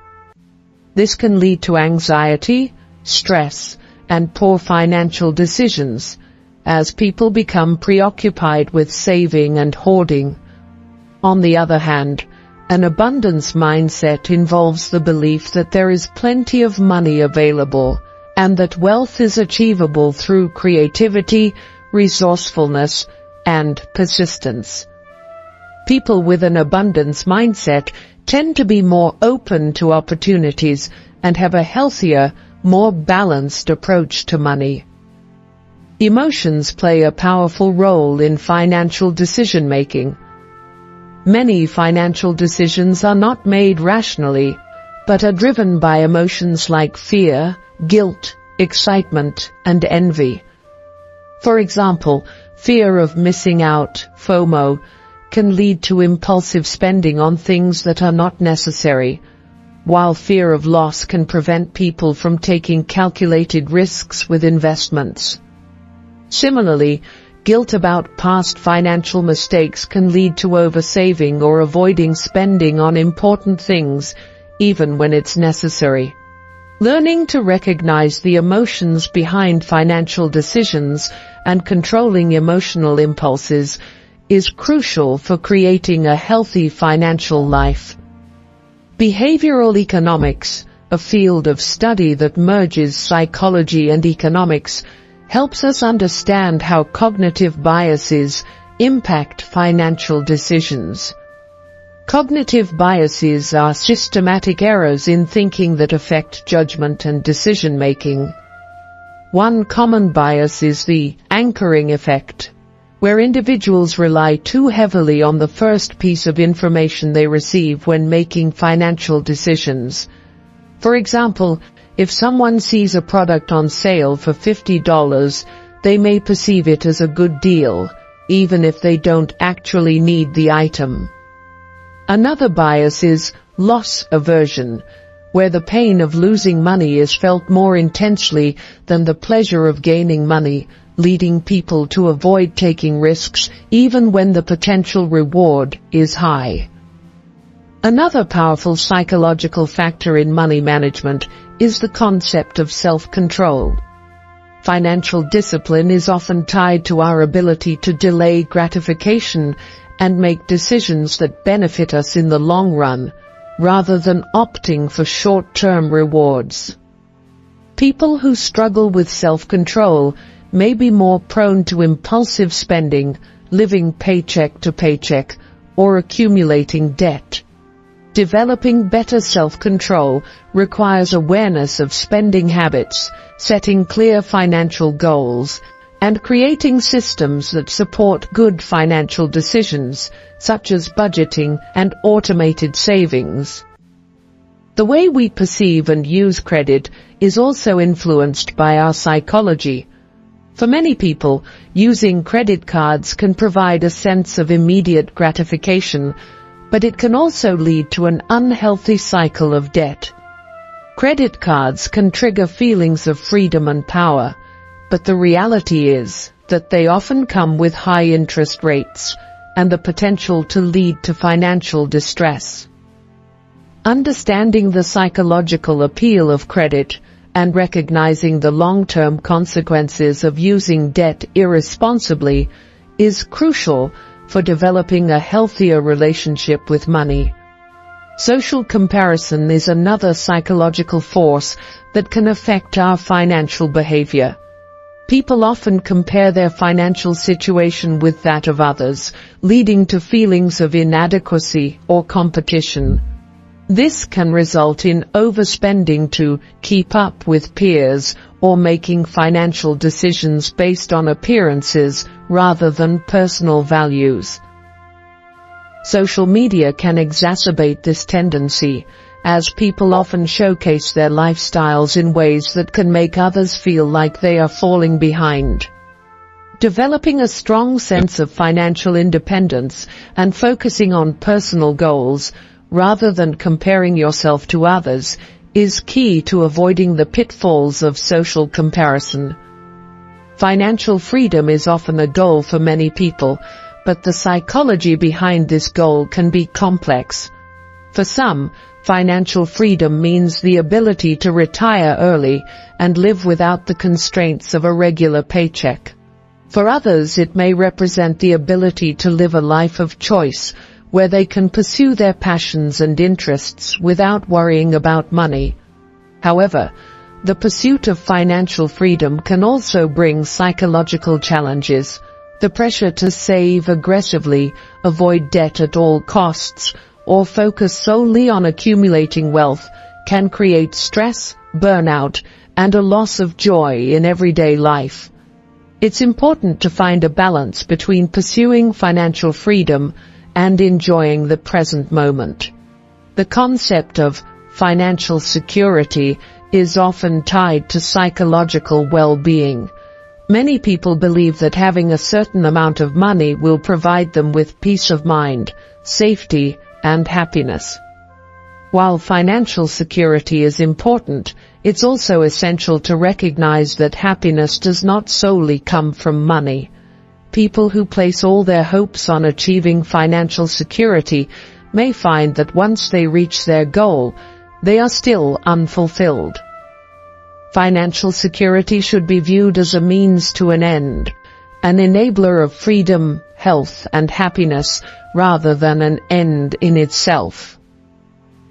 This can lead to anxiety, stress, and poor financial decisions, as people become preoccupied with saving and hoarding. On the other hand, an abundance mindset involves the belief that there is plenty of money available, and that wealth is achievable through creativity, resourcefulness, and persistence. People with an abundance mindset tend to be more open to opportunities and have a healthier, more balanced approach to money. Emotions play a powerful role in financial decision-making. Many financial decisions are not made rationally, but are driven by emotions like fear, guilt, excitement, and envy. For example, fear of missing out, FOMO, can lead to impulsive spending on things that are not necessary, while fear of loss can prevent people from taking calculated risks with investments. Similarly, guilt about past financial mistakes can lead to oversaving or avoiding spending on important things, even when it's necessary. Learning to recognize the emotions behind financial decisions and controlling emotional impulses is crucial for creating a healthy financial life. Behavioral economics, a field of study that merges psychology and economics, helps us understand how cognitive biases impact financial decisions. Cognitive biases are systematic errors in thinking that affect judgment and decision-making. One common bias is the anchoring effect, where individuals rely too heavily on the first piece of information they receive when making financial decisions. For example, if someone sees a product on sale for $50, they may perceive it as a good deal, even if they don't actually need the item. Another bias is loss aversion, where the pain of losing money is felt more intensely than the pleasure of gaining money, leading people to avoid taking risks even when the potential reward is high. Another powerful psychological factor in money management is the concept of self-control. Financial discipline is often tied to our ability to delay gratification and make decisions that benefit us in the long run, rather than opting for short-term rewards. People who struggle with self-control may be more prone to impulsive spending, living paycheck to paycheck, or accumulating debt. Developing better self-control requires awareness of spending habits, setting clear financial goals, and creating systems that support good financial decisions, such as budgeting and automated savings. The way we perceive and use credit is also influenced by our psychology. For many people, using credit cards can provide a sense of immediate gratification, but it can also lead to an unhealthy cycle of debt. Credit cards can trigger feelings of freedom and power, but the reality is that they often come with high interest rates and the potential to lead to financial distress. Understanding the psychological appeal of credit and recognizing the long-term consequences of using debt irresponsibly is crucial for developing a healthier relationship with money. Social comparison is another psychological force that can affect our financial behavior. People often compare their financial situation with that of others, leading to feelings of inadequacy or competition. This can result in overspending to keep up with peers or making financial decisions based on appearances rather than personal values. Social media can exacerbate this tendency, as people often showcase their lifestyles in ways that can make others feel like they are falling behind. Developing a strong sense of financial independence and focusing on personal goals, rather than comparing yourself to others, is key to avoiding the pitfalls of social comparison. Financial freedom is often a goal for many people, but the psychology behind this goal can be complex. For some, financial freedom means the ability to retire early and live without the constraints of a regular paycheck. For others, it may represent the ability to live a life of choice, where they can pursue their passions and interests without worrying about money. However, the pursuit of financial freedom can also bring psychological challenges. The pressure to save aggressively, avoid debt at all costs, or focus solely on accumulating wealth can create stress, burnout, and a loss of joy in everyday life. It's important to find a balance between pursuing financial freedom and enjoying the present moment. The concept of financial security is often tied to psychological well-being. Many people believe that having a certain amount of money will provide them with peace of mind, safety, and happiness. While financial security is important, it's also essential to recognize that happiness does not solely come from money. People who place all their hopes on achieving financial security may find that once they reach their goal, they are still unfulfilled. Financial security should be viewed as a means to an end, an enabler of freedom, health, and happiness, rather than an end in itself.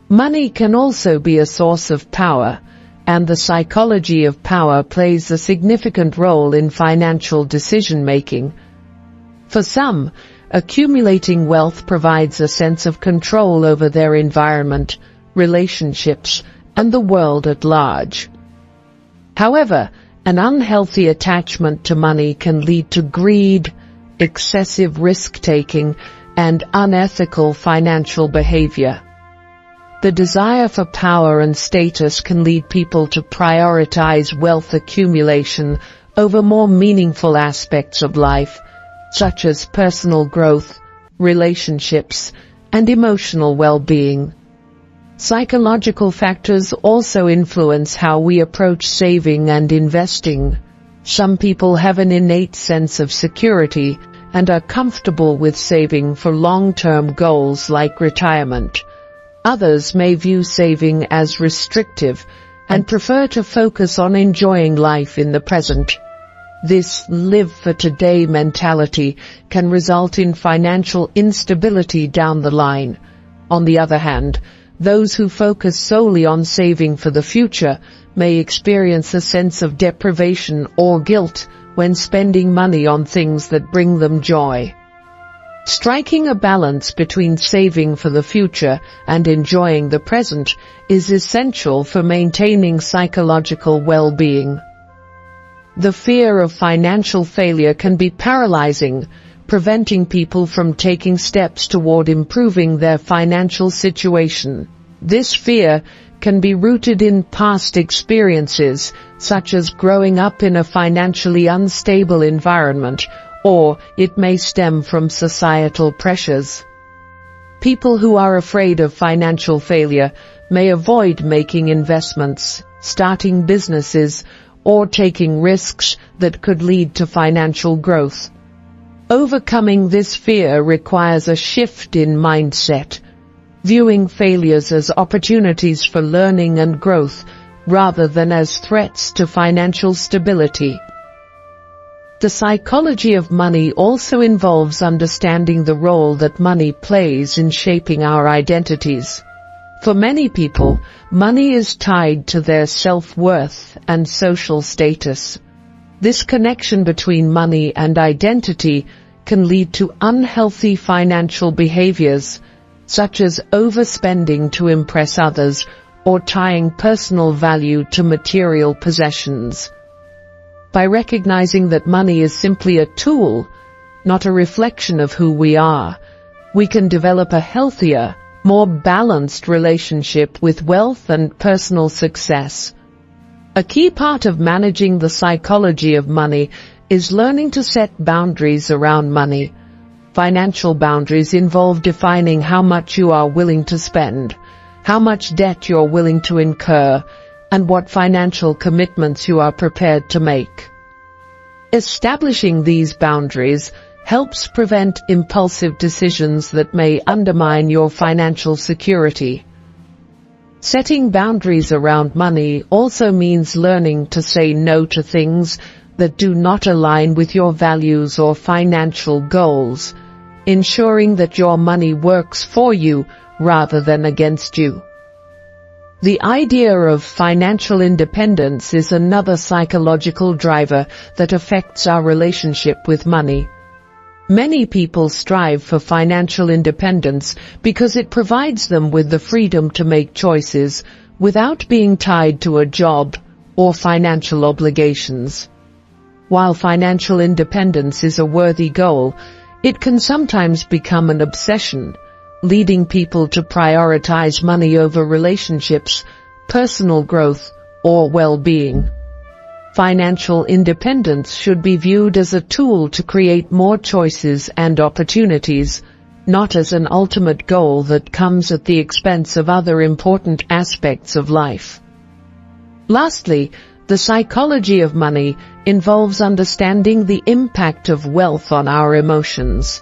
Money can also be a source of power, and the psychology of power plays a significant role in financial decision-making. For some, accumulating wealth provides a sense of control over their environment, relationships, and the world at large. However, an unhealthy attachment to money can lead to greed, excessive risk-taking, and unethical financial behavior. The desire for power and status can lead people to prioritize wealth accumulation over more meaningful aspects of life, such as personal growth, relationships, and emotional well-being. Psychological factors also influence how we approach saving and investing. Some people have an innate sense of security and are comfortable with saving for long-term goals like retirement. Others may view saving as restrictive and prefer to focus on enjoying life in the present. This live-for-today mentality can result in financial instability down the line. On the other hand, those who focus solely on saving for the future may experience a sense of deprivation or guilt when spending money on things that bring them joy. Striking a balance between saving for the future and enjoying the present is essential for maintaining psychological well-being. The fear of financial failure can be paralyzing, preventing people from taking steps toward improving their financial situation. This fear can be rooted in past experiences, such as growing up in a financially unstable environment, or it may stem from societal pressures. People who are afraid of financial failure may avoid making investments, starting businesses, or taking risks that could lead to financial growth. Overcoming this fear requires a shift in mindset, viewing failures as opportunities for learning and growth rather than as threats to financial stability. The psychology of money also involves understanding the role that money plays in shaping our identities. For many people, money is tied to their self-worth and social status. This connection between money and identity can lead to unhealthy financial behaviors, such as overspending to impress others or tying personal value to material possessions. By recognizing that money is simply a tool, not a reflection of who we are, we can develop a healthier, more balanced relationship with wealth and personal success. A key part of managing the psychology of money is learning to set boundaries around money. Financial boundaries involve defining how much you are willing to spend, how much debt you're willing to incur, and what financial commitments you are prepared to make. Establishing these boundaries helps prevent impulsive decisions that may undermine your financial security. Setting boundaries around money also means learning to say no to things that do not align with your values or financial goals, ensuring that your money works for you rather than against you. The idea of financial independence is another psychological driver that affects our relationship with money. Many people strive for financial independence because it provides them with the freedom to make choices without being tied to a job or financial obligations. While financial independence is a worthy goal, it can sometimes become an obsession, leading people to prioritize money over relationships, personal growth, or well-being. Financial independence should be viewed as a tool to create more choices and opportunities, not as an ultimate goal that comes at the expense of other important aspects of life. Lastly, the psychology of money involves understanding the impact of wealth on our emotions.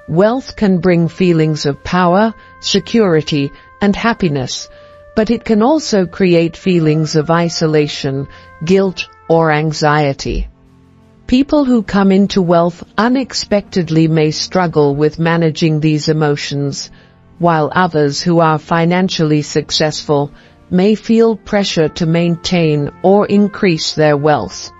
Wealth can bring feelings of power, security, and happiness, but it can also create feelings of isolation, guilt, or anxiety. People who come into wealth unexpectedly may struggle with managing these emotions, while others who are financially successful may feel pressure to maintain or increase their wealth.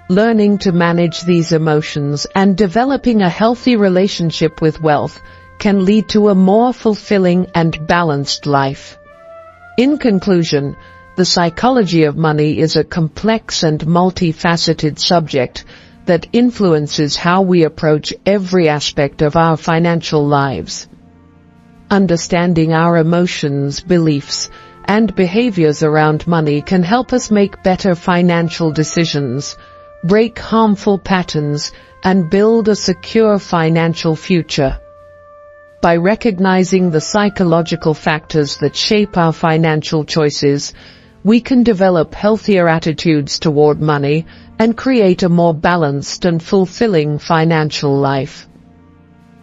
Learning to manage these emotions and developing a healthy relationship with wealth can lead to a more fulfilling and balanced life. In conclusion, the psychology of money is a complex and multifaceted subject that influences how we approach every aspect of our financial lives. Understanding our emotions, beliefs, and behaviors around money can help us make better financial decisions, break harmful patterns, and build a secure financial future. By recognizing the psychological factors that shape our financial choices, we can develop healthier attitudes toward money and create a more balanced and fulfilling financial life.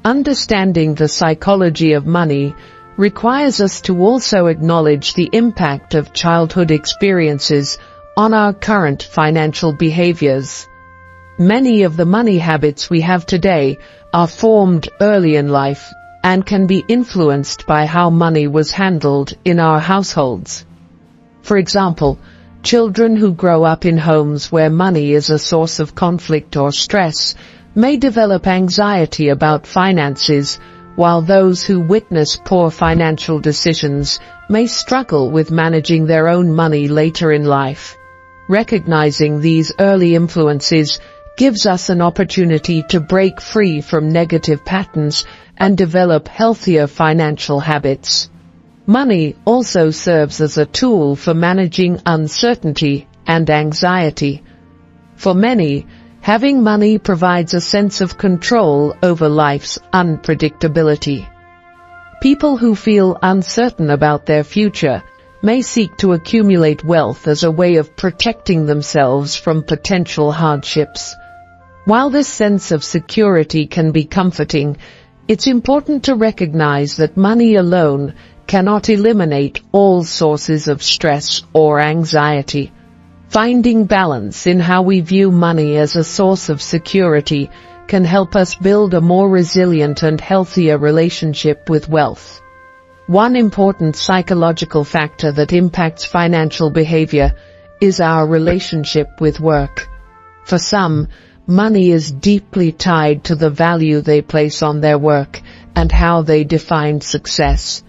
Understanding the psychology of money requires us to also acknowledge the impact of childhood experiences on our current financial behaviors. Many of the money habits we have today are formed early in life and can be influenced by how money was handled in our households. For example, children who grow up in homes where money is a source of conflict or stress may develop anxiety about finances, while those who witness poor financial decisions may struggle with managing their own money later in life. Recognizing these early influences gives us an opportunity to break free from negative patterns and develop healthier financial habits. Money also serves as a tool for managing uncertainty and anxiety. For many, having money provides a sense of control over life's unpredictability. People who feel uncertain about their future may seek to accumulate wealth as a way of protecting themselves from potential hardships. While this sense of security can be comforting, it's important to recognize that money alone cannot eliminate all sources of stress or anxiety. Finding balance in how we view money as a source of security can help us build a more resilient and healthier relationship with wealth. One important psychological factor that impacts financial behavior is our relationship with work. For some, money is deeply tied to the value they place on their work and how they define success.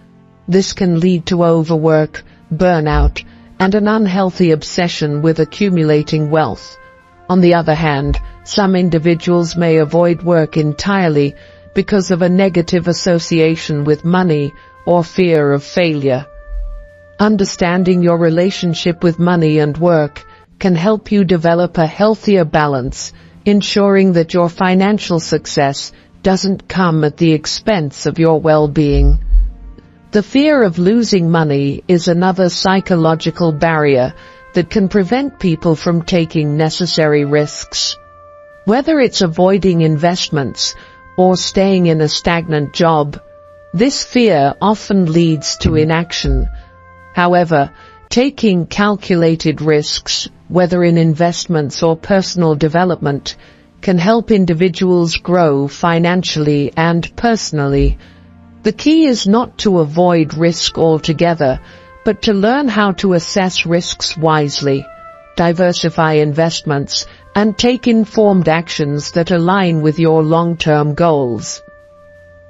This can lead to overwork, burnout, and an unhealthy obsession with accumulating wealth. On the other hand, some individuals may avoid work entirely because of a negative association with money or fear of failure. Understanding your relationship with money and work can help you develop a healthier balance, ensuring that your financial success doesn't come at the expense of your well-being. The fear of losing money is another psychological barrier that can prevent people from taking necessary risks. Whether it's avoiding investments or staying in a stagnant job. This fear often leads to inaction. However, taking calculated risks, whether in investments or personal development, can help individuals grow financially and personally. The key is not to avoid risk altogether, but to learn how to assess risks wisely, diversify investments, and take informed actions that align with your long-term goals.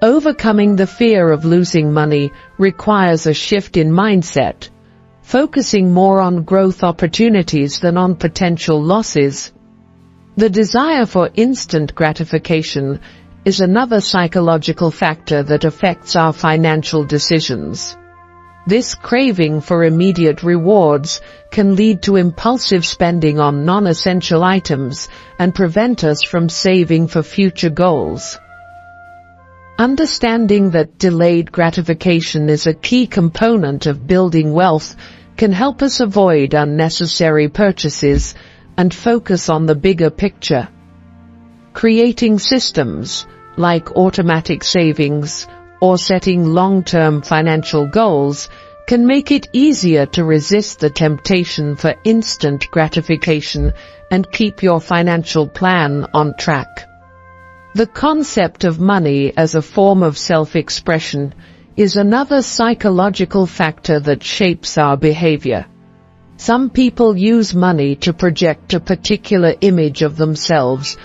Overcoming the fear of losing money requires a shift in mindset, focusing more on growth opportunities than on potential losses. The desire for instant gratification is another psychological factor that affects our financial decisions. This craving for immediate rewards can lead to impulsive spending on non-essential items and prevent us from saving for future goals. Understanding that delayed gratification is a key component of building wealth can help us avoid unnecessary purchases and focus on the bigger picture. Creating systems, like automatic savings or setting long-term financial goals, can make it easier to resist the temptation for instant gratification and keep your financial plan on track. The concept of money as a form of self-expression is another psychological factor that shapes our behavior. Some people use money to project a particular image of themselves,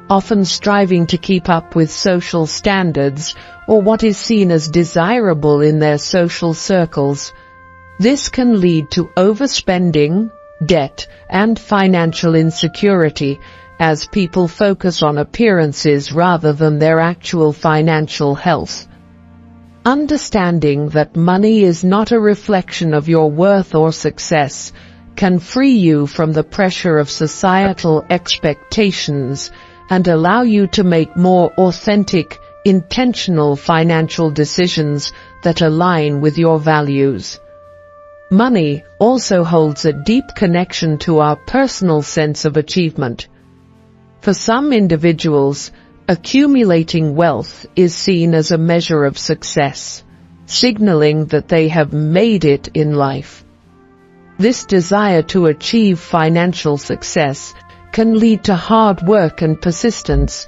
often striving to keep up with social standards or what is seen as desirable in their social circles. This can lead to overspending, debt, and financial insecurity, as people focus on appearances rather than their actual financial health. Understanding that money is not a reflection of your worth or success can free you from the pressure of societal expectations and allow you to make more authentic, intentional financial decisions that align with your values. Money also holds a deep connection to our personal sense of achievement. For some individuals, accumulating wealth is seen as a measure of success, signaling that they have made it in life. This desire to achieve financial success can lead to hard work and persistence,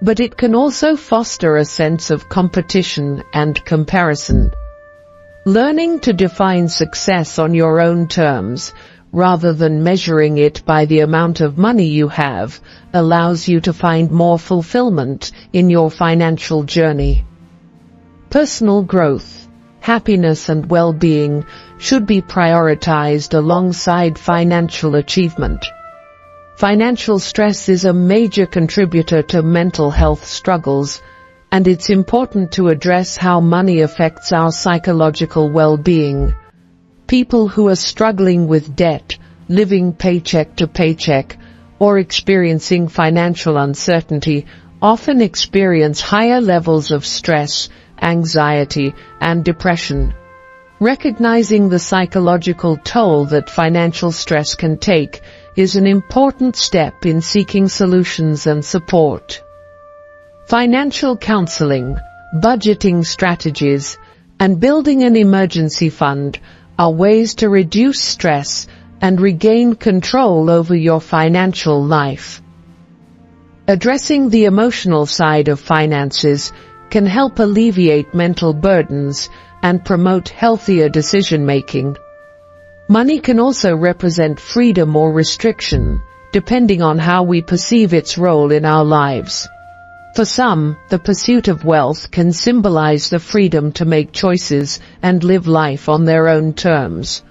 but it can also foster a sense of competition and comparison. Learning to define success on your own terms, rather than measuring it by the amount of money you have, allows you to find more fulfillment in your financial journey. Personal growth, happiness, and well-being should be prioritized alongside financial achievement. Financial stress is a major contributor to mental health struggles, and it's important to address how money affects our psychological well-being. People who are struggling with debt, living paycheck to paycheck, or experiencing financial uncertainty often experience higher levels of stress, anxiety, and depression. Recognizing the psychological toll that financial stress can take is an important step in seeking solutions and support. Financial counseling, budgeting strategies, and building an emergency fund are ways to reduce stress and regain control over your financial life. Addressing the emotional side of finances can help alleviate mental burdens and promote healthier decision-making. Money can also represent freedom or restriction, depending on how we perceive its role in our lives. For some, the pursuit of wealth can symbolize the freedom to make choices and live life on their own terms.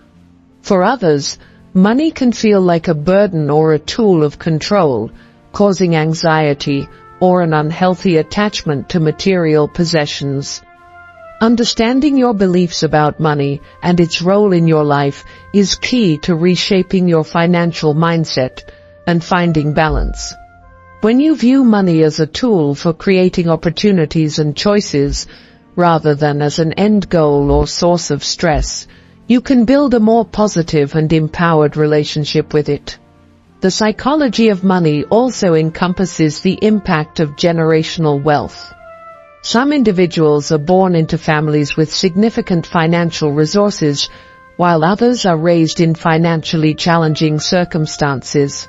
For others, money can feel like a burden or a tool of control, causing anxiety or an unhealthy attachment to material possessions. Understanding your beliefs about money and its role in your life is key to reshaping your financial mindset and finding balance. When you view money as a tool for creating opportunities and choices, rather than as an end goal or source of stress, you can build a more positive and empowered relationship with it. The psychology of money also encompasses the impact of generational wealth. Some individuals are born into families with significant financial resources, while others are raised in financially challenging circumstances.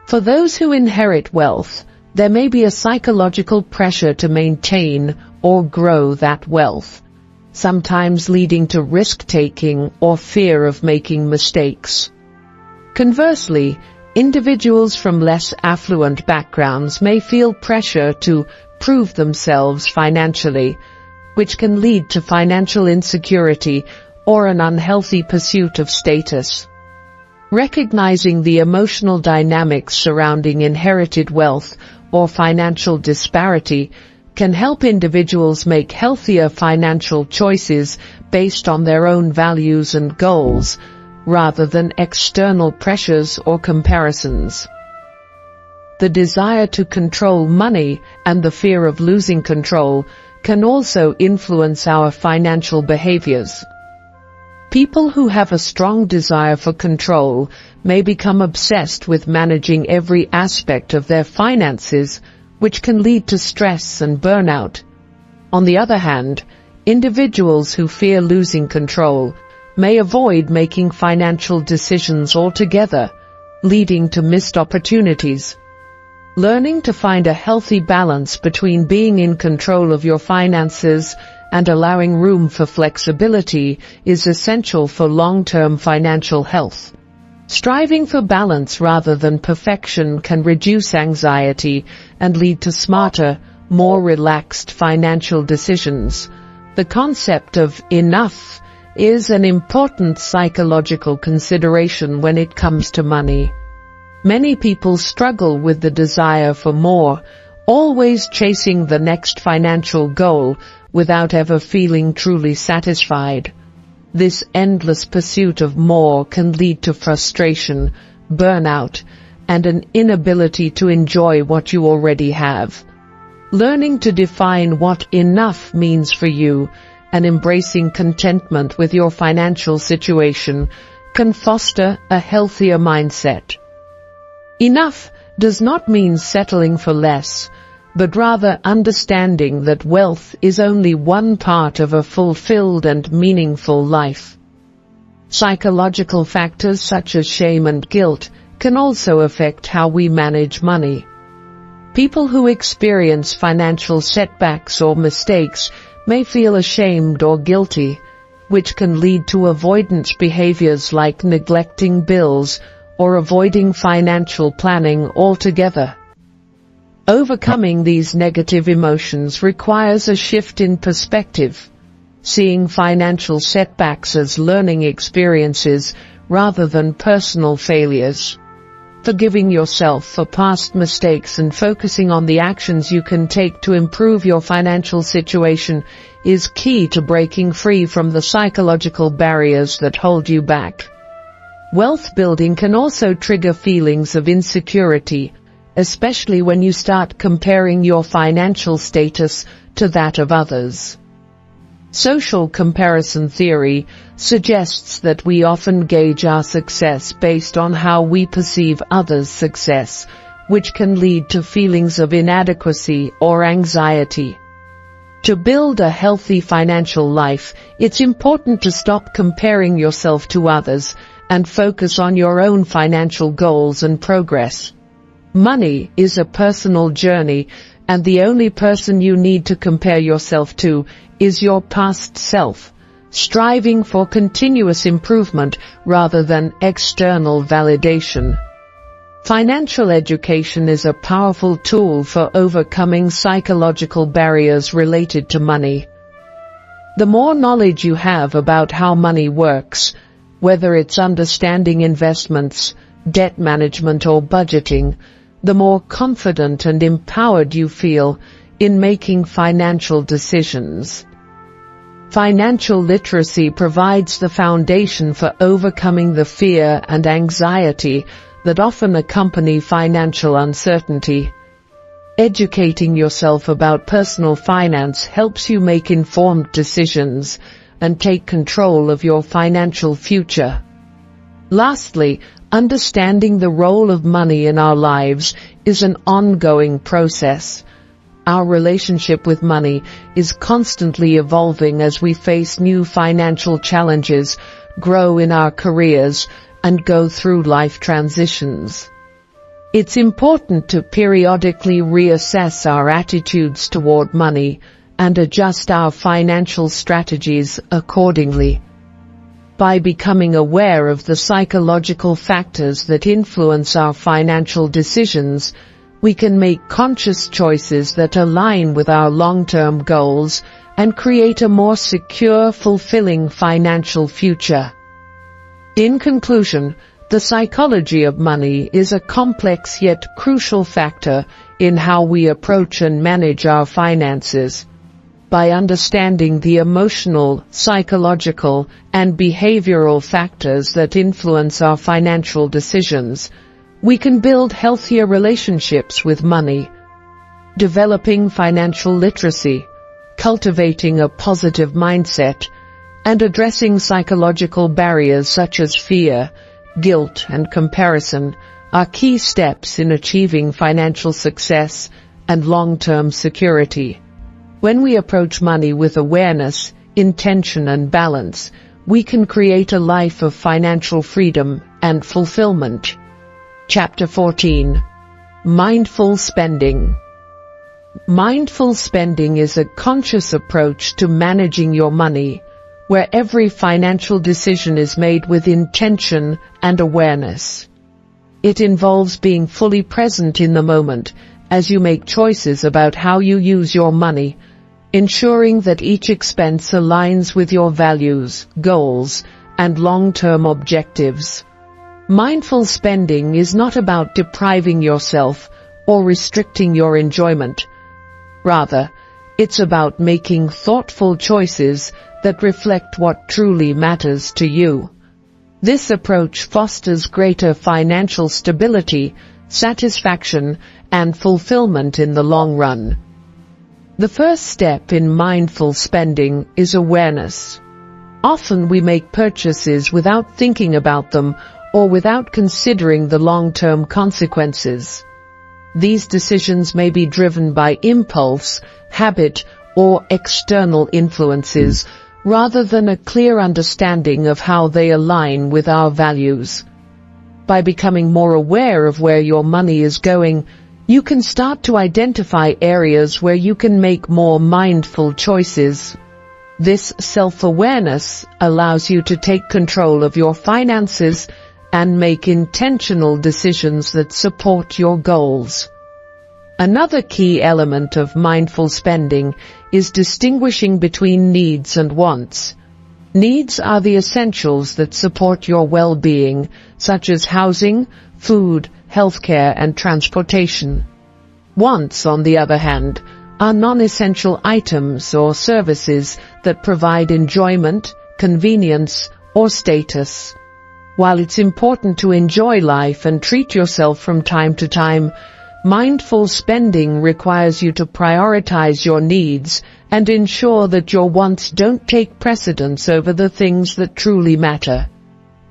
For those who inherit wealth, there may be a psychological pressure to maintain or grow that wealth, sometimes leading to risk-taking or fear of making mistakes. Conversely, individuals from less affluent backgrounds may feel pressure to prove themselves financially, which can lead to financial insecurity or an unhealthy pursuit of status. Recognizing the emotional dynamics surrounding inherited wealth or financial disparity can help individuals make healthier financial choices based on their own values and goals, rather than external pressures or comparisons. The desire to control money and the fear of losing control can also influence our financial behaviors. People who have a strong desire for control may become obsessed with managing every aspect of their finances, which can lead to stress and burnout. On the other hand, individuals who fear losing control may avoid making financial decisions altogether, leading to missed opportunities. Learning to find a healthy balance between being in control of your finances and allowing room for flexibility is essential for long-term financial health. Striving for balance rather than perfection can reduce anxiety and lead to smarter, more relaxed financial decisions. The concept of enough is an important psychological consideration when it comes to money. Many people struggle with the desire for more, always chasing the next financial goal without ever feeling truly satisfied. This endless pursuit of more can lead to frustration, burnout, and an inability to enjoy what you already have. Learning to define what enough means for you and embracing contentment with your financial situation can foster a healthier mindset. Enough does not mean settling for less, but rather understanding that wealth is only one part of a fulfilled and meaningful life. Psychological factors such as shame and guilt can also affect how we manage money. People who experience financial setbacks or mistakes may feel ashamed or guilty, which can lead to avoidance behaviors like neglecting bills or avoiding financial planning altogether. Overcoming these negative emotions requires a shift in perspective, seeing financial setbacks as learning experiences rather than personal failures. Forgiving yourself for past mistakes and focusing on the actions you can take to improve your financial situation is key to breaking free from the psychological barriers that hold you back. Wealth building can also trigger feelings of insecurity, especially when you start comparing your financial status to that of others. Social comparison theory suggests that we often gauge our success based on how we perceive others' success, which can lead to feelings of inadequacy or anxiety. To build a healthy financial life, it's important to stop comparing yourself to others and focus on your own financial goals and progress. Money is a personal journey, and the only person you need to compare yourself to is your past self, striving for continuous improvement rather than external validation. Financial education is a powerful tool for overcoming psychological barriers related to money. The more knowledge you have about how money works, whether it's understanding investments, debt management or budgeting, the more confident and empowered you feel in making financial decisions. Financial literacy provides the foundation for overcoming the fear and anxiety that often accompany financial uncertainty. Educating yourself about personal finance helps you make informed decisions and take control of your financial future. Lastly, understanding the role of money in our lives is an ongoing process. Our relationship with money is constantly evolving as we face new financial challenges, grow in our careers, and go through life transitions. It's important to periodically reassess our attitudes toward money and adjust our financial strategies accordingly. By becoming aware of the psychological factors that influence our financial decisions, we can make conscious choices that align with our long-term goals and create a more secure, fulfilling financial future. In conclusion, the psychology of money is a complex yet crucial factor in how we approach and manage our finances. By understanding the emotional, psychological, and behavioral factors that influence our financial decisions, we can build healthier relationships with money. Developing financial literacy, cultivating a positive mindset, and addressing psychological barriers such as fear, guilt, and comparison are key steps in achieving financial success and long-term security. When we approach money with awareness, intention, and balance, we can create a life of financial freedom and fulfillment. Chapter 14. Mindful Spending. Mindful spending is a conscious approach to managing your money, where every financial decision is made with intention and awareness. It involves being fully present in the moment as you make choices about how you use your money, ensuring that each expense aligns with your values, goals, and long-term objectives. Mindful spending is not about depriving yourself or restricting your enjoyment. Rather, it's about making thoughtful choices that reflect what truly matters to you. This approach fosters greater financial stability, satisfaction, and fulfillment in the long run. The first step in mindful spending is awareness. Often we make purchases without thinking about them or without considering the long-term consequences. These decisions may be driven by impulse, habit, or external influences, rather than a clear understanding of how they align with our values. By becoming more aware of where your money is going, you can start to identify areas where you can make more mindful choices. This self-awareness allows you to take control of your finances and make intentional decisions that support your goals. Another key element of mindful spending is distinguishing between needs and wants. Needs are the essentials that support your well-being, such as housing, food, healthcare, and transportation. Wants, on the other hand, are non-essential items or services that provide enjoyment, convenience, or status. While it's important to enjoy life and treat yourself from time to time, mindful spending requires you to prioritize your needs and ensure that your wants don't take precedence over the things that truly matter.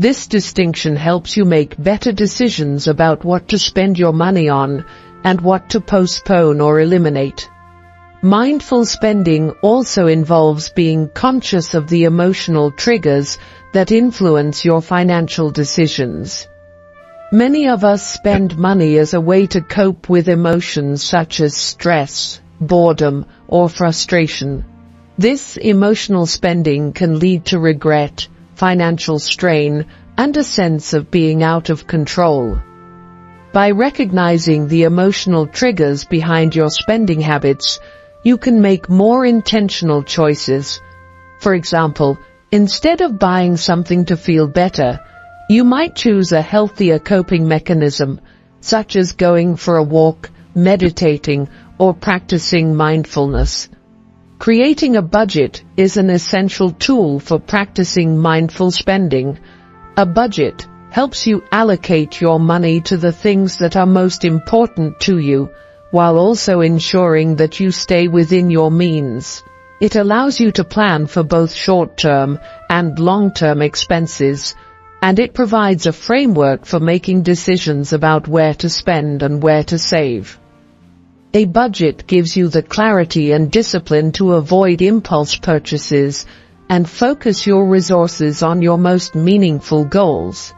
This distinction helps you make better decisions about what to spend your money on and what to postpone or eliminate. Mindful spending also involves being conscious of the emotional triggers that influence your financial decisions. Many of us spend money as a way to cope with emotions such as stress, boredom, or frustration. This emotional spending can lead to regret, financial strain, and a sense of being out of control. By recognizing the emotional triggers behind your spending habits, you can make more intentional choices. For example, instead of buying something to feel better, you might choose a healthier coping mechanism, such as going for a walk, meditating, or practicing mindfulness. Creating a budget is an essential tool for practicing mindful spending. A budget helps you allocate your money to the things that are most important to you, while also ensuring that you stay within your means. It allows you to plan for both short-term and long-term expenses, and it provides a framework for making decisions about where to spend and where to save. A budget gives you the clarity and discipline to avoid impulse purchases and focus your resources on your most meaningful goals.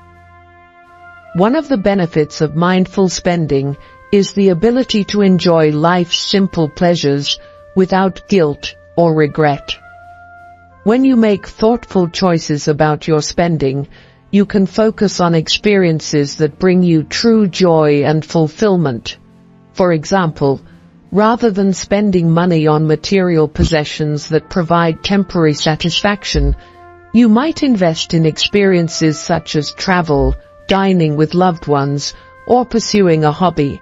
One of the benefits of mindful spending is the ability to enjoy life's simple pleasures without guilt or regret. When you make thoughtful choices about your spending, you can focus on experiences that bring you true joy and fulfillment. For example, rather than spending money on material possessions that provide temporary satisfaction, you might invest in experiences such as travel, dining with loved ones, or pursuing a hobby.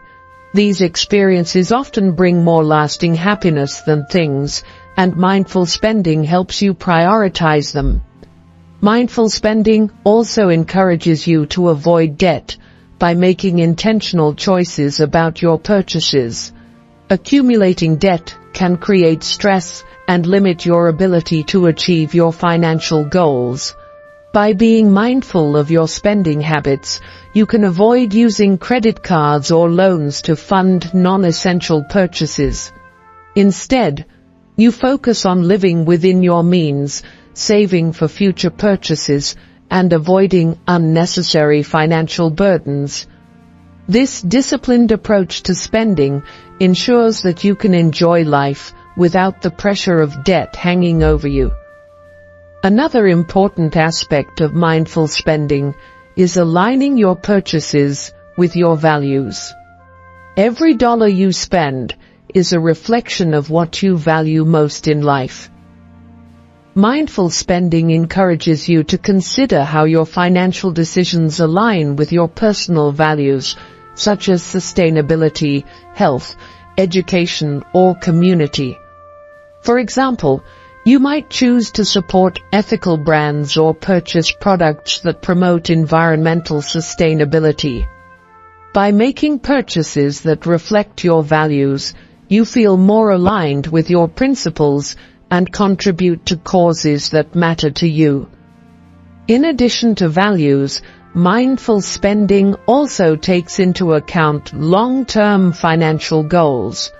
These experiences often bring more lasting happiness than things, and mindful spending helps you prioritize them. Mindful spending also encourages you to avoid debt by making intentional choices about your purchases. Accumulating debt can create stress and limit your ability to achieve your financial goals. By being mindful of your spending habits, you can avoid using credit cards or loans to fund non-essential purchases. Instead, you focus on living within your means, saving for future purchases, and avoiding unnecessary financial burdens. This disciplined approach to spending ensures that you can enjoy life without the pressure of debt hanging over you. Another important aspect of mindful spending is aligning your purchases with your values. Every dollar you spend is a reflection of what you value most in life. Mindful spending encourages you to consider how your financial decisions align with your personal values, such as sustainability, health, education, or community. For example, you might choose to support ethical brands or purchase products that promote environmental sustainability. By making purchases that reflect your values, you feel more aligned with your principles and contribute to causes that matter to you. In addition to values, mindful spending also takes into account long-term financial goals.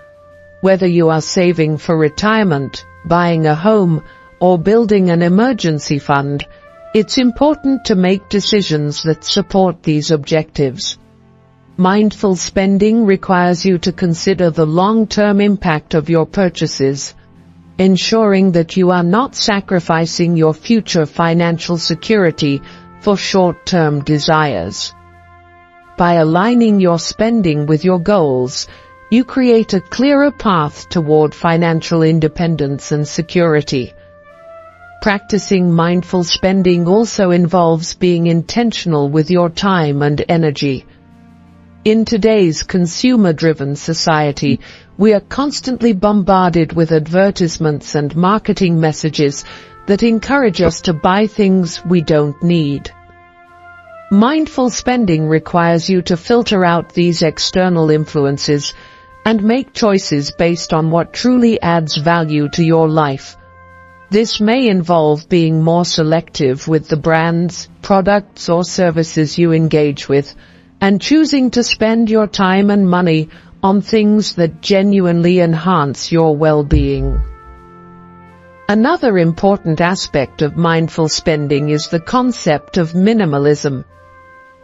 Whether you are saving for retirement, buying a home, or building an emergency fund, it's important to make decisions that support these objectives. Mindful spending requires you to consider the long-term impact of your purchases, ensuring that you are not sacrificing your future financial security for short-term desires. By aligning your spending with your goals, you create a clearer path toward financial independence and security. Practicing mindful spending also involves being intentional with your time and energy. In today's consumer-driven society, we are constantly bombarded with advertisements and marketing messages that encourage us to buy things we don't need. Mindful spending requires you to filter out these external influences and make choices based on what truly adds value to your life. This may involve being more selective with the brands, products, or services you engage with, and choosing to spend your time and money on things that genuinely enhance your well-being. Another important aspect of mindful spending is the concept of minimalism.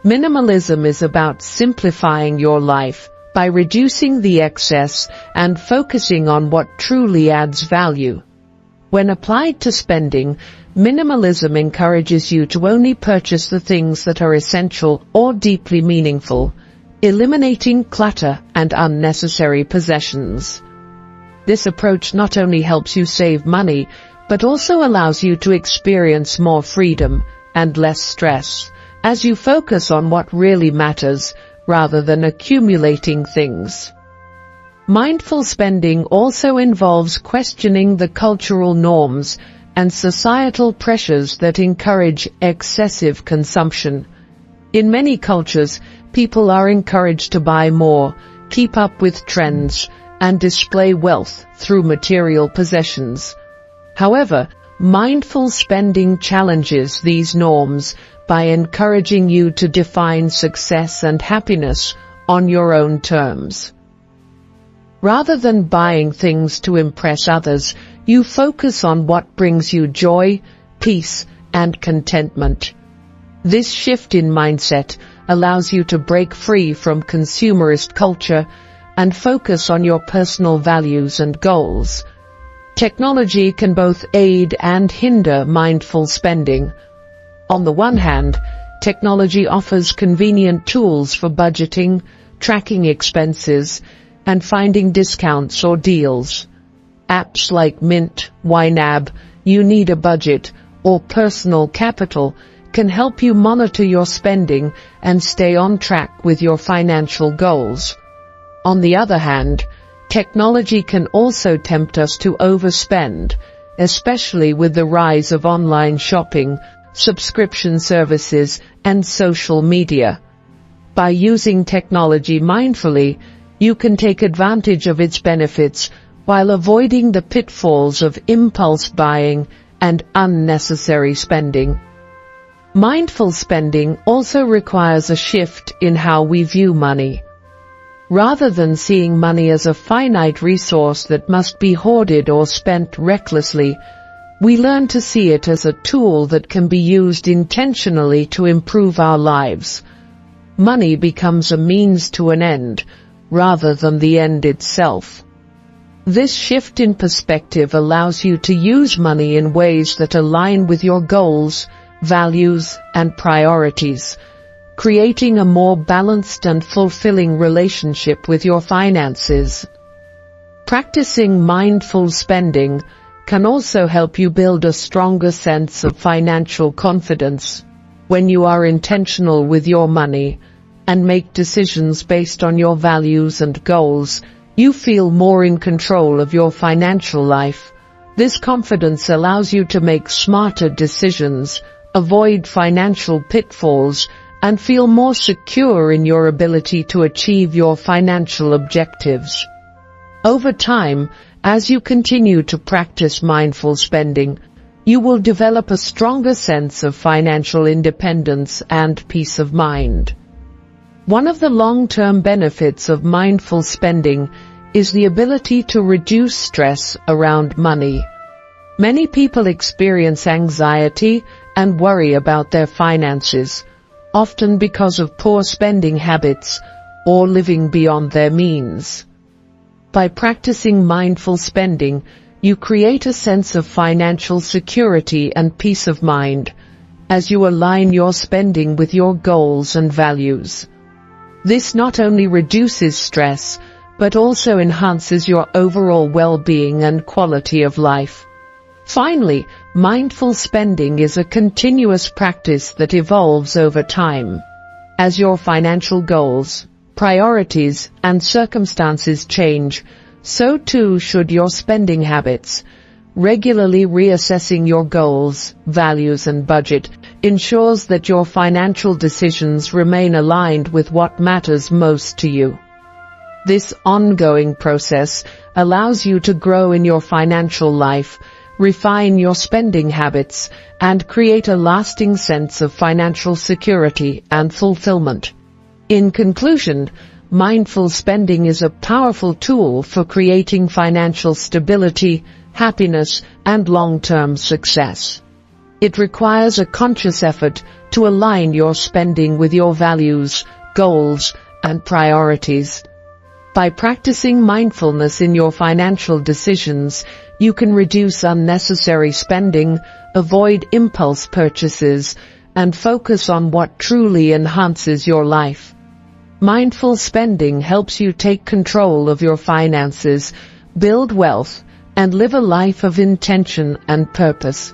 Minimalism is about simplifying your life by reducing the excess and focusing on what truly adds value. When applied to spending, minimalism encourages you to only purchase the things that are essential or deeply meaningful, eliminating clutter and unnecessary possessions. This approach not only helps you save money, but also allows you to experience more freedom and less stress, as you focus on what really matters rather than accumulating things. Mindful spending also involves questioning the cultural norms and societal pressures that encourage excessive consumption. In many cultures, people are encouraged to buy more, keep up with trends, and display wealth through material possessions. However, mindful spending challenges these norms by encouraging you to define success and happiness on your own terms. Rather than buying things to impress others, you focus on what brings you joy, peace, and contentment. This shift in mindset allows you to break free from consumerist culture and focus on your personal values and goals. Technology can both aid and hinder mindful spending. On the one hand, technology offers convenient tools for budgeting, tracking expenses, and finding discounts or deals. Apps like Mint, YNAB, You Need a Budget, or Personal Capital can help you monitor your spending and stay on track with your financial goals. On the other hand, technology can also tempt us to overspend, especially with the rise of online shopping, subscription services, and social media. By using technology mindfully, you can take advantage of its benefits while avoiding the pitfalls of impulse buying and unnecessary spending. Mindful spending also requires a shift in how we view money. Rather than seeing money as a finite resource that must be hoarded or spent recklessly, we learn to see it as a tool that can be used intentionally to improve our lives. Money becomes a means to an end, rather than the end itself. This shift in perspective allows you to use money in ways that align with your goals, values, and priorities, creating a more balanced and fulfilling relationship with your finances. Practicing mindful spending can also help you build a stronger sense of financial confidence. When you are intentional with your money and make decisions based on your values and goals, you feel more in control of your financial life. This confidence allows you to make smarter decisions, avoid financial pitfalls, and feel more secure in your ability to achieve your financial objectives. Over time, as you continue to practice mindful spending, you will develop a stronger sense of financial independence and peace of mind. One of the long-term benefits of mindful spending is the ability to reduce stress around money. Many people experience anxiety and worry about their finances, often because of poor spending habits or living beyond their means. By practicing mindful spending, you create a sense of financial security and peace of mind as you align your spending with your goals and values. This not only reduces stress, but also enhances your overall well-being and quality of life. Finally, mindful spending is a continuous practice that evolves over time. As your financial goals, priorities, and circumstances change, so too should your spending habits. Regularly reassessing your goals, values, and budget ensures that your financial decisions remain aligned with what matters most to you. This ongoing process allows you to grow in your financial life, refine your spending habits, and create a lasting sense of financial security and fulfillment. In conclusion, mindful spending is a powerful tool for creating financial stability, happiness, and long-term success. It requires a conscious effort to align your spending with your values, goals, and priorities. By practicing mindfulness in your financial decisions, you can reduce unnecessary spending, avoid impulse purchases, and focus on what truly enhances your life. Mindful spending helps you take control of your finances, build wealth, and live a life of intention and purpose.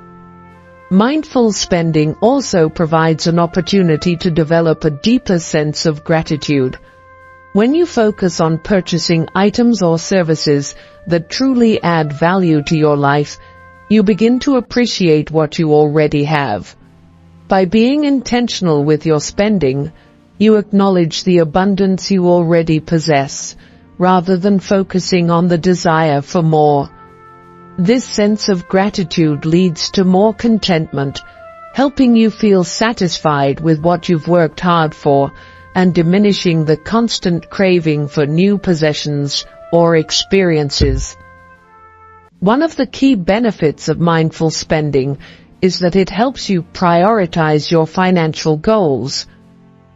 Mindful spending also provides an opportunity to develop a deeper sense of gratitude. When you focus on purchasing items or services that truly add value to your life, you begin to appreciate what you already have. By being intentional with your spending, you acknowledge the abundance you already possess, rather than focusing on the desire for more. This sense of gratitude leads to more contentment, helping you feel satisfied with what you've worked hard for, and diminishing the constant craving for new possessions or experiences. One of the key benefits of mindful spending is that it helps you prioritize your financial goals.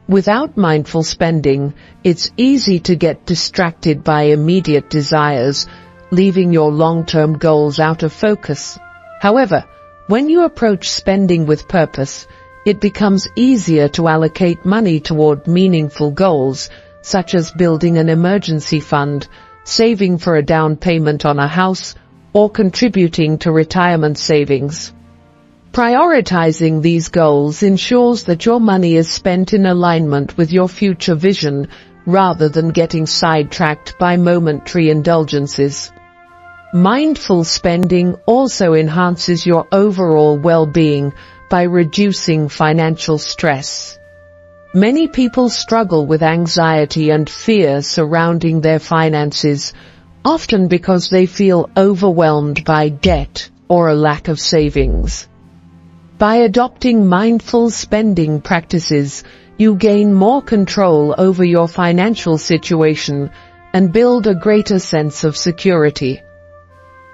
Without mindful spending, it's easy to get distracted by immediate desires, leaving your long-term goals out of focus. However, when you approach spending with purpose, it becomes easier to allocate money toward meaningful goals, such as building an emergency fund, saving for a down payment on a house, or contributing to retirement savings. Prioritizing these goals ensures that your money is spent in alignment with your future vision, rather than getting sidetracked by momentary indulgences. Mindful spending also enhances your overall well-being by reducing financial stress. Many people struggle with anxiety and fear surrounding their finances, often because they feel overwhelmed by debt or a lack of savings. By adopting mindful spending practices, you gain more control over your financial situation and build a greater sense of security.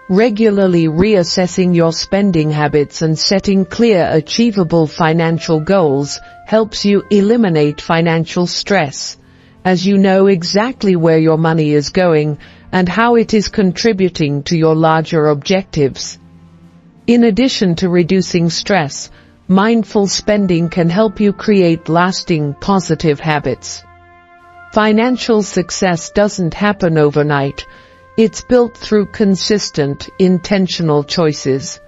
Regularly reassessing your spending habits and setting clear, achievable financial goals helps you eliminate financial stress, as you know exactly where your money is going and how it is contributing to your larger objectives. In addition to reducing stress, mindful spending can help you create lasting positive habits. Financial success doesn't happen overnight. It's built through consistent, intentional choices.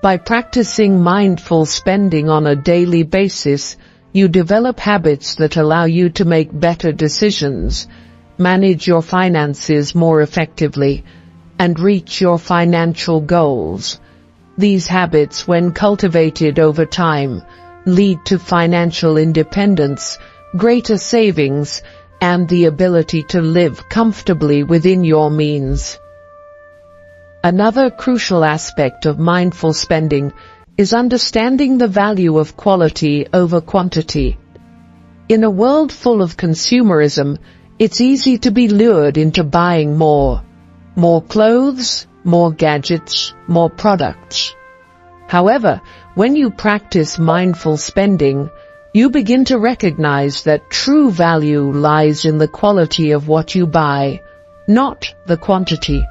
By practicing mindful spending on a daily basis, you develop habits that allow you to make better decisions, manage your finances more effectively, and reach your financial goals. These habits, when cultivated over time, lead to financial independence, greater savings, and the ability to live comfortably within your means. Another crucial aspect of mindful spending is understanding the value of quality over quantity. In a world full of consumerism, it's easy to be lured into buying more clothes, more gadgets, more products. However, when you practice mindful spending, you begin to recognize that true value lies in the quality of what you buy, not the quantity.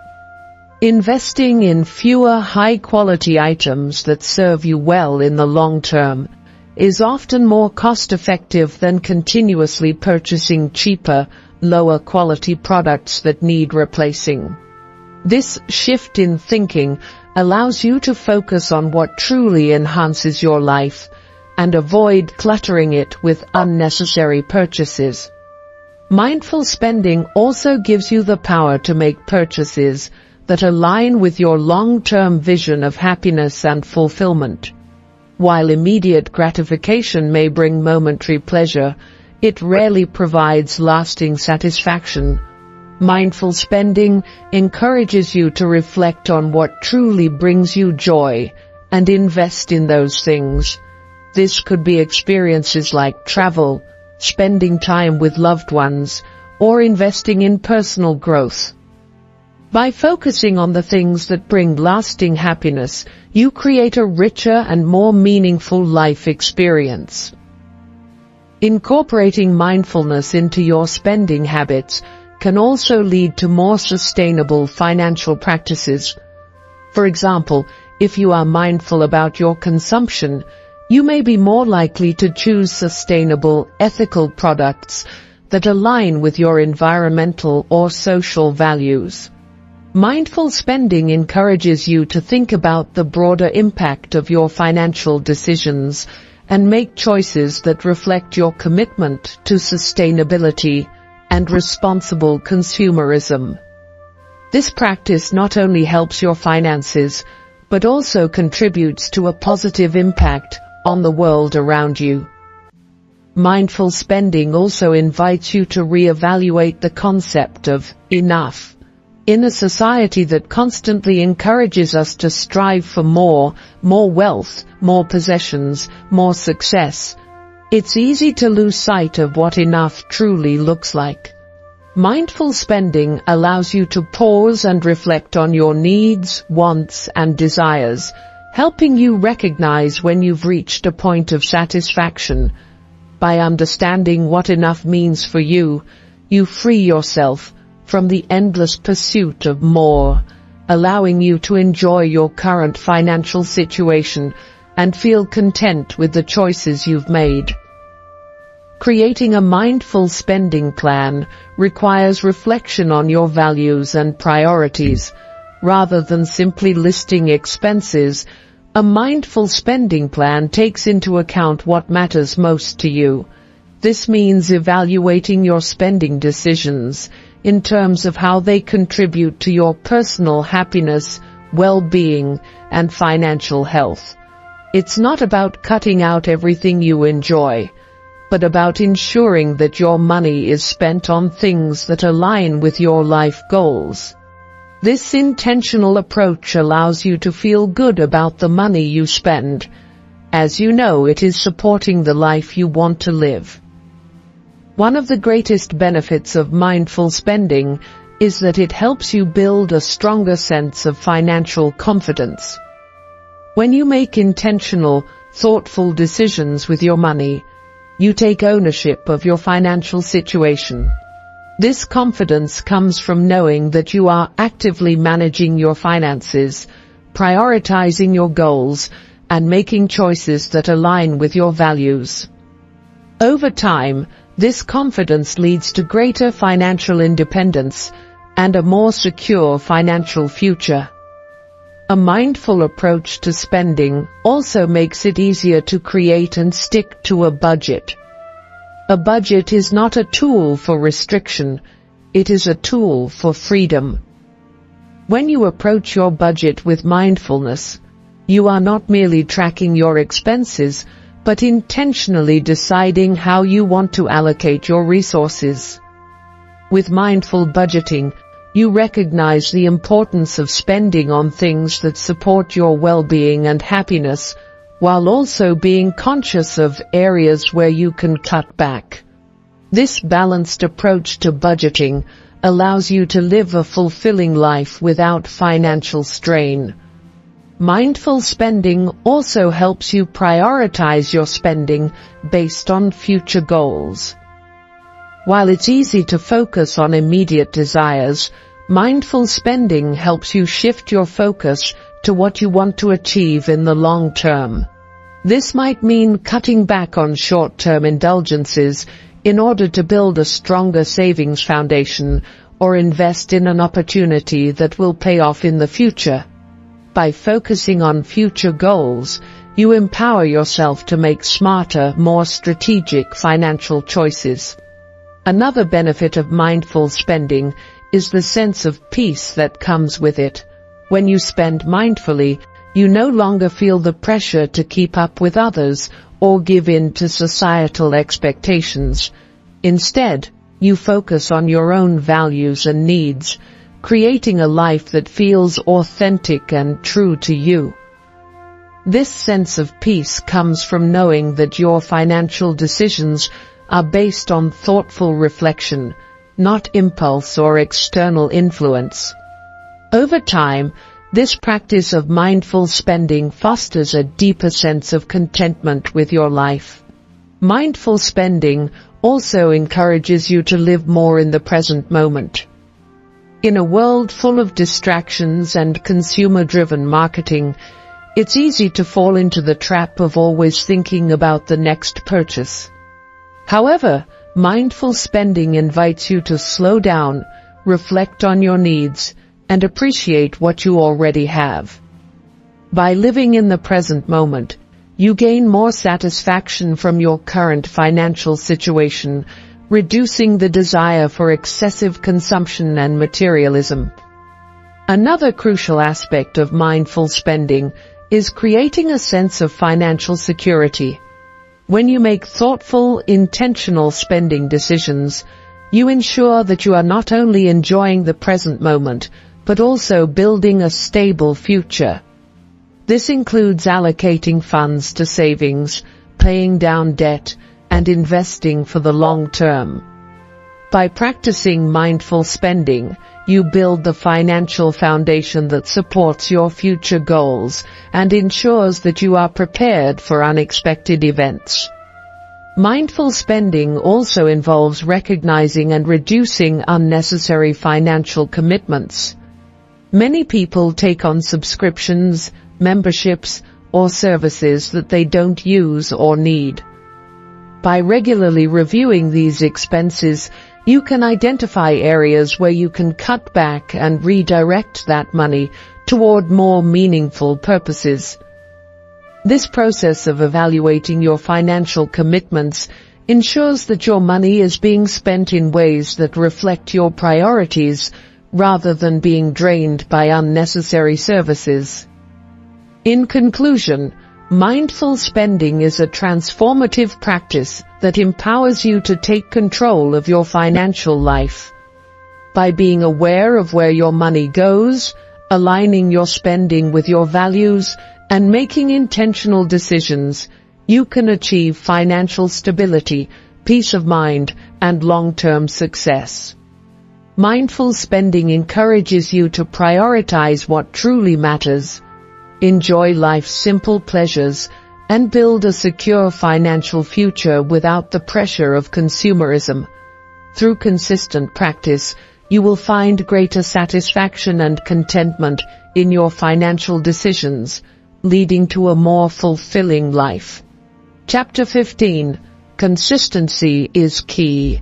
Investing in fewer high-quality items that serve you well in the long term is often more cost-effective than continuously purchasing cheaper, lower-quality products that need replacing. This shift in thinking allows you to focus on what truly enhances your life and avoid cluttering it with unnecessary purchases. Mindful spending also gives you the power to make purchases that align with your long-term vision of happiness and fulfillment. While immediate gratification may bring momentary pleasure, it rarely provides lasting satisfaction. Mindful spending encourages you to reflect on what truly brings you joy and invest in those things. This could be experiences like travel, spending time with loved ones, or investing in personal growth. By focusing on the things that bring lasting happiness, you create a richer and more meaningful life experience. Incorporating mindfulness into your spending habits can also lead to more sustainable financial practices. For example, if you are mindful about your consumption, you may be more likely to choose sustainable, ethical products that align with your environmental or social values. Mindful spending encourages you to think about the broader impact of your financial decisions and make choices that reflect your commitment to sustainability and responsible consumerism. This practice not only helps your finances, but also contributes to a positive impact on the world around you. Mindful spending also invites you to reevaluate the concept of enough. In a society that constantly encourages us to strive for more wealth, more possessions, more success, it's easy to lose sight of what enough truly looks like. Mindful spending allows you to pause and reflect on your needs, wants, and desires, helping you recognize when you've reached a point of satisfaction. By understanding what enough means for you, you free yourself from the endless pursuit of more, allowing you to enjoy your current financial situation and feel content with the choices you've made. Creating a mindful spending plan requires reflection on your values and priorities. Rather than simply listing expenses, a mindful spending plan takes into account what matters most to you. This means evaluating your spending decisions in terms of how they contribute to your personal happiness, well-being, and financial health. It's not about cutting out everything you enjoy, but about ensuring that your money is spent on things that align with your life goals. This intentional approach allows you to feel good about the money you spend, as you know it is supporting the life you want to live. One of the greatest benefits of mindful spending is that it helps you build a stronger sense of financial confidence. When you make intentional, thoughtful decisions with your money, you take ownership of your financial situation. This confidence comes from knowing that you are actively managing your finances, prioritizing your goals, and making choices that align with your values. Over time, this confidence leads to greater financial independence and a more secure financial future. A mindful approach to spending also makes it easier to create and stick to a budget. A budget is not a tool for restriction, it is a tool for freedom. When you approach your budget with mindfulness, you are not merely tracking your expenses, but intentionally deciding how you want to allocate your resources. With mindful budgeting, you recognize the importance of spending on things that support your well-being and happiness, while also being conscious of areas where you can cut back. This balanced approach to budgeting allows you to live a fulfilling life without financial strain. Mindful spending also helps you prioritize your spending based on future goals. While it's easy to focus on immediate desires, mindful spending helps you shift your focus to what you want to achieve in the long term. This might mean cutting back on short-term indulgences in order to build a stronger savings foundation or invest in an opportunity that will pay off in the future. By focusing on future goals, you empower yourself to make smarter, more strategic financial choices. Another benefit of mindful spending is the sense of peace that comes with it. When you spend mindfully, you no longer feel the pressure to keep up with others or give in to societal expectations. Instead, you focus on your own values and needs, creating a life that feels authentic and true to you. This sense of peace comes from knowing that your financial decisions are based on thoughtful reflection, not impulse or external influence. Over time, this practice of mindful spending fosters a deeper sense of contentment with your life. Mindful spending also encourages you to live more in the present moment. In a world full of distractions and consumer-driven marketing, it's easy to fall into the trap of always thinking about the next purchase. However, mindful spending invites you to slow down, reflect on your needs, and appreciate what you already have. By living in the present moment, you gain more satisfaction from your current financial situation, reducing the desire for excessive consumption and materialism. Another crucial aspect of mindful spending is creating a sense of financial security. When you make thoughtful, intentional spending decisions, you ensure that you are not only enjoying the present moment, but also building a stable future. This includes allocating funds to savings, paying down debt, and investing for the long term. By practicing mindful spending, you build the financial foundation that supports your future goals and ensures that you are prepared for unexpected events. Mindful spending also involves recognizing and reducing unnecessary financial commitments. Many people take on subscriptions, memberships, or services that they don't use or need. By regularly reviewing these expenses, you can identify areas where you can cut back and redirect that money toward more meaningful purposes. This process of evaluating your financial commitments ensures that your money is being spent in ways that reflect your priorities rather than being drained by unnecessary services. In conclusion, mindful spending is a transformative practice that empowers you to take control of your financial life. By being aware of where your money goes, aligning your spending with your values, and making intentional decisions, you can achieve financial stability, peace of mind, and long-term success. Mindful spending encourages you to prioritize what truly matters, enjoy life's simple pleasures, and build a secure financial future without the pressure of consumerism. Through consistent practice, you will find greater satisfaction and contentment in your financial decisions, leading to a more fulfilling life. Chapter 15. Consistency is key.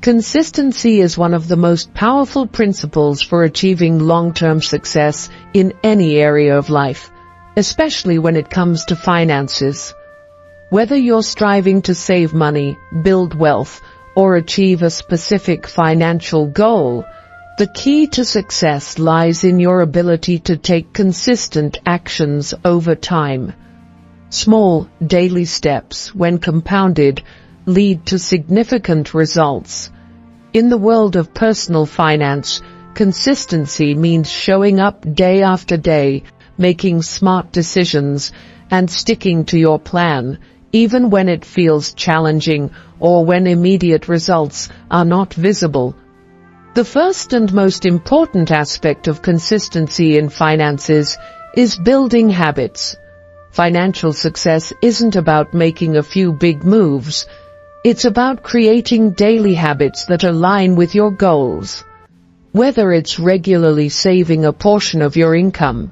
Consistency is one of the most powerful principles for achieving long-term success in any area of life, especially when it comes to finances. Whether you're striving to save money, build wealth, or achieve a specific financial goal, the key to success lies in your ability to take consistent actions over time. Small, daily steps, when compounded, lead to significant results. In the world of personal finance, consistency means showing up day after day, making smart decisions, and sticking to your plan, even when it feels challenging or when immediate results are not visible. The first and most important aspect of consistency in finances is building habits. Financial success isn't about making a few big moves. It's about creating daily habits that align with your goals. Whether it's regularly saving a portion of your income,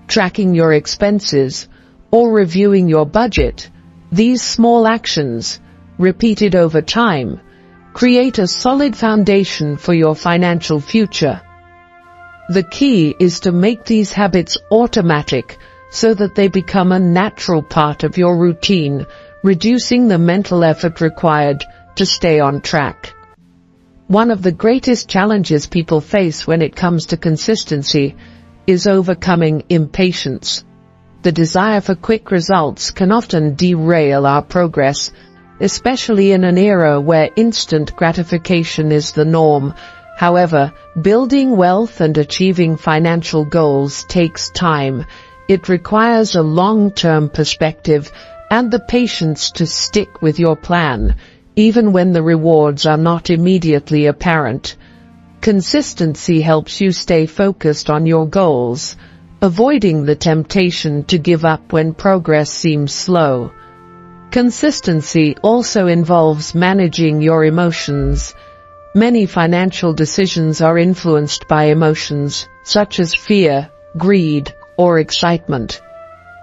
tracking your expenses, or reviewing your budget, these small actions, repeated over time, create a solid foundation for your financial future. The key is to make these habits automatic so that they become a natural part of your routine, reducing the mental effort required to stay on track. One of the greatest challenges people face when it comes to consistency is overcoming impatience. The desire for quick results can often derail our progress, especially in an era where instant gratification is the norm. However, building wealth and achieving financial goals takes time. It requires a long-term perspective and the patience to stick with your plan, even when the rewards are not immediately apparent. Consistency helps you stay focused on your goals, avoiding the temptation to give up when progress seems slow. Consistency also involves managing your emotions. Many financial decisions are influenced by emotions, such as fear, greed, or excitement.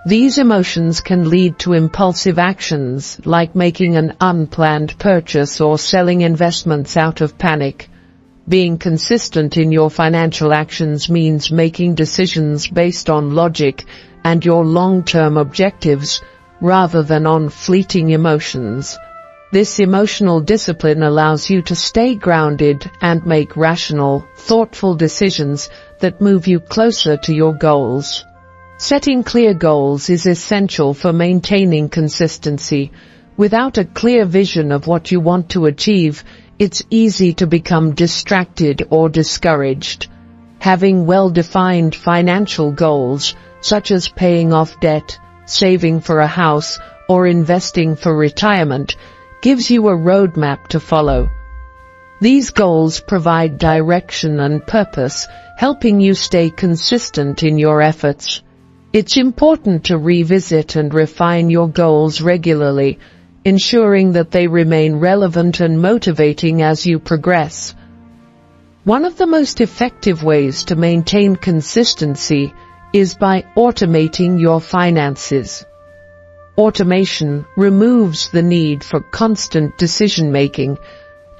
These emotions can lead to impulsive actions, like making an unplanned purchase or selling investments out of panic. Being consistent in your financial actions means making decisions based on logic and your long-term objectives, rather than on fleeting emotions. This emotional discipline allows you to stay grounded and make rational, thoughtful decisions that move you closer to your goals. Setting clear goals is essential for maintaining consistency. Without a clear vision of what you want to achieve, it's easy to become distracted or discouraged. Having well-defined financial goals, such as paying off debt, saving for a house, or investing for retirement, gives you a roadmap to follow. These goals provide direction and purpose, helping you stay consistent in your efforts. It's important to revisit and refine your goals regularly, ensuring that they remain relevant and motivating as you progress. One of the most effective ways to maintain consistency is by automating your finances. Automation removes the need for constant decision-making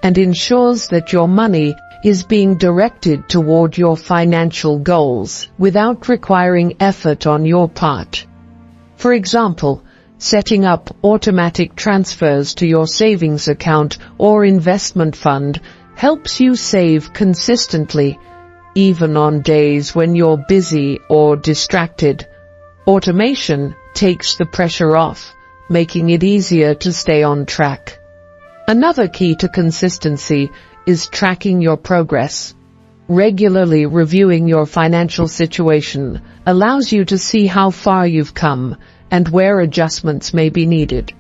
and ensures that your money is being directed toward your financial goals without requiring effort on your part. For example, setting up automatic transfers to your savings account or investment fund helps you save consistently, even on days when you're busy or distracted. Automation takes the pressure off, making it easier to stay on track. Another key to consistency is tracking your progress. Regularly reviewing your financial situation allows you to see how far you've come and where adjustments may be needed.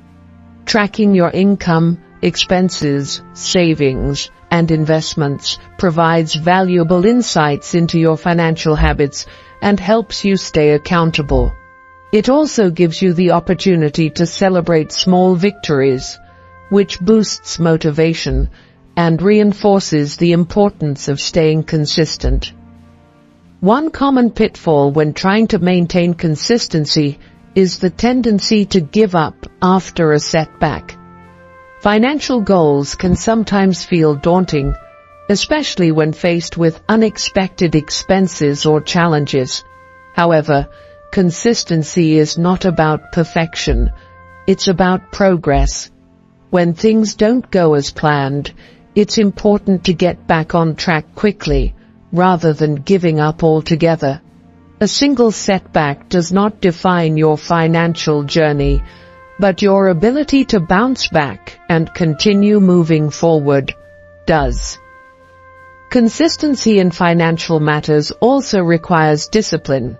Tracking your income, expenses, savings, and investments provides valuable insights into your financial habits and helps you stay accountable. It also gives you the opportunity to celebrate small victories, which boosts motivation and reinforces the importance of staying consistent. One common pitfall when trying to maintain consistency is the tendency to give up after a setback. Financial goals can sometimes feel daunting, especially when faced with unexpected expenses or challenges. However, consistency is not about perfection. It's about progress. When things don't go as planned, it's important to get back on track quickly, rather than giving up altogether. A single setback does not define your financial journey, but your ability to bounce back and continue moving forward does. Consistency in financial matters also requires discipline.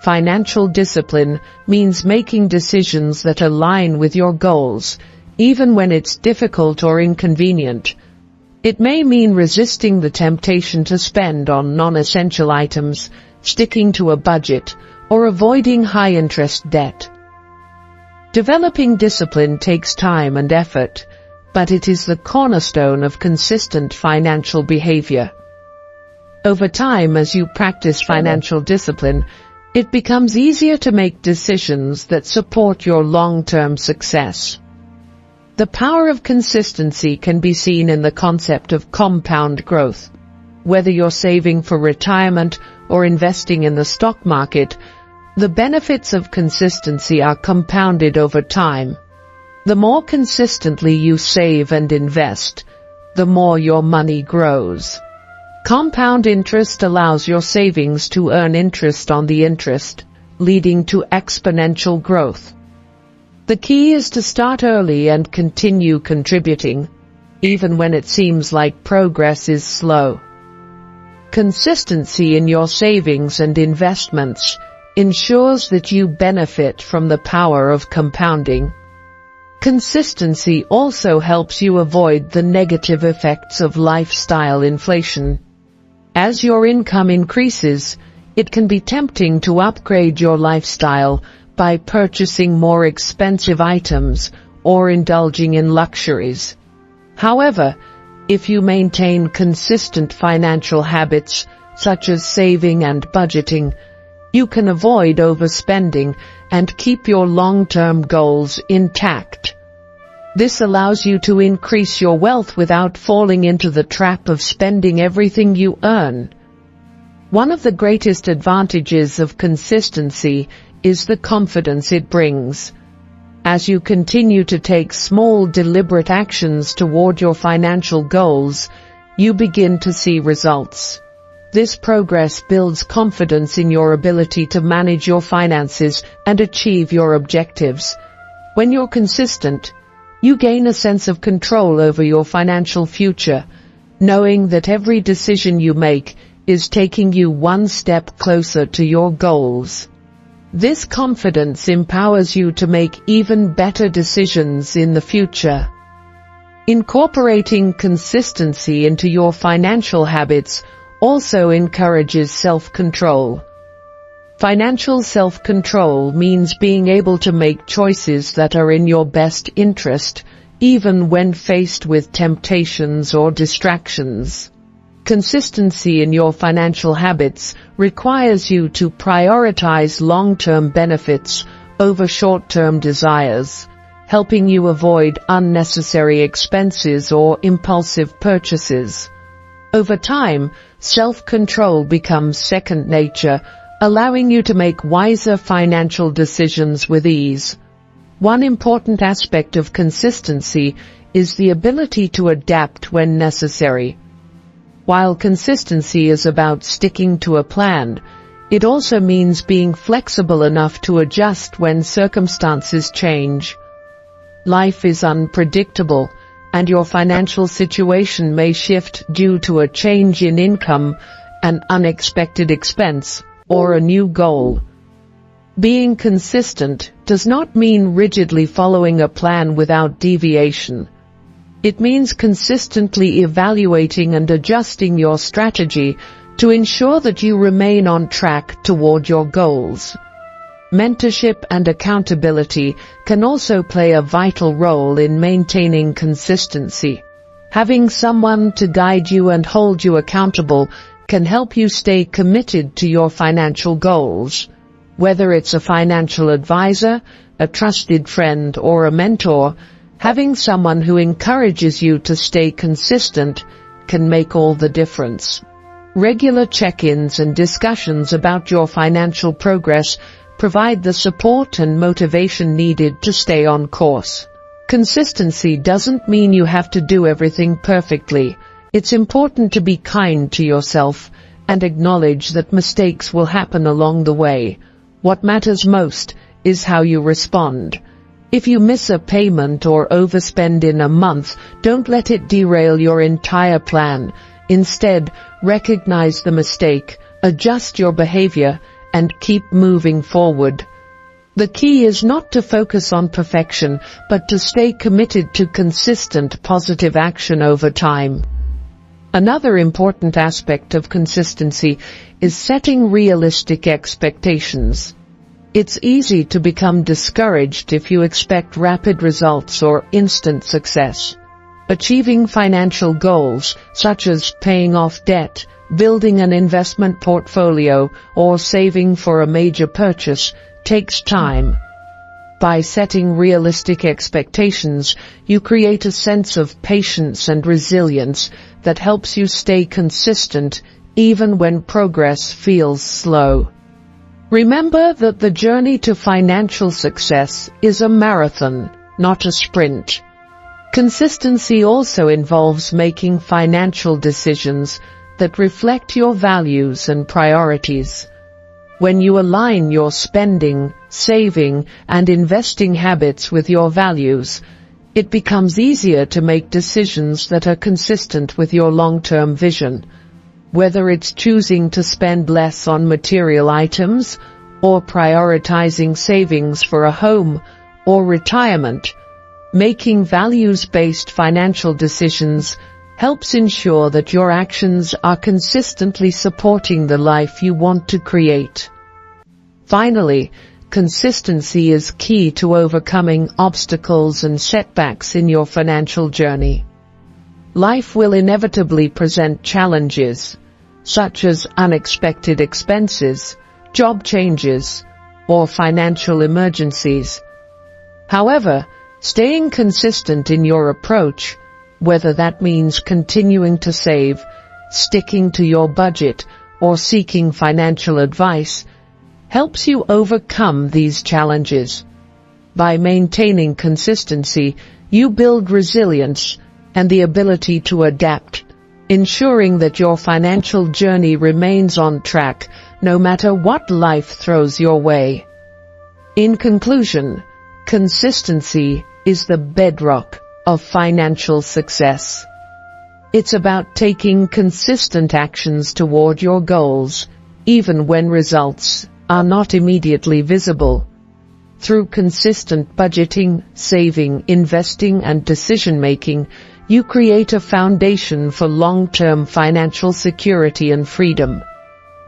Financial discipline means making decisions that align with your goals, even when it's difficult or inconvenient. It may mean resisting the temptation to spend on non-essential items, sticking to a budget, or avoiding high-interest debt. Developing discipline takes time and effort, but it is the cornerstone of consistent financial behavior. Over time, as you practice financial discipline, it becomes easier to make decisions that support your long-term success. The power of consistency can be seen in the concept of compound growth. Whether you're saving for retirement or investing in the stock market, the benefits of consistency are compounded over time. The more consistently you save and invest, the more your money grows. Compound interest allows your savings to earn interest on the interest, leading to exponential growth. The key is to start early and continue contributing, even when it seems like progress is slow. Consistency in your savings and investments ensures that you benefit from the power of compounding. Consistency also helps you avoid the negative effects of lifestyle inflation. As your income increases, it can be tempting to upgrade your lifestyle by purchasing more expensive items or indulging in luxuries. However, if you maintain consistent financial habits, such as saving and budgeting, you can avoid overspending and keep your long-term goals intact. This allows you to increase your wealth without falling into the trap of spending everything you earn. One of the greatest advantages of consistency is the confidence it brings. As you continue to take small, deliberate actions toward your financial goals, you begin to see results. This progress builds confidence in your ability to manage your finances and achieve your objectives. When you're consistent, you gain a sense of control over your financial future, knowing that every decision you make is taking you one step closer to your goals. This confidence empowers you to make even better decisions in the future. Incorporating consistency into your financial habits also encourages self-control. Financial self-control means being able to make choices that are in your best interest, even when faced with temptations or distractions. Consistency in your financial habits requires you to prioritize long-term benefits over short-term desires, helping you avoid unnecessary expenses or impulsive purchases. Over time, self-control becomes second nature, allowing you to make wiser financial decisions with ease. One important aspect of consistency is the ability to adapt when necessary. While consistency is about sticking to a plan, it also means being flexible enough to adjust when circumstances change. Life is unpredictable, and your financial situation may shift due to a change in income, an unexpected expense, or a new goal. Being consistent does not mean rigidly following a plan without deviation. It means consistently evaluating and adjusting your strategy to ensure that you remain on track toward your goals. Mentorship and accountability can also play a vital role in maintaining consistency. Having someone to guide you and hold you accountable can help you stay committed to your financial goals. Whether it's a financial advisor, a trusted friend, or a mentor, having someone who encourages you to stay consistent can make all the difference. Regular check-ins and discussions about your financial progress provide the support and motivation needed to stay on course. Consistency doesn't mean you have to do everything perfectly. It's important to be kind to yourself and acknowledge that mistakes will happen along the way. What matters most is how you respond. If you miss a payment or overspend in a month, don't let it derail your entire plan. Instead, recognize the mistake, adjust your behavior, and keep moving forward. The key is not to focus on perfection, but to stay committed to consistent positive action over time. Another important aspect of consistency is setting realistic expectations. It's easy to become discouraged if you expect rapid results or instant success. Achieving financial goals, such as paying off debt, building an investment portfolio, or saving for a major purchase, takes time. By setting realistic expectations, you create a sense of patience and resilience that helps you stay consistent even when progress feels slow. Remember that the journey to financial success is a marathon, not a sprint. Consistency also involves making financial decisions that reflect your values and priorities. When you align your spending, saving, and investing habits with your values, it becomes easier to make decisions that are consistent with your long-term vision. Whether it's choosing to spend less on material items, or prioritizing savings for a home or retirement, making values-based financial decisions helps ensure that your actions are consistently supporting the life you want to create. Finally, consistency is key to overcoming obstacles and setbacks in your financial journey. Life will inevitably present challenges, such as unexpected expenses, job changes, or financial emergencies. However, staying consistent in your approach, whether that means continuing to save, sticking to your budget, or seeking financial advice, helps you overcome these challenges. By maintaining consistency, you build resilience and the ability to adapt, ensuring that your financial journey remains on track no matter what life throws your way. In conclusion, consistency is the bedrock of financial success. It's about taking consistent actions toward your goals, even when results are not immediately visible. Through consistent budgeting, saving, investing, and decision-making, you create a foundation for long-term financial security and freedom.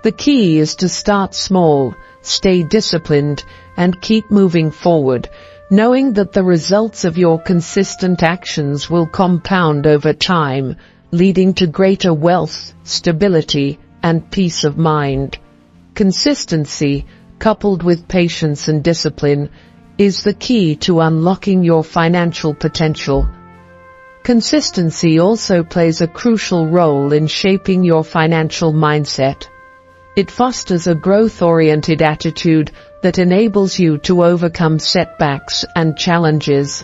The key is to start small, stay disciplined, and keep moving forward, knowing that the results of your consistent actions will compound over time, leading to greater wealth, stability, and peace of mind. Consistency, coupled with patience and discipline, is the key to unlocking your financial potential. Consistency also plays a crucial role in shaping your financial mindset. It fosters a growth-oriented attitude that enables you to overcome setbacks and challenges.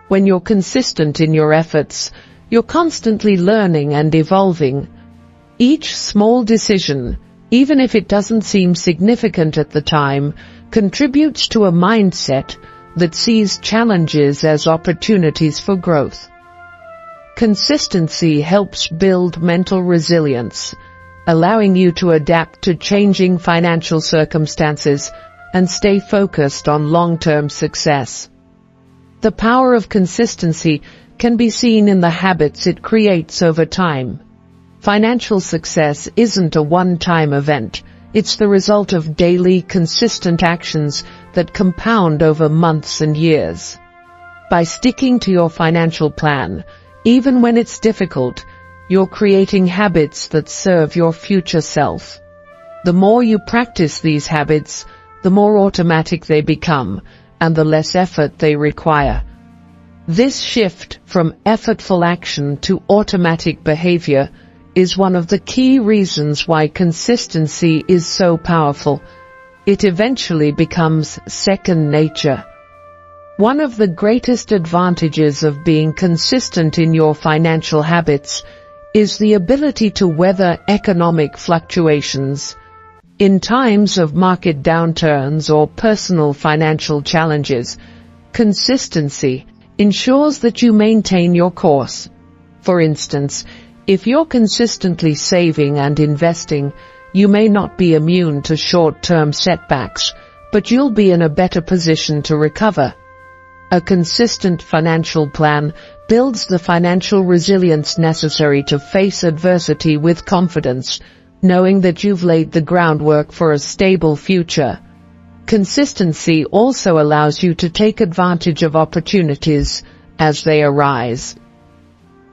When you're consistent in your efforts, you're constantly learning and evolving. Each small decision, even if it doesn't seem significant at the time, contributes to a mindset that sees challenges as opportunities for growth. Consistency helps build mental resilience, allowing you to adapt to changing financial circumstances and stay focused on long-term success. The power of consistency can be seen in the habits it creates over time. Financial success isn't a one-time event. It's the result of daily, consistent actions that compound over months and years. By sticking to your financial plan, even when it's difficult, you're creating habits that serve your future self. The more you practice these habits, the more automatic they become, and the less effort they require. This shift from effortful action to automatic behavior is one of the key reasons why consistency is so powerful. It eventually becomes second nature. One of the greatest advantages of being consistent in your financial habits is the ability to weather economic fluctuations. In times of market downturns or personal financial challenges, consistency ensures that you maintain your course. For instance, if you're consistently saving and investing, you may not be immune to short-term setbacks, but you'll be in a better position to recover. A consistent financial plan builds the financial resilience necessary to face adversity with confidence, knowing that you've laid the groundwork for a stable future. Consistency also allows you to take advantage of opportunities as they arise.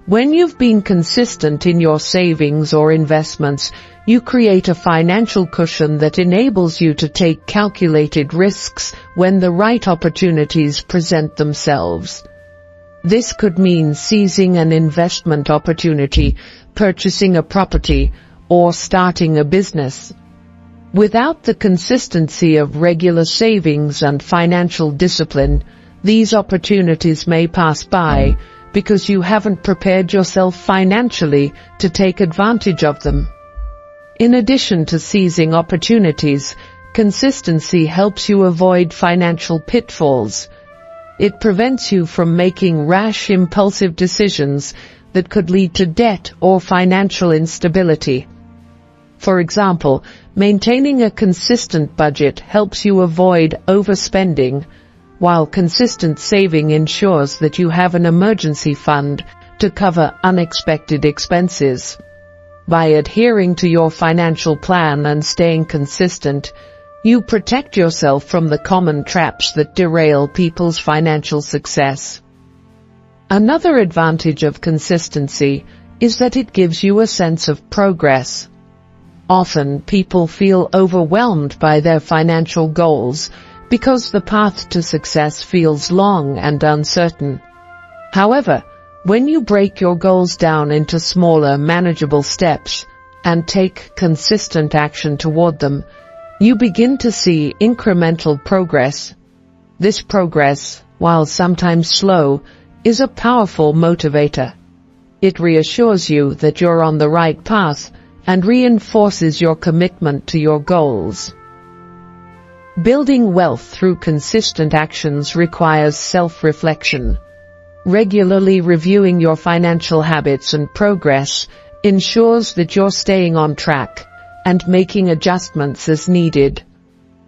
When you've been consistent in your savings or investments, you create a financial cushion that enables you to take calculated risks when the right opportunities present themselves. This could mean seizing an investment opportunity, purchasing a property, or starting a business. Without the consistency of regular savings and financial discipline, these opportunities may pass by because you haven't prepared yourself financially to take advantage of them. In addition to seizing opportunities, consistency helps you avoid financial pitfalls. It prevents you from making rash, impulsive decisions that could lead to debt or financial instability. For example, maintaining a consistent budget helps you avoid overspending, while consistent saving ensures that you have an emergency fund to cover unexpected expenses. By adhering to your financial plan and staying consistent, you protect yourself from the common traps that derail people's financial success. Another advantage of consistency is that it gives you a sense of progress. Often people feel overwhelmed by their financial goals because the path to success feels long and uncertain. However, when you break your goals down into smaller, manageable steps and take consistent action toward them, you begin to see incremental progress. This progress, while sometimes slow, is a powerful motivator. It reassures you that you're on the right path and reinforces your commitment to your goals. Building wealth through consistent actions requires self-reflection. Regularly reviewing your financial habits and progress ensures that you're staying on track and making adjustments as needed.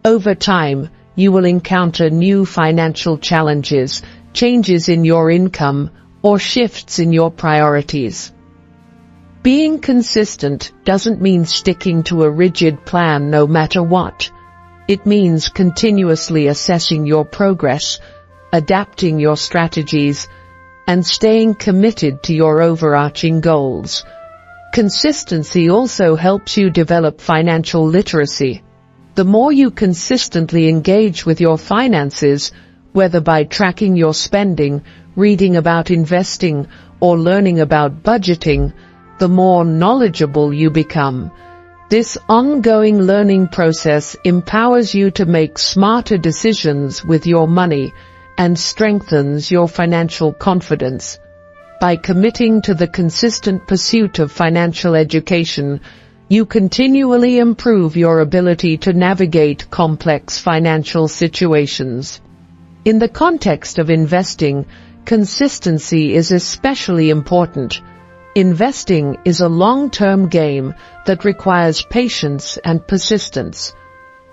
Over time, you will encounter new financial challenges, changes in your income, or shifts in your priorities. Being consistent doesn't mean sticking to a rigid plan no matter what. It means continuously assessing your progress, adapting your strategies, and staying committed to your overarching goals. Consistency also helps you develop financial literacy. The more you consistently engage with your finances, whether by tracking your spending, reading about investing, or learning about budgeting, the more knowledgeable you become. This ongoing learning process empowers you to make smarter decisions with your money and strengthens your financial confidence. By committing to the consistent pursuit of financial education, you continually improve your ability to navigate complex financial situations. In the context of investing, consistency is especially important. Investing is a long-term game that requires patience and persistence.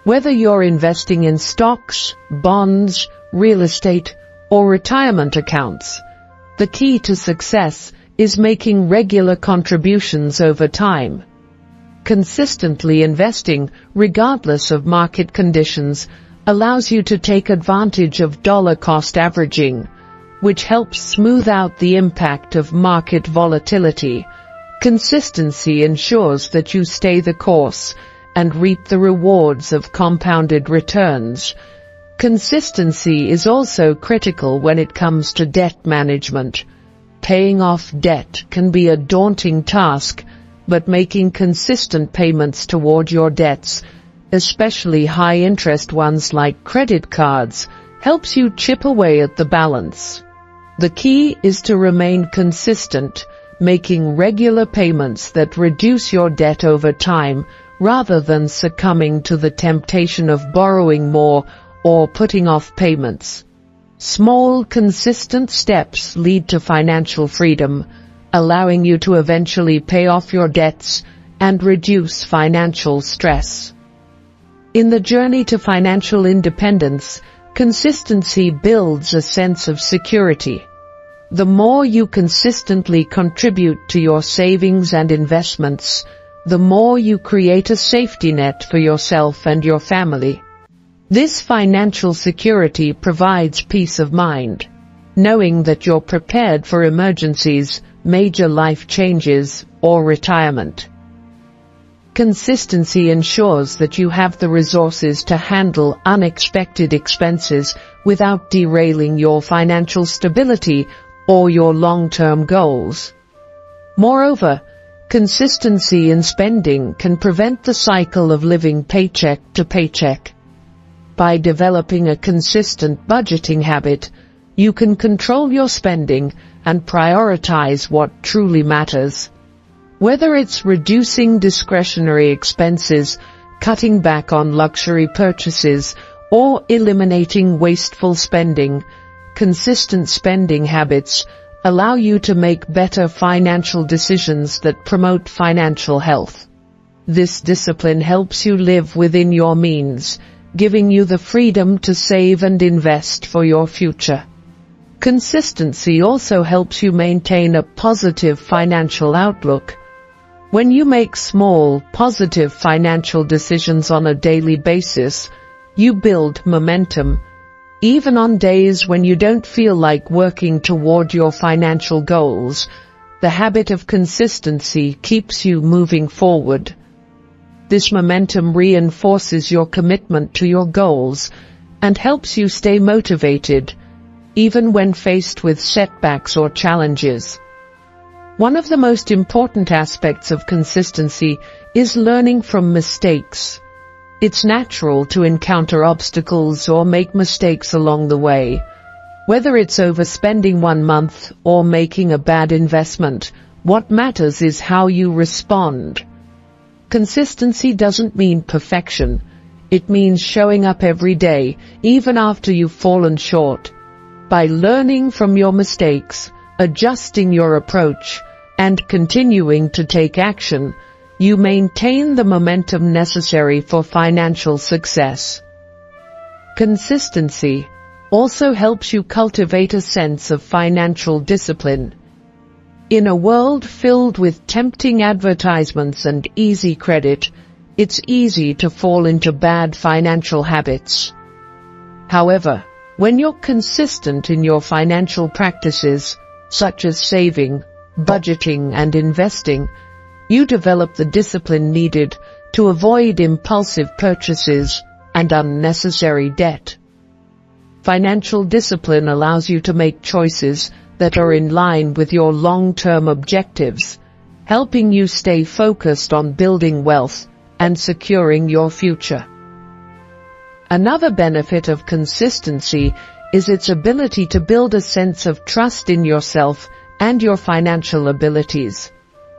Whether you're investing in stocks, bonds, real estate, or retirement accounts, the key to success is making regular contributions over time. Consistently investing, regardless of market conditions, allows you to take advantage of dollar-cost averaging, which helps smooth out the impact of market volatility. Consistency ensures that you stay the course and reap the rewards of compounded returns. Consistency is also critical when it comes to debt management. Paying off debt can be a daunting task, but making consistent payments toward your debts, especially high-interest ones like credit cards, helps you chip away at the balance. The key is to remain consistent, making regular payments that reduce your debt over time, rather than succumbing to the temptation of borrowing more or putting off payments. Small, consistent steps lead to financial freedom, allowing you to eventually pay off your debts and reduce financial stress. In the journey to financial independence, consistency builds a sense of security. The more you consistently contribute to your savings and investments, the more you create a safety net for yourself and your family. This financial security provides peace of mind, knowing that you're prepared for emergencies, major life changes, or retirement. Consistency ensures that you have the resources to handle unexpected expenses without derailing your financial stability or your long-term goals. Moreover, consistency in spending can prevent the cycle of living paycheck to paycheck. By developing a consistent budgeting habit, you can control your spending and prioritize what truly matters. Whether it's reducing discretionary expenses, cutting back on luxury purchases, or eliminating wasteful spending, consistent spending habits allow you to make better financial decisions that promote financial health. This discipline helps you live within your means, giving you the freedom to save and invest for your future. Consistency also helps you maintain a positive financial outlook. When you make small, positive financial decisions on a daily basis, you build momentum. Even on days when you don't feel like working toward your financial goals, the habit of consistency keeps you moving forward. This momentum reinforces your commitment to your goals and helps you stay motivated, even when faced with setbacks or challenges. One of the most important aspects of consistency is learning from mistakes. It's natural to encounter obstacles or make mistakes along the way. Whether it's overspending 1 month or making a bad investment, what matters is how you respond. Consistency doesn't mean perfection. It means showing up every day, even after you've fallen short. By learning from your mistakes, adjusting your approach, and continuing to take action, you maintain the momentum necessary for financial success. Consistency, also helps you cultivate a sense of financial discipline. In a world filled with tempting advertisements and easy credit, it's easy to fall into bad financial habits. However, when you're consistent in your financial practices, such as saving, budgeting, and investing, you develop the discipline needed to avoid impulsive purchases and unnecessary debt. Financial discipline allows you to make choices that are in line with your long-term objectives, helping you stay focused on building wealth and securing your future. Another benefit of consistency is its ability to build a sense of trust in yourself and your financial abilities.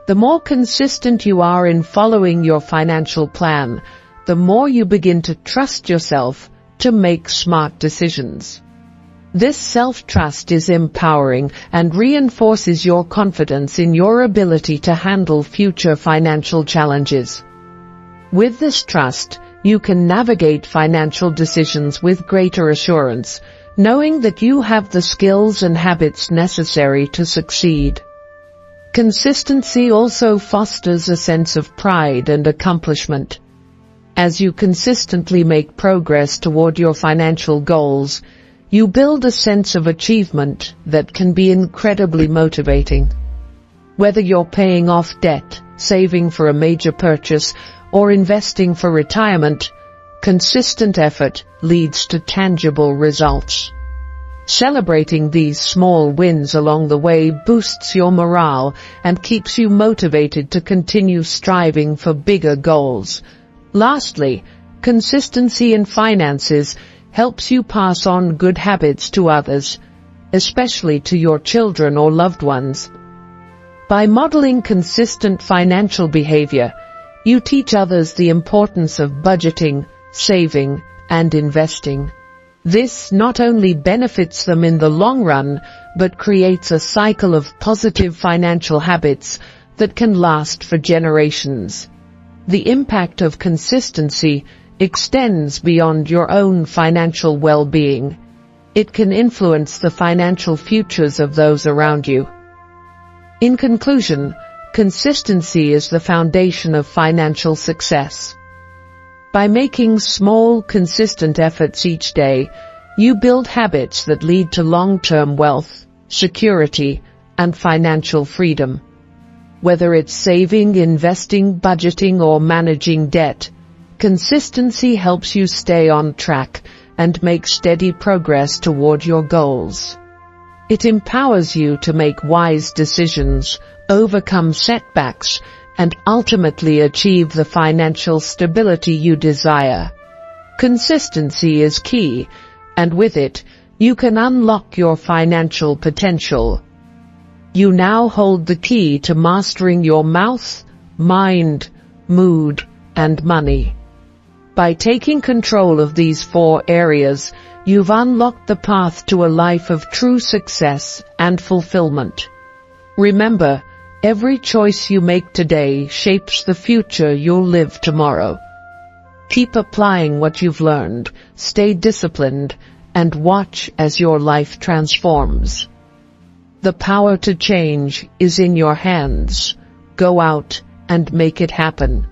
The more consistent you are in following your financial plan, the more you begin to trust yourself to make smart decisions. This self-trust is empowering and reinforces your confidence in your ability to handle future financial challenges. With this trust, you can navigate financial decisions with greater assurance, knowing that you have the skills and habits necessary to succeed. Consistency also fosters a sense of pride and accomplishment. As you consistently make progress toward your financial goals, you build a sense of achievement that can be incredibly motivating. Whether you're paying off debt, saving for a major purchase, or investing for retirement, consistent effort leads to tangible results. Celebrating these small wins along the way boosts your morale and keeps you motivated to continue striving for bigger goals. Lastly, consistency in finances helps you pass on good habits to others, especially to your children or loved ones. By modeling consistent financial behavior, you teach others the importance of budgeting, saving, and investing. This not only benefits them in the long run, but creates a cycle of positive financial habits that can last for generations. The impact of consistency extends beyond your own financial well-being. It can influence the financial futures of those around you. In conclusion, consistency is the foundation of financial success. By making small, consistent efforts each day, you build habits that lead to long-term wealth, security, and financial freedom. Whether it's saving, investing, budgeting, or managing debt, consistency helps you stay on track and make steady progress toward your goals. It empowers you to make wise decisions, overcome setbacks, and ultimately achieve the financial stability you desire. Consistency is key, and with it, you can unlock your financial potential. You now hold the key to mastering your mouth, mind, mood, and money. By taking control of these 4 areas, you've unlocked the path to a life of true success and fulfillment. Remember, every choice you make today shapes the future you'll live tomorrow. Keep applying what you've learned, stay disciplined, and watch as your life transforms. The power to change is in your hands. Go out and make it happen.